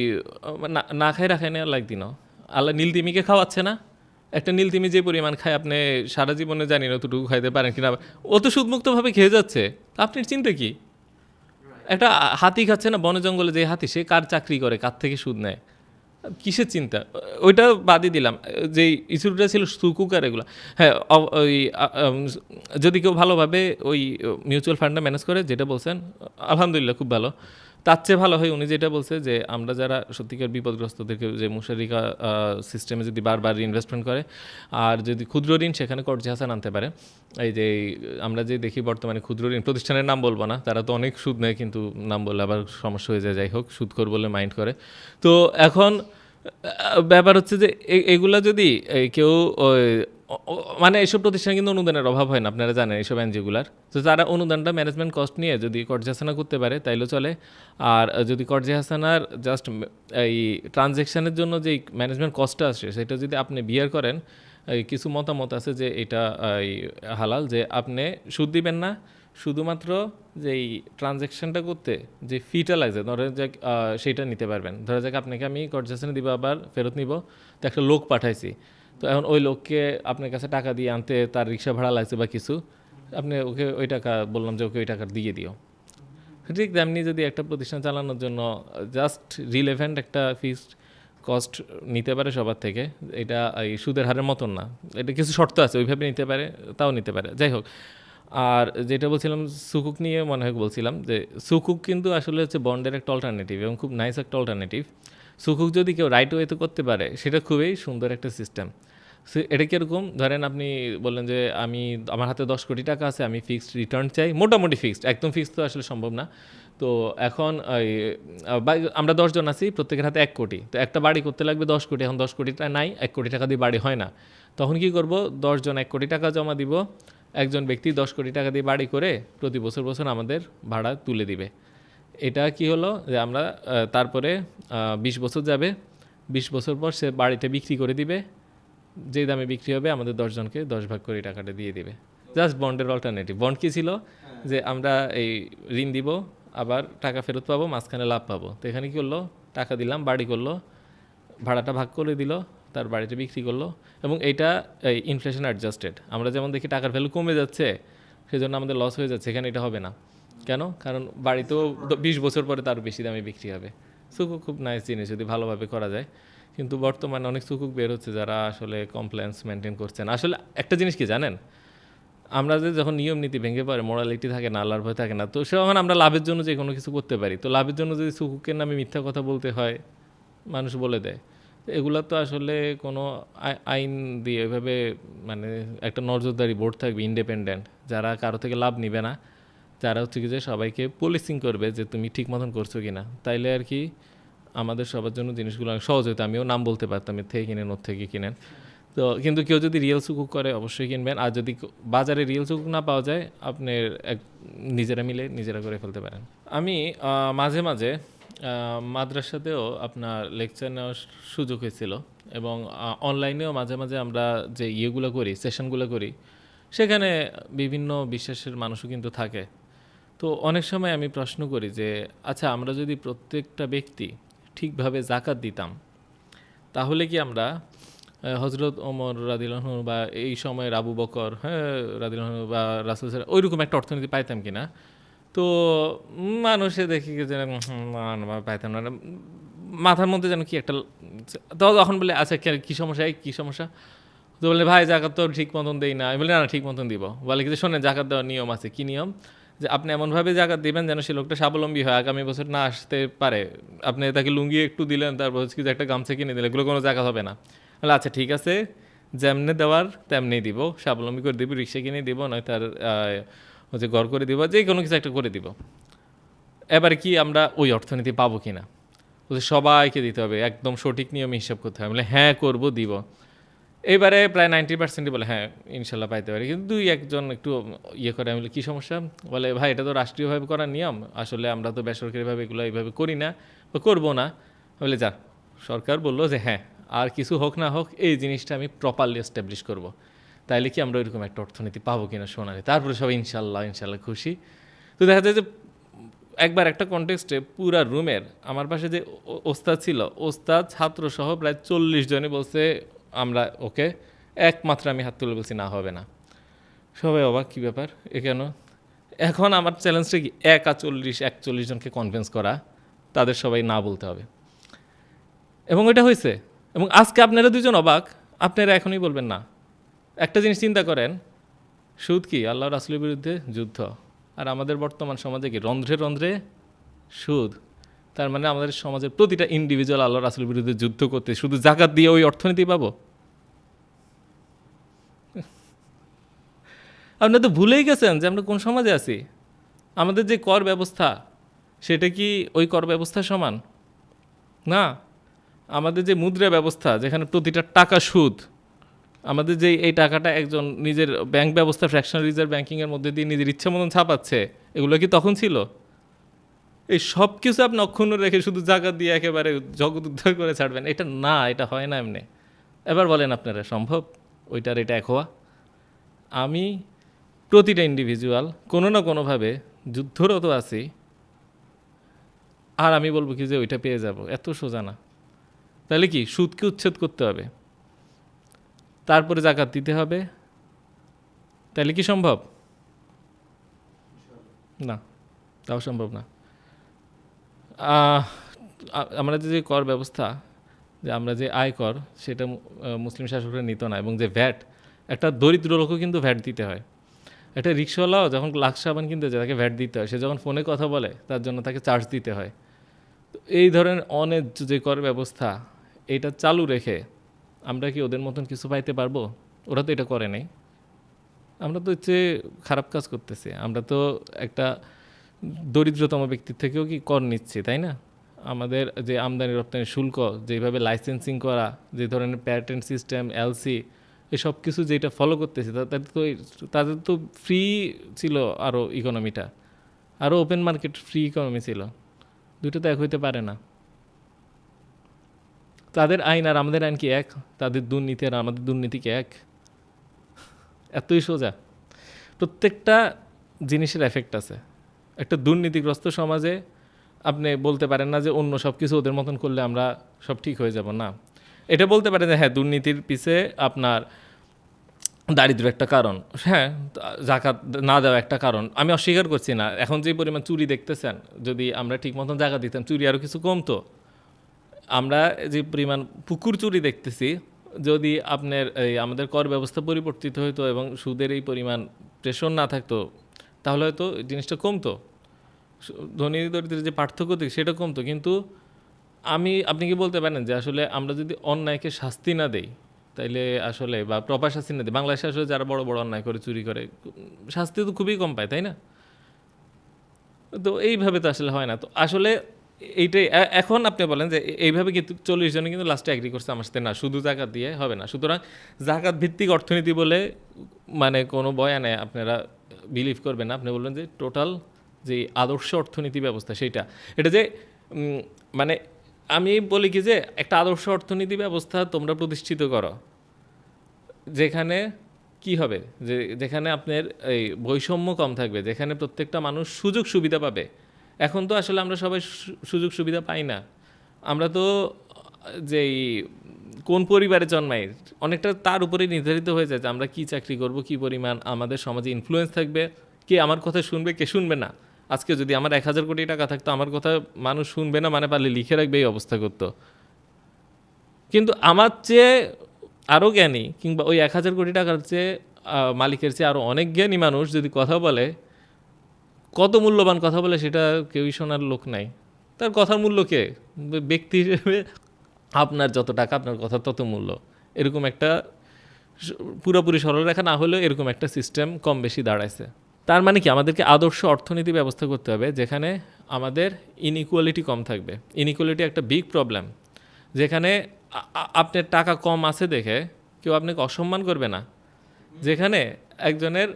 না খাই রাখাই না লাগদিন, আল্লাহ নীলতিমিকে খাওয়াচ্ছে না। একটা নীলতিমি যে পরিমাণ খায় আপনি সারা জীবনে জানি না অতটুকু খাইতে পারেন কিনা, ও তো সুদমুক্তভাবে খেয়ে যাচ্ছে। তো আপনার চিন্তা কি? একটা হাতি খাচ্ছে না বনে জঙ্গলে, যে হাতি সে কার চাকরি করে, কার থেকে সুদ নেয়, কিসের চিন্তা? ওইটা বাদই দিলাম, যে ইস্যুটা ছিল সুকুক আর এগুলো। হ্যাঁ, ওই যদি কেউ ভালোভাবে ওই মিউচুয়াল ফান্ডটা ম্যানেজ করে, যেটা বলছেন আলহামদুলিল্লাহ খুব ভালো। তার চেয়ে ভালো হয় উনি যেটা বলছে যে আমরা যারা সত্যিকার বিপদগ্রস্তদেরকে যে মুশারিকা সিস্টেমে যদি বারবার ইনভেস্টমেন্ট করে, আর যদি ক্ষুদ্র ঋণ সেখানে কর্জে হাসান আনতে পারে। এই যে আমরা যে দেখি বর্তমানে ক্ষুদ্র ঋণ প্রতিষ্ঠানের নাম বলবো না, তারা তো অনেক সুদ নেয়, কিন্তু নাম বললে আবার সমস্যা হয়ে যায়। যাই হোক, সুদখোর বলে মাইন্ড করে। তো এখন ব্যাপার হচ্ছে যে এগুলা যদি কেউ মানে এইসব প্রতিষ্ঠানে কিন্তু অনুদানের অভাব হয় না, আপনারা জানেন এইসব এনজিওগুলার। তো তারা অনুদানটা ম্যানেজমেন্ট কস্ট নিয়ে যদি কর্জে হাসানা করতে পারে তাইলেও চলে। আর যদি কর্জে হাসানার জাস্ট এই ট্রানজ্যাকশানের জন্য যে ম্যানেজমেন্ট কস্টটা আসে সেটা যদি আপনি বিয়ার করেন, কিছু মতামত আছে যে এটা হালাল, যে আপনি সুদ দিবেন না, শুধুমাত্র যেই ট্রানজ্যাকশানটা করতে যে ফিটা লাগছে ধরে যাক সেইটা নিতে পারবেন। ধরে যাক আপনাকে আমি কর্জেশনে দিব, আবার ফেরত নিব, তো একটা লোক পাঠাইছি, তো এখন ওই লোককে আপনার কাছে টাকা দিয়ে আনতে তার রিক্সা ভাড়া লাগছে বা কিছু, আপনি ওকে ওই টাকা বললাম যে ওকে ওই টাকা দিয়ে দিও। ঠিক তেমনি যদি একটা প্রতিষ্ঠান চালানোর জন্য জাস্ট রিলেভেন্ট একটা ফিক্সড কস্ট নিতে পারে সবার থেকে, এটা এই সুদের হারের মতন না, এটা কিছু শর্ত আছে, ওইভাবে নিতে পারে, তাও নিতে পারে। যাই হোক, আর যেটা বলছিলাম সুকুক নিয়ে মনে হয় বলছিলাম, যে সুকুক কিন্তু আসলে হচ্ছে বন্ডের একটা অল্টারনেটিভ এবং খুব নাইস একটা অল্টারনেটিভ। সুকুক যদি কেউ রাইট ওয়েতে করতে পারে সেটা খুবই সুন্দর একটা সিস্টেম। এটা কীরকম, ধরেন আপনি বললেন যে আমার হাতে 10 কোটি টাকা আছে, আমি ফিক্সড রিটার্ন চাই, মোটামুটি ফিক্সড, একদম ফিক্সড তো আসলে সম্ভব না। তো এখন আমরা 10 জন আছি, প্রত্যেকের হাতে 1 কোটি, তো একটা বাড়ি করতে লাগবে 10 কোটি। এখন 10 কোটিটা নাই, 1 কোটি টাকা দিয়ে বাড়ি হয় না। তখন কি করব, 10 জন 1 কোটি টাকা জমা দিব, একজন ব্যক্তি 10 কোটি টাকা দিয়ে বাড়ি করে প্রতি বছর বছর আমাদের ভাড়া তুলে দিবে। এটা কি হলো যে আমরা তারপরে 20 বছর যাবে, 20 বছর পর সে বাড়িটা বিক্রি করে দিবে, যেই দামে বিক্রি হবে আমাদের 10 জনকে 10 ভাগ করে টাকাটা দিয়ে দিবে। জাস্ট বন্ডের অল্টারনেটিভ। বন্ড কী ছিল, যে আমরা এই ঋণ দিব, আবার টাকা ফেরত পাবো, মাঝখানে লাভ পাবো। তো এখানে কী করলো, টাকা দিলাম, বাড়ি করলো, ভাড়াটা ভাগ করে দিল, তার বাড়িটা বিক্রি করলো, এবং এইটা এই ইনফ্লেশন অ্যাডজাস্টেড। আমরা যেমন দেখি টাকার ভ্যালু কমে যাচ্ছে, সেজন্য আমাদের লস হয়ে যাচ্ছে, এখানে এটা হবে না। কেন? কারণ বাড়িতেও 20 বছর পরে তার বেশি দামে বিক্রি হবে। সুকুক খুব নাইস জিনিস যদি ভালোভাবে করা যায়, কিন্তু বর্তমানে অনেক সুকুক বের হচ্ছে যারা আসলে কমপ্লায়েন্স মেনটেন করছেন। আসলে একটা জিনিস কি জানেন, আমরা যে যখন নিয়ম নীতি ভেঙে পড়ে, মোরালিটি থাকে না, আল্লাহর ভয় থাকে না, তো সেখানে আমরা লাভের জন্য যে কোনো কিছু করতে পারি। তো লাভের জন্য যদি সুকুকের নামে মিথ্যা কথা বলতে হয়, মানুষ বলে দেয়। এগুলা তো আসলে কোনো আইন দিয়ে এভাবে মানে একটা নজরদারি বোর্ড থাকবে ইন্ডিপেন্ডেন্ট, যারা কারো থেকে লাভ নিবে না, যারা হচ্ছে কি যে সবাইকে পুলিশিং করবে যে তুমি ঠিক মতন করছো কিনা। তাইলে আর কি আমাদের সবার জন্য জিনিসগুলো অনেক সহজ হতো। আমিও নাম বলতে পারতাম এর থেকে কিনেন ওর থেকে কিনেন। তো কিন্তু কেউ যদি রিয়েল সুকুক করে অবশ্যই কিনবেন, আর যদি বাজারে রিয়েল সুকুক না পাওয়া যায় আপনি নিজেরা মিলে নিজেরা করে ফেলতে পারেন। আমি মাঝে মাঝে মাদ্রাসাতেও আপনার লেকচার নেওয়ার সুযোগ হয়েছিল, এবং অনলাইনেও মাঝে মাঝে আমরা যে ইয়েগুলো করি, সেশনগুলো করি, সেখানে বিভিন্ন বিশ্বাসের মানুষও কিন্তু থাকে। তো অনেক সময় আমি প্রশ্ন করি যে আচ্ছা, আমরা যদি প্রত্যেকটা ব্যক্তি ঠিকভাবে জাকাত দিতাম, তাহলে কি আমরা হজরত ওমর রাদিয়াল্লাহু আনহু বা এই সময়ের আবু বকর রাদিয়াল্লাহু আনহু বা রাসূল ওইরকম একটা অর্থনীতি পাইতাম কিনা? তো মানুষে দেখি যে না পাইতাম না, মাথার মধ্যে যেন কি একটা, তখন বলে আচ্ছা কী সমস্যা, কী সমস্যা? তো বলে ভাই জাকাত তো ঠিক মতন দেই না। আমি বলি না ঠিক মতন দিব। বলে কি যে শোনেন, জাকাত দেওয়ার নিয়ম আছে। কী নিয়ম? যে আপনি এমনভাবে জাকাত দিবেন যেন সে লোকটা স্বাবলম্বী হয়, আগামী বছর না আসতে পারে। আপনি তাকে লুঙ্গি একটু দিলেন, তারপর হচ্ছে কি যে একটা গামছা কিনে দিলেন, এগুলো কোনো জাকাত হবে না। বলে আচ্ছা ঠিক আছে, যেমনি দেওয়ার তেমনি দিব, স্বাবলম্বী করে দিব, রিক্সা কিনে দিব, নয় তার হচ্ছে ঘর করে দিব, যে কোনো কিছু একটা করে দিব। এবারে কি আমরা ওই অর্থনীতি পাবো কি না? সবাইকে দিতে হবে, একদম সঠিক নিয়মে হিসাব করতে হবে। বলে হ্যাঁ করব, দিব। এবারে প্রায় 90% বলে হ্যাঁ ইনশাল্লাহ পাইতে পারি, কিন্তু দুই একজন একটু ইয়ে করে। আমি বলি কী সমস্যা? বলে ভাই এটা তো রাষ্ট্রীয়ভাবে করার নিয়ম, আসলে আমরা তো বেসরকারিভাবে এগুলো এইভাবে করি না বা করবো না। বলে যা, সরকার বললো যে হ্যাঁ আর কিছু হোক না হোক এই জিনিসটা আমি প্রপারলি এস্টাবলিশ করব, তাইলে কি আমরা ওইরকম একটা অর্থনীতি পাবো কিনা সোনালি। তারপরে সবাই ইনশাল্লাহ ইনশাল্লাহ খুশি। তো দেখা যায় যে একবার একটা কনটেক্সটে পুরা রুমের আমার পাশে যে ওস্তাদ ছিল, ওস্তাদ ছাত্রসহ প্রায় 40 জনই বলছে আমরা ওকে, একমাত্র আমি হাত তুলে বলছি না হবে না। সবাই অবাক, কী ব্যাপার, এ কেন? এখন আমার চ্যালেঞ্জটা কি 41 জনকে কনভিন্স করা, তাদের সবাই না বলতে হবে। এবং এটা হয়েছে। এবং আজকে আপনারা দুজন অবাক, আপনারা এখনই বলবেন না। একটা জিনিস চিন্তা করেন, সুদ কি আল্লাহ রাসূলের বিরুদ্ধে যুদ্ধ, আর আমাদের বর্তমান সমাজে কি রন্ধ্রে রন্ধ্রে সুদ। তার মানে আমাদের সমাজের প্রতিটা ইন্ডিভিজুয়াল আল্লাহ রাসূলের বিরুদ্ধে যুদ্ধ করতে শুধু জাকাত দিয়ে ওই অর্থনীতি পাবো? আপনারা তো ভুলেই গেছেন যে আমরা কোন সমাজে আছি। আমাদের যে কর ব্যবস্থা, সেটা কি ওই কর ব্যবস্থার সমান না। আমাদের যে মুদ্রা ব্যবস্থা, যেখানে প্রতিটা টাকা সুদ, আমাদের যে এই টাকাটা একজন নিজের ব্যাংক ব্যবস্থা ফ্র্যাকশনাল রিজার্ভ ব্যাংকিংয়ের মধ্যে দিয়ে নিজের ইচ্ছা মতন ছাপাচ্ছে, এগুলো কি তখন ছিল? এই সব কিছু আপনি অক্ষুণ্ণ রেখে শুধু জাকাত দিয়ে একেবারে জগৎ উদ্ধার করে ছাড়বেন, এটা না, এটা হয় না এমনি। এবার বলেন আপনারা সম্ভব ওইটার এটা এক হওয়া? আমি প্রতিটা ইন্ডিভিজুয়াল কোনো না কোনোভাবে যুদ্ধরত আছি, আর আমি বলবো কি যে ওইটা পেয়ে যাব, এত সোজা না। তাহলে কি সুদকে উচ্ছেদ করতে হবে, তারপরে জাকাত দিতে হবে, তাহলে কি সম্ভব? না, তাও সম্ভব না। আমরা যে কর ব্যবস্থা, যে আমরা যে আয় কর, সেটা মুসলিম শাসকরা নিত না। এবং যে ভ্যাট, একটা দরিদ্র লোকও কিন্তু ভ্যাট দিতে হয়। একটা রিক্সাওয়ালাও যখন লাখ সাবান কিনতে যায় তাকে ভ্যাট দিতে হয়। সে যখন ফোনে কথা বলে তার জন্য তাকে চার্জ দিতে হয়। তো এই ধরনের অনেক যে কর ব্যবস্থা, এটা চালু রেখে আমরা কি ওদের মতন কিছু পাইতে পারবো? ওরা তো এটা করে নাই। আমরা তো হচ্ছে খারাপ কাজ করতেছি। আমরা তো একটা দরিদ্রতম ব্যক্তির থেকেও কি কর নিচ্ছি, তাই না? আমাদের যে আমদানি রপ্তানি শুল্ক, যেভাবে লাইসেন্সিং করা, যে ধরনের প্যাটেন্ট সিস্টেম, এলসি, এসব কিছু যেটা ফলো করতেছি, তাদের তো ফ্রি ছিল আরও ইকোনমিটা, আরও ওপেন মার্কেট ফ্রি ইকোনমি ছিল। দুটো তো এক হইতে পারে না। তাদের আইন আর আমাদের আইন কি এক? তাদের দুর্নীতি আর আমাদের দুর্নীতি কি এক? এতই সোজা। প্রত্যেকটা জিনিসের এফেক্ট আছে। একটা দুর্নীতিগ্রস্ত সমাজে আপনি বলতে পারেন না যে অন্য সব কিছু ওদের মতন করলে আমরা সব ঠিক হয়ে যাব, না। এটা বলতে পারেন যে হ্যাঁ দুর্নীতির পিছে আপনার দারিদ্র একটা কারণ, হ্যাঁ জাকাত না দেওয়া একটা কারণ, আমি অস্বীকার করছি না। এখন যে পরিমাণ চুরি দেখতেছেন, যদি আমরা ঠিক মতন জাকাত দিতাম চুরি আরও কিছু কমতো। আমরা যে পরিমাণ পুকুর চুরি দেখতেছি, যদি আপনার এই আমাদের কর ব্যবস্থা পরিবর্তিত হইতো এবং সুদের এই পরিমাণ প্রেশর না থাকতো, তাহলে হয়তো জিনিসটা কমতো। ধনী দরিদ্রের যে পার্থক্য সেটা কমতো। কিন্তু আপনি কি বলতে পারেন যে আসলে আমরা যদি অন্যায়কে শাস্তি না দেই তাইলে আসলে বা প্রপার শাস্তি না দিই, বাংলাদেশে আসলে যারা বড় বড় অন্যায় করে চুরি করে শাস্তি তো খুবই কম পায়, তাই না? তো এইভাবে তো আসলে হয় না। তো আসলে এইটাই এখন আপনি বলেন যে এইভাবে কিন্তু 40 জনে কিন্তু লাস্টে এগ্রি করছে আমার সাথে, না শুধু জাকাত দিয়ে হবে না। সুতরাং জাকাত ভিত্তিক অর্থনীতি বলে মানে কোনো বয়ানে আপনারা বিলিভ করবেন না। আপনি বলবেন যে টোটাল যে আদর্শ অর্থনীতি ব্যবস্থা সেইটা, এটা যে মানে আমি বলি কি যে একটা আদর্শ অর্থনীতি ব্যবস্থা তোমরা প্রতিষ্ঠিত করো যেখানে কি হবে, যেখানে আপনার এই বৈষম্য কম থাকবে, যেখানে প্রত্যেকটা মানুষ সুযোগ সুবিধা পাবে। এখন তো আসলে আমরা সবাই সুযোগ সুবিধা পাই না। আমরা তো যেই কোন পরিবারে জন্মাই অনেকটা তার উপরেই নির্ধারিত হয়ে যায় যে আমরা কি চাকরি করব, কি পরিমাণ আমাদের সমাজে ইনফ্লুয়েন্স থাকবে, কে আমার কথা শুনবে, কে শুনবে না। আজকে যদি আমার 1000 কোটি টাকা থাকতো, আমার কথা মানুষ শুনবে না মানে পারলে লিখে রাখবে, এই অবস্থা করতো। কিন্তু আমার চেয়ে আরও জ্ঞানী কিংবা ওই 1000 কোটি টাকার চেয়ে মালিকের চেয়ে আরও অনেক জ্ঞানী মানুষ যদি কথা বলে, কত মূল্যবান কথা বলে সেটা কেউই শোনার লোক নাই। তার কথার মূল্য কে? ব্যক্তি হিসেবে আপনার যত টাকা আপনার কথা তত মূল্য, এরকম একটা পুরোপুরি সরলরেখা না হলেও এরকম একটা সিস্টেম কম বেশি দাঁড়াইছে। তার মানে কি আমাদেরকে আদর্শ অর্থনীতি ব্যবস্থা করতে হবে যেখানে আমাদের ইনইকুয়ালিটি কম থাকবে। ইনইকুয়ালিটি একটা বিগ প্রবলেম, যেখানে আপনার টাকা কম আছে দেখে কেউ আপনাকে অসম্মান করবে না, যেখানে একজনের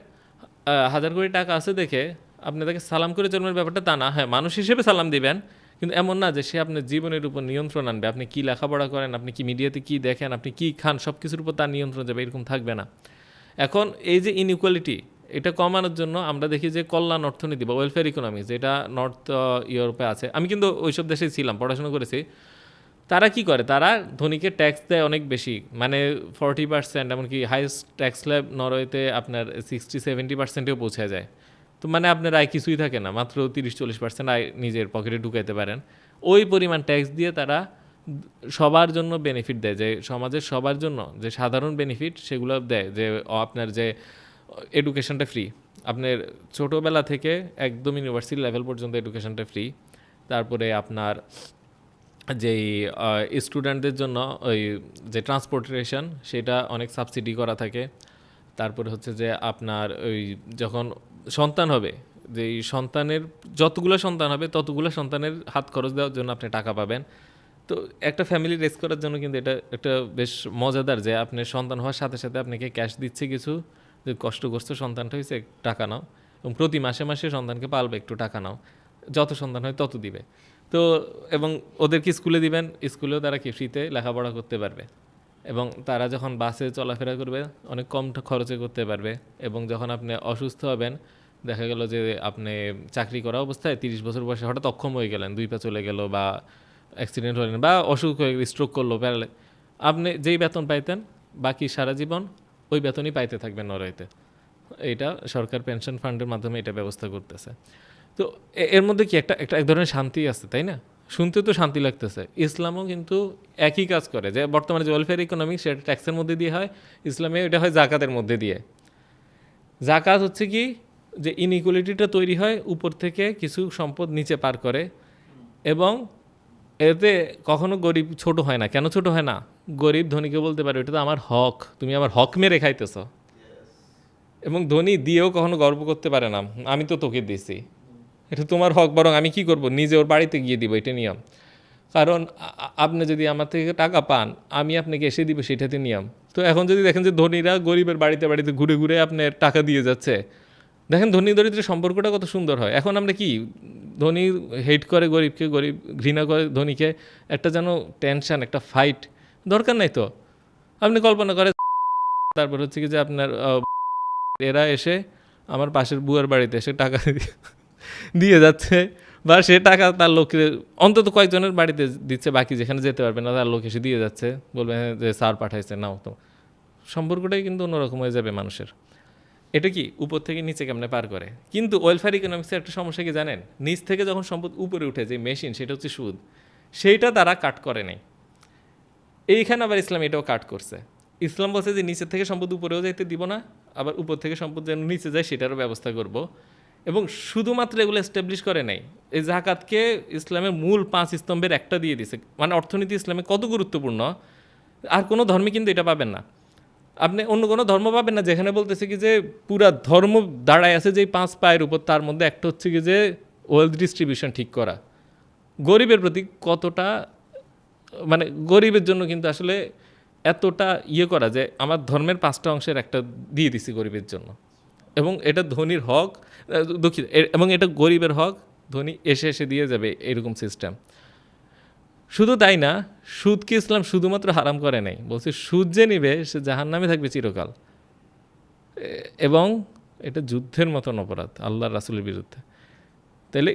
1000 কোটি টাকা আছে দেখে আপনি তাকে সালাম করে জন্মের ব্যাপারটা তা না। হ্যাঁ, মানুষ হিসেবে সালাম দিবেন, কিন্তু এমন না যে সে আপনার জীবনের উপর নিয়ন্ত্রণ আনবে। আপনি কি লেখাপড়া করেন, আপনি কি মিডিয়াতে কি দেখেন, আপনি কি খান, সব কিছুর উপর তার নিয়ন্ত্রণ যাবে, এরকম থাকবে না। এখন এই যে ইনইকুয়ালিটি, এটা কমানোর জন্য আমরা দেখি যে কল্যাণ অর্থনীতি বা ওয়েলফেয়ার ইকোনমি যেটা নর্থ ইউরোপে আছে, আমি কিন্তু ওইসব দেশেই ছিলাম, পড়াশোনা করেছি। তারা কি করে, তারা ধনীকে ট্যাক্স দেয় অনেক বেশি, মানে 40%, এমনকি হাইস্ট ট্যাক্স স্ল্যাব নরওয়েতে আপনার 60-70%-এও পৌঁছে যায়। তো মানে আপনার আয় কিছুই থাকে না, মাত্র 30-40% আয় নিজের পকেটে ঢুকাইতে পারেন। ওই পরিমাণ ট্যাক্স দিয়ে তারা সবার জন্য বেনিফিট দেয়, যে সমাজের সবার জন্য যে সাধারণ বেনিফিট সেগুলো দেয়, যে আপনার যে এডুকেশনটা ফ্রি, আপনার ছোটোবেলা থেকে একদম ইউনিভার্সিটি লেভেল পর্যন্ত এডুকেশনটা ফ্রি। তারপরে আপনার যেই স্টুডেন্টদের জন্য ওই যে ট্রান্সপোর্টেশন সেটা অনেক সাবসিডি করা থাকে। তারপরে হচ্ছে যে আপনার ওই যখন সন্তান হবে, যেই সন্তানের যতগুলো সন্তান হবে ততগুলো সন্তানের হাত খরচ দেওয়ার জন্য আপনি টাকা পাবেন। তো একটা ফ্যামিলি রেস করার জন্য কিন্তু এটা একটা বেশ মজাদার, যে আপনার সন্তান হওয়ার সাথে সাথে আপনাকে ক্যাশ দিচ্ছে কিছু, যে কষ্ট করছে সন্তানটা হয়েছে টাকা নাও, এবং প্রতি মাসে মাসে সন্তানকে পালবে একটু টাকা নাও, যত সন্তান হয় তত দিবে। তো এবং ওদেরকে স্কুলে দিবেন, স্কুলেও তারা কি ফ্রিতে লেখাপড়া করতে পারবে, এবং তারা যখন বাসে চলাফেরা করবে অনেক কম খরচে করতে পারবে। এবং যখন আপনি অসুস্থ হবেন, দেখা গেল যে আপনি চাকরি করা অবস্থায় 30 বছর বয়সে হঠাৎ অক্ষম হয়ে গেলেন, 2 পা চলে গেল, বা অ্যাক্সিডেন্ট হলেন, বা অসুখ হয়ে স্ট্রোক করলো, প্যারালে, আপনি যেই বেতন পাইতেন বাকি সারা জীবন ওই বেতনই পাইতে থাকবেন নরওয়েতে। এটা সরকার পেনশন ফান্ডের মাধ্যমে এটা ব্যবস্থা করতেছে। তো এর মধ্যে কি একটা এক ধরনের শান্তি আছে, তাই না? শুনতে তো শান্তি লাগতেছে। ইসলামও কিন্তু একই কাজ করে, যে বর্তমানে যে ওয়েলফেয়ার ইকোনমি সেটা ট্যাক্সের মধ্যে দিয়ে হয়, ইসলামে এটা হয় জাকাতের মধ্যে দিয়ে। জাকাত হচ্ছে কি, যে ইনইকুয়ালিটিটা তৈরি হয় উপর থেকে কিছু সম্পদ নিচে পার করে, এবং এতে কখনো গরিব ছোট হয় না। কেন ছোট হয় না? গরিব ধনীকে বলতে পারে এটা তো আমার হক, তুমি আমার হক মেরে খাইতেছ। এবং ধনী দিয়েও কখনো গর্ব করতে পারে না, আমি তো তোকে দিছি, এটা তোমার হক, বরং আমি কি করব, নিজে ওর বাড়িতে গিয়ে দিব, এটা নিয়ম। কারণ আপনি যদি আমার থেকে টাকা পান, আমি আপনাকে এসে দিব, সেটাতে নিয়ম। তো এখন যদি দেখেন যে ধনীরা গরিবের বাড়িতে বাড়িতে ঘুরে ঘুরে আপনার টাকা দিয়ে যাচ্ছে, দেখেন ধনী দরিদ্রের সম্পর্কটা কত সুন্দর হয়। এখন আমরা কি, ধনী হেট করে গরিবকে, গরিব ঘৃণা করে ধনীকে, একটা যেন টেনশন, একটা ফাইট, দরকার নাই তো। আপনি কল্পনা করে, তারপর হচ্ছে কি যে আপনার এরা এসে আমার পাশের বুয়ার বাড়িতে এসে টাকা দিয়ে যাচ্ছে, বা সে টাকা তার লোককে অন্তত কয়েকজনের বাড়িতে দিচ্ছে, বাকি যেখানে যেতে পারবে না তার লোক এসে দিয়ে যাচ্ছে, বলবে হ্যাঁ যে স্যার পাঠাইছে, নাও। তো সম্পর্কটাই কিন্তু অন্যরকম হয়ে যাবে মানুষের। এটা কি উপর থেকে নিচে কেমনে পার করে। কিন্তু ওয়েলফেয়ার ইকোনমিক্সের একটা সমস্যা কি জানেন, নিচ থেকে যখন সম্পদ উপরে উঠে, যে মেশিন, সেটা হচ্ছে সুদ, সেইটা তারা কাট করে নাই। এইখানে আবার ইসলাম এটাও কাট করছে। ইসলাম বলছে যে নিচের থেকে সম্পদ উপরেও যাইতে দিব না, আবার উপর থেকে সম্পদ যেন নিচে যায় সেটারও ব্যবস্থা করব। এবং শুধুমাত্র এগুলো এস্টাবলিশ করে নাই, এই জাকাতকে ইসলামের মূল 5 স্তম্ভের একটা দিয়ে দিছে। মানে অর্থনীতি ইসলামে কত গুরুত্বপূর্ণ, আর কোনো ধর্মে কিন্তু এটা পাবেন না। আপনি অন্য কোনো ধর্ম পাবেন না যেখানে বলতেছে কি যে পুরা ধর্ম দাঁড়ায় আছে যে 5 পায়ের উপর, তার মধ্যে একটা হচ্ছে কি যে ওয়েলথ ডিস্ট্রিবিউশন ঠিক করা। গরিবের প্রতি কতটা, মানে গরিবের জন্য কিন্তু আসলে এতটা ইয়ে করা যে আমার ধর্মের 5টা অংশের একটা দিয়ে দিছি গরিবের জন্য, এবং এটা ধনীর হক, দুঃখিত, এবং এটা গরিবের হক, ধনী এসে এসে দিয়ে যাবে, এরকম সিস্টেম। শুধু তাই না, সুদকে ইসলাম শুধুমাত্র হারাম করে নাই, বলছে সুদ যে নিবে সে জাহান্নামে থাকবে চিরকাল, এবং এটা যুদ্ধের মতন অপরাধ আল্লাহ রাসূলের বিরুদ্ধে। তাহলে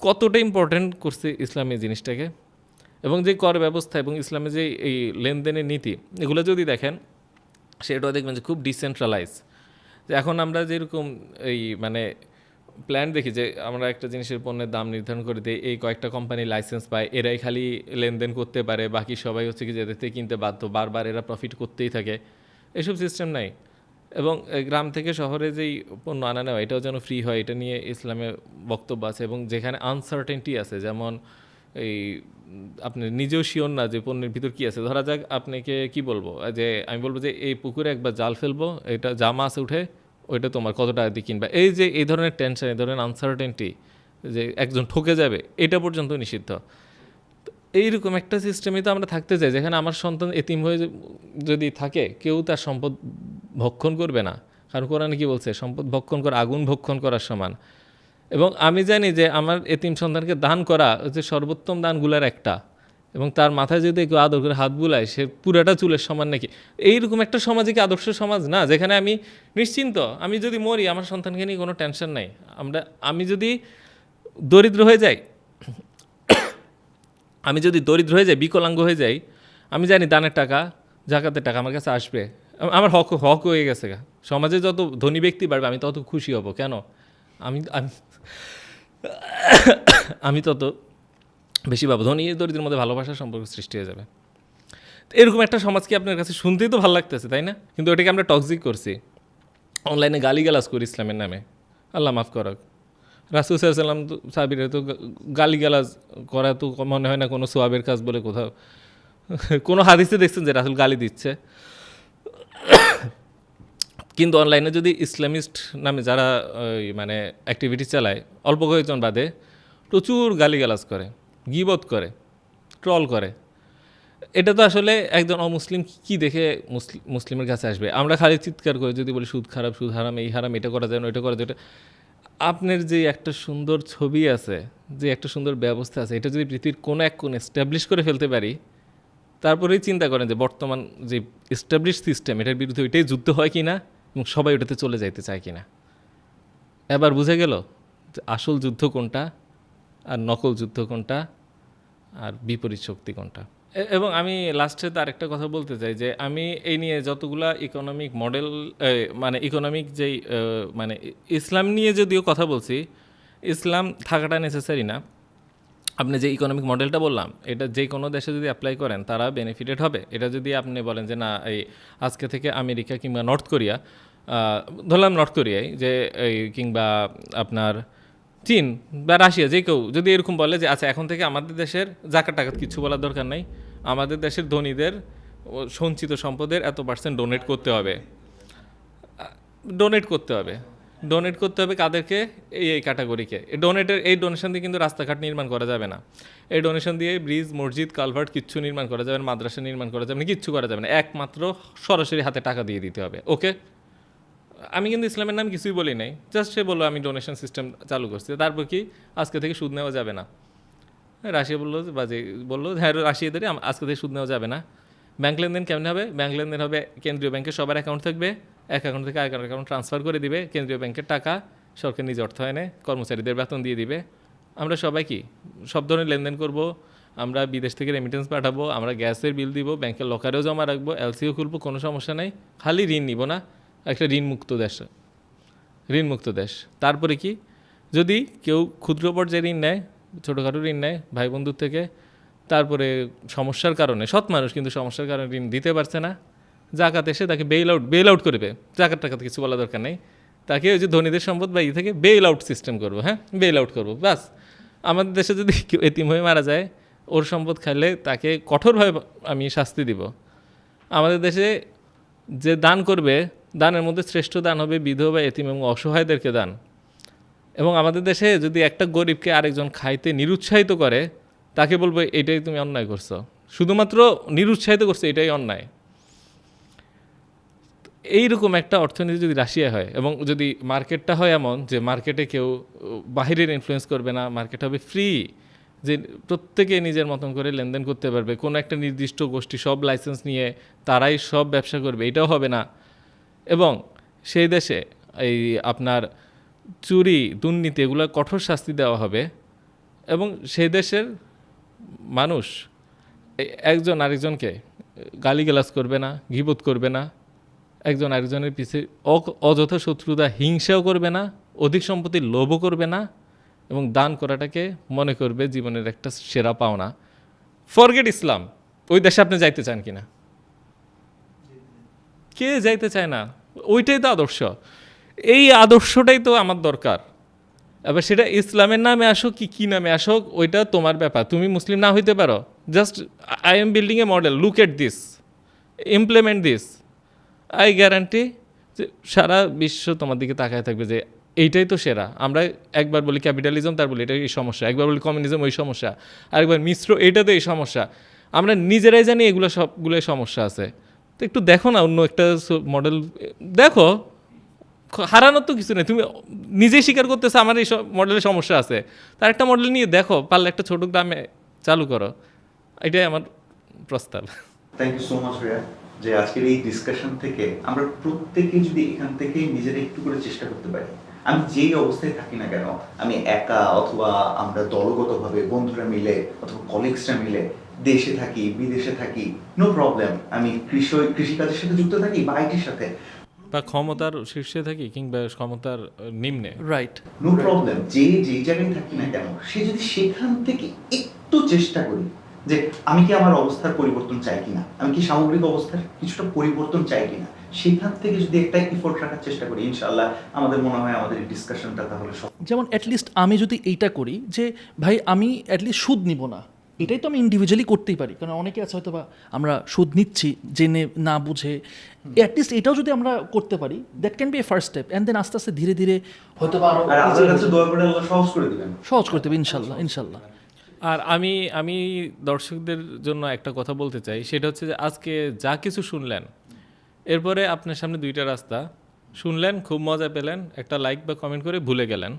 কতটা ইম্পর্ট্যান্ট করছে ইসলাম এই জিনিসটাকে। এবং যে কর ব্যবস্থা এবং ইসলামের যে এই লেনদেনের নীতি, এগুলো যদি দেখেন সেটাও দেখবেন যে খুব ডিসেন্ট্রালাইজ। যে এখন আমরা যেরকম এই মানে প্ল্যান দেখি যে আমরা একটা জিনিসের পণ্যের দাম নির্ধারণ করে দিই, এই কয়েকটা কোম্পানি লাইসেন্স পায়, এরাই খালি লেনদেন করতে পারে, বাকি সবাই হচ্ছে কি যে এদের থেকে কিনতে বাধ্য, বারবার এরা প্রফিট করতেই থাকে, এসব সিস্টেম নাই। এবং গ্রাম থেকে শহরে যেই পণ্য আনা নেওয়া, এটাও যেন ফ্রি হয়, এটা নিয়ে ইসলামের বক্তব্য আছে। এবং যেখানে আনসার্টেনটি আছে, যেমন এই আপনি নিজেও শিওর না যে পণ্যের ভিতর কী আছে। ধরা যাক আপনাকে কি বলবো, যে আমি বলবো যে এই পুকুরে একবার জাল ফেলবো, এটা যা মাছ উঠে ওইটা তোমার কত টাকা দিয়ে কিনবা, এই যে এই ধরনের টেনশন, এই ধরনের আনসার্টেনটি, যে একজন ঠকে যাবে, এটা পর্যন্ত নিষিদ্ধ। এইরকম একটা সিস্টেমে তো আমরা থাকতে চাই যেখানে আমার সন্তান এতিম হয়ে যদি থাকে, কেউ তার সম্পদ ভক্ষণ করবে না। কারণ কোরআনে কি বলছে, সম্পদ ভক্ষণ করা আগুন ভক্ষণ করার সমান। এবং আমি জানি যে আমার এতিম সন্তানকে দান করা হচ্ছে সর্বোত্তম দানগুলোর একটা, এবং তার মাথায় যদি কেউ আদর করে হাত বুলায়, সে পুরাটা চুলের সমান নাকি। এইরকম একটা সমাজে কি আদর্শ সমাজ না, যেখানে আমি নিশ্চিন্ত, আমি যদি মরি আমার সন্তানকে নিয়ে কোনো টেনশন নাই। আমি যদি দরিদ্র হয়ে যাই, বিকলাঙ্গ হয়ে যাই, আমি জানি দানের টাকা, জাকাতের টাকা আমার কাছে আসবে, আমার হক হয়ে গেছে। সমাজে যত ধনী ব্যক্তি বাড়বে আমি তত খুশি হব। কেন? আমি আমি তত বেশি পাবো। ধনী দরিদ্রের মধ্যে ভালোবাসার সম্পর্ক সৃষ্টি হয়ে যাবে। এরকম একটা সমাজ কি আপনার কাছে শুনতেই তো ভালো লাগতেছে, তাই না? কিন্তু ওটাকে আমরা টক্সিক করছি, অনলাইনে গালিগালাজ করি ইসলামের নামে। আল্লাহ মাফ করক। রাসূল সাল্লাল্লাহু আলাইহি ওয়াসাল্লাম তো সাহাবীরা তো গালিগালাজ করা তো মনে হয় না কোনো সোয়াবের কাজ বলে কোথাও কোনো হাদিসে দেখছেন যে রাসূল গালি দিচ্ছে। কিন্তু অনলাইনে যদি ইসলামিস্ট নামে যারা মানে অ্যাক্টিভিটি চালায়, অল্প কয়েকজন বাদে প্রচুর গালিগালাজ করে, গীবত করে, ট্রল করে, এটা তো আসলে একজন অমুসলিম কি দেখে মুসলিমের কাছে আসবে? আমরা খালি চিৎকার করে যদি বলি সুদ খারাপ, সুদ হারাম, এই হারাম, এটা করা যায় না, ওইটা করা যায়। আপনার যে একটা সুন্দর ছবি আছে, যে একটা সুন্দর ব্যবস্থা আছে, এটা যদি পৃথিবীর কোনো এক কোণে এস্টাবলিশ করে ফেলতে পারি, তারপরেই চিন্তা করেন যে বর্তমান যে এস্টাবলিশ সিস্টেম, এটার বিরুদ্ধে ওইটাই যুদ্ধ হয় কি না, এবং সবাই ওটাতে চলে যাইতে চায় কি না। এবার বুঝে গেল যে আসল যুদ্ধ কোনটা, আর নকল যুদ্ধ কোনটা, আর বিপরীত শক্তি কোনটা। এবং আমি লাস্টে তার একটা কথা বলতে চাই যে আমি এই নিয়ে যতগুলা ইকোনমিক মডেল, মানে ইকোনমিক যেই মানে ইসলাম নিয়ে যদিও কথা বলছি, ইসলাম থাকাটা নেসেসারি না। আপনি যে ইকোনমিক মডেলটা বললাম, এটা যে কোনো দেশে যদি অ্যাপ্লাই করেন তারা বেনিফিটেড হবে। এটা যদি আপনি বলেন যে না, এই আজকে থেকে আমেরিকা কিংবা নর্থ কোরিয়া, ধরলাম নর্থ কোরিয়ায়, যে এই কিংবা আপনার চীন বা রাশিয়া, যে কেউ যদি এরকম বলে যে আচ্ছা এখন থেকে আমাদের দেশের জাকাত টাকাত কিছু বলার দরকার নাই, আমাদের দেশের ধনীদের সঞ্চিত সম্পদের এত % ডোনেট করতে হবে। ডোনেট করতে হবে কাদেরকে? এই ক্যাটাগরিকে। এই ডোনেশন দিয়ে কিন্তু রাস্তাঘাট নির্মাণ করা যাবে না, এই ডোনেশন দিয়ে ব্রিজ, মসজিদ, কালভার্ট কিচ্ছু নির্মাণ করা যাবে না, মাদ্রাসা নির্মাণ করা যাবে না, কিচ্ছু করা যাবে না। একমাত্র সরাসরি হাতে টাকা দিয়ে দিতে হবে। ওকে, আমি কিন্তু ইসলামের নাম কিছুই বলি নাই, জাস্ট সে বললো আমি ডোনেশন সিস্টেম চালু করছি। তারপর কি আজকে থেকে সুদ নেওয়া যাবে না? রাশিয়া বললো হ্যাঁ রাশিয়াদের আজকে থেকে সুদ নেওয়া যাবে না। ব্যাংক লেনদেন কেমন হবে? ব্যাংক লেনদেন হবে কেন্দ্রীয় ব্যাংকে সবার অ্যাকাউন্ট থাকবে, এক অ্যাকাউন্ট থেকে আরেক অ্যাকাউন্ট ট্রান্সফার করে দিবে কেন্দ্রীয় ব্যাংকের টাকা, সরকার নিজ অর্থায়নে কর্মচারীদের বেতন দিয়ে দিবে। আমরা সবাই কি সব ধরনের লেনদেন করব, আমরা বিদেশ থেকে রেমিটেন্স পাঠাবো, আমরা গ্যাসের বিল দিব, ব্যাংকের লকারেও জমা রাখবো, এলসিও খুলবো, কোনো সমস্যা নাই, খালি ঋণ নিব না। একটা ঋণমুক্ত দেশ। তারপরে কি, যদি কেউ ক্ষুদ্র পর্যায়ে ঋণ নেয়, ছোটোখাটো ঋণ নেয় ভাই বন্ধুর থেকে, তারপরে সমস্যার কারণে, সৎ মানুষ কিন্তু সমস্যার কারণে ঋণ দিতে পারছে না, জাকাত এসে তাকে বেল আউট করবে। জাকাত টাকাতে কিছু বলা দরকার নেই, তাকে ওই যে ধনীদের সম্পদ বা থেকে বেইল আউট সিস্টেম করবো, হ্যাঁ বেইল আউট করবো বাস। আমাদের দেশে যদি কেউ এতিম হয়ে মারা যায়, ওর সম্পদ খাইলে তাকে কঠোরভাবে আমি শাস্তি দিব। আমাদের দেশে যে দান করবে, দানের মধ্যে শ্রেষ্ঠ দান হবে বিধবা, এতিম এবং অসহায়দেরকে দান। এবং আমাদের দেশে যদি একটা গরিবকে আরেকজন খাইতে নিরুৎসাহিত করে, তাকে বলবো এটাই তুমি অন্যায় করছো, শুধুমাত্র নিরুৎসাহিত করছো, এটাই অন্যায়। এইরকম একটা অর্থনীতি যদি রাশিয়া হয় এবং যদি মার্কেটটা হয় এমন যে মার্কেটে কেউ বাহিরের ইনফ্লুয়েন্স করবে না, মার্কেট হবে ফ্রি, যে প্রত্যেকে নিজের মতন করে লেনদেন করতে পারবে, কোনো একটা নির্দিষ্ট গোষ্ঠী সব লাইসেন্স নিয়ে তারাই সব ব্যবসা করবে, এটাও হবে না। এবং সেই দেশে এই আপনার চুরি দুর্নীতি এগুলো কঠোর শাস্তি দেওয়া হবে। এবং সেই দেশের মানুষ একজন আরেকজনকে গালিগালাজ করবে না, গীবত করবে না, একজন আরেকজনের পিছে অযথা শত্রুতা হিংসাও করবে না, অধিক সম্পত্তির লোভও করবে না, এবং দান করাটাকে মনে করবে জীবনের একটা সেরা পাওনা। ফরগেট ইসলাম, ওই দেশে আপনি যাইতে চান কিনা? কে যাইতে চায় না? ওইটাই তো আদর্শ। এই আদর্শটাই তো আমার দরকার। এবার সেটা ইসলামের নামে আসুক কি নামে আসুক, ওইটা তোমার ব্যাপার। তুমি মুসলিম না হইতে পারো, just I am building A model, look at this, implement this, I guarantee যে সারা বিশ্ব তোমার দিকে তাকায় থাকবে যে এইটাই তো সেরা। আমরা একবার বলি ক্যাপিটালিজম, তার বলি এটা এই সমস্যা, একবার বলি কমিউনিজম ওই সমস্যা, আরেকবার মিশ্র এটা তো এই সমস্যা। আমরা নিজেরাই জানি এগুলো সবগুলোই সমস্যা আছে। তো একটু দেখো না অন্য একটা মডেল দেখো, হারানোর তো কিছু নেই। তুমি নিজেই স্বীকার করতেছো আমার এই মডেলের সমস্যা আছে, তার একটা মডেল নিয়ে দেখো, পারলে একটা ছোট দামে চালু করো। এটাই আমার প্রস্তাব। Thank you so much Riya, যে আজকের এই ডিসকাশন থেকে আমরা প্রত্যেকে যদি এখান থেকে নিজেরা একটু করে চেষ্টা করতে পারি, আমি যেই অবস্থায় থাকি না কেন, আমি একা অথবা আমরা দলগতভাবে বন্ধুরা মিলে অথবা কলিগসরা মিলে দেশে থাকি বিদেশে থাকি, নো প্রবলেম, আমি কৃষিকাজের সাথে যুক্ত থাকি বা আইটির সাথে, বা ক্ষমতার শীর্ষে থাকি কিংবা ক্ষমতার নিম্নে, রাইট। নো প্রবলেম, যেই জায়গায় থাকি না কেন, সে যদি সেখান থেকে একটু চেষ্টা করি যে আমি কি আমার অবস্থার পরিবর্তন চাই কিনা, আমি কি সামগ্রিক অবস্থার কিছুটা পরিবর্তন চাই কিনা, সেখান থেকে যদি একটা এফোর্ট রাখার চেষ্টা করি, ইনশাআল্লাহ আমাদের মনে হয় আমাদের এই ডিসকাশনটা তাহলে যেমন অ্যাটলিস্ট আমি যদি এইটা করি যে ভাই আমি অ্যাটলিস্ট সুদ নিব না, এটাই তো আমি ইন্ডিভিজুয়ালি করতেই পারি। কারণ অনেকে আছে হয়তো বা আমরা সুদ নিচ্ছি জেনে না বুঝে, অ্যাটলিস্ট এটাও যদি আমরা করতে পারি, that can be a first step. And then আস্তে আস্তে ধীরে ধীরে হয়তো বা আরও আর আমাদের কাছে দোয়া করে আল্লাহ সহজ করে দিবেন, সহজ করতে হবে ইনশাল্লাহ ইনশাল্লাহ। আর আমি দর্শকদের জন্য একটা কথা বলতে চাই, সেটা হচ্ছে যে আজকে যা কিছু শুনলেন, এরপরে আপনার সামনে দুইটা রাস্তা, শুনলেন খুব মজা পেলেন, একটা লাইক বা কমেন্ট করে ভুলে গেলেন,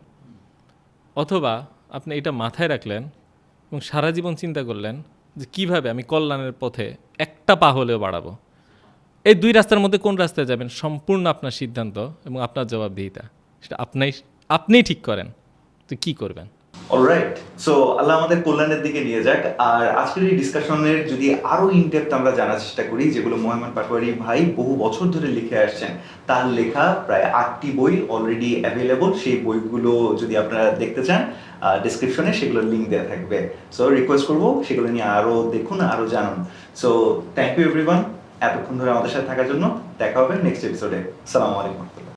অথবা আপনি এটা মাথায় রাখলেন এবং সারা জীবন চিন্তা করলেন যে কিভাবে আমি কল্যাণের পথে একটা পা হলেও বাড়াবো। এই দুই রাস্তার মধ্যে কোন রাস্তায় যাবেন সম্পূর্ণ আপনার সিদ্ধান্ত এবং আপনার জবাবদিহিতা, সেটা আপনিই ঠিক করেন তো কী করবেন। অলরাইট, সো আল্লাহ আমাদের কল্যাণের দিকে নিয়ে যাক। আর আজকের এই ডিসকাশনের যদি আরো ইনডেপথ আমরা জানার চেষ্টা করি, যেগুলো মোহাম্মদ পাটোয়ারি ভাই বহু বছর ধরে লিখে আসছেন, তার লেখা প্রায় 8টি বই অলরেডি অ্যাভেলেবল। সেই বইগুলো যদি আপনারা দেখতে চান, ডেসক্রিপশনে সেগুলোর লিঙ্ক দেওয়া থাকবে। সো রিকোয়েস্ট করবো সেগুলো নিয়ে আরো দেখুন, আরো জানুন। সো থ্যাংক ইউ এভরিওয়ান এতক্ষণ ধরে আমাদের সাথে থাকার জন্য। দেখা হবে নেক্সট এপিসোডে। আসসালামু আলাইকুম।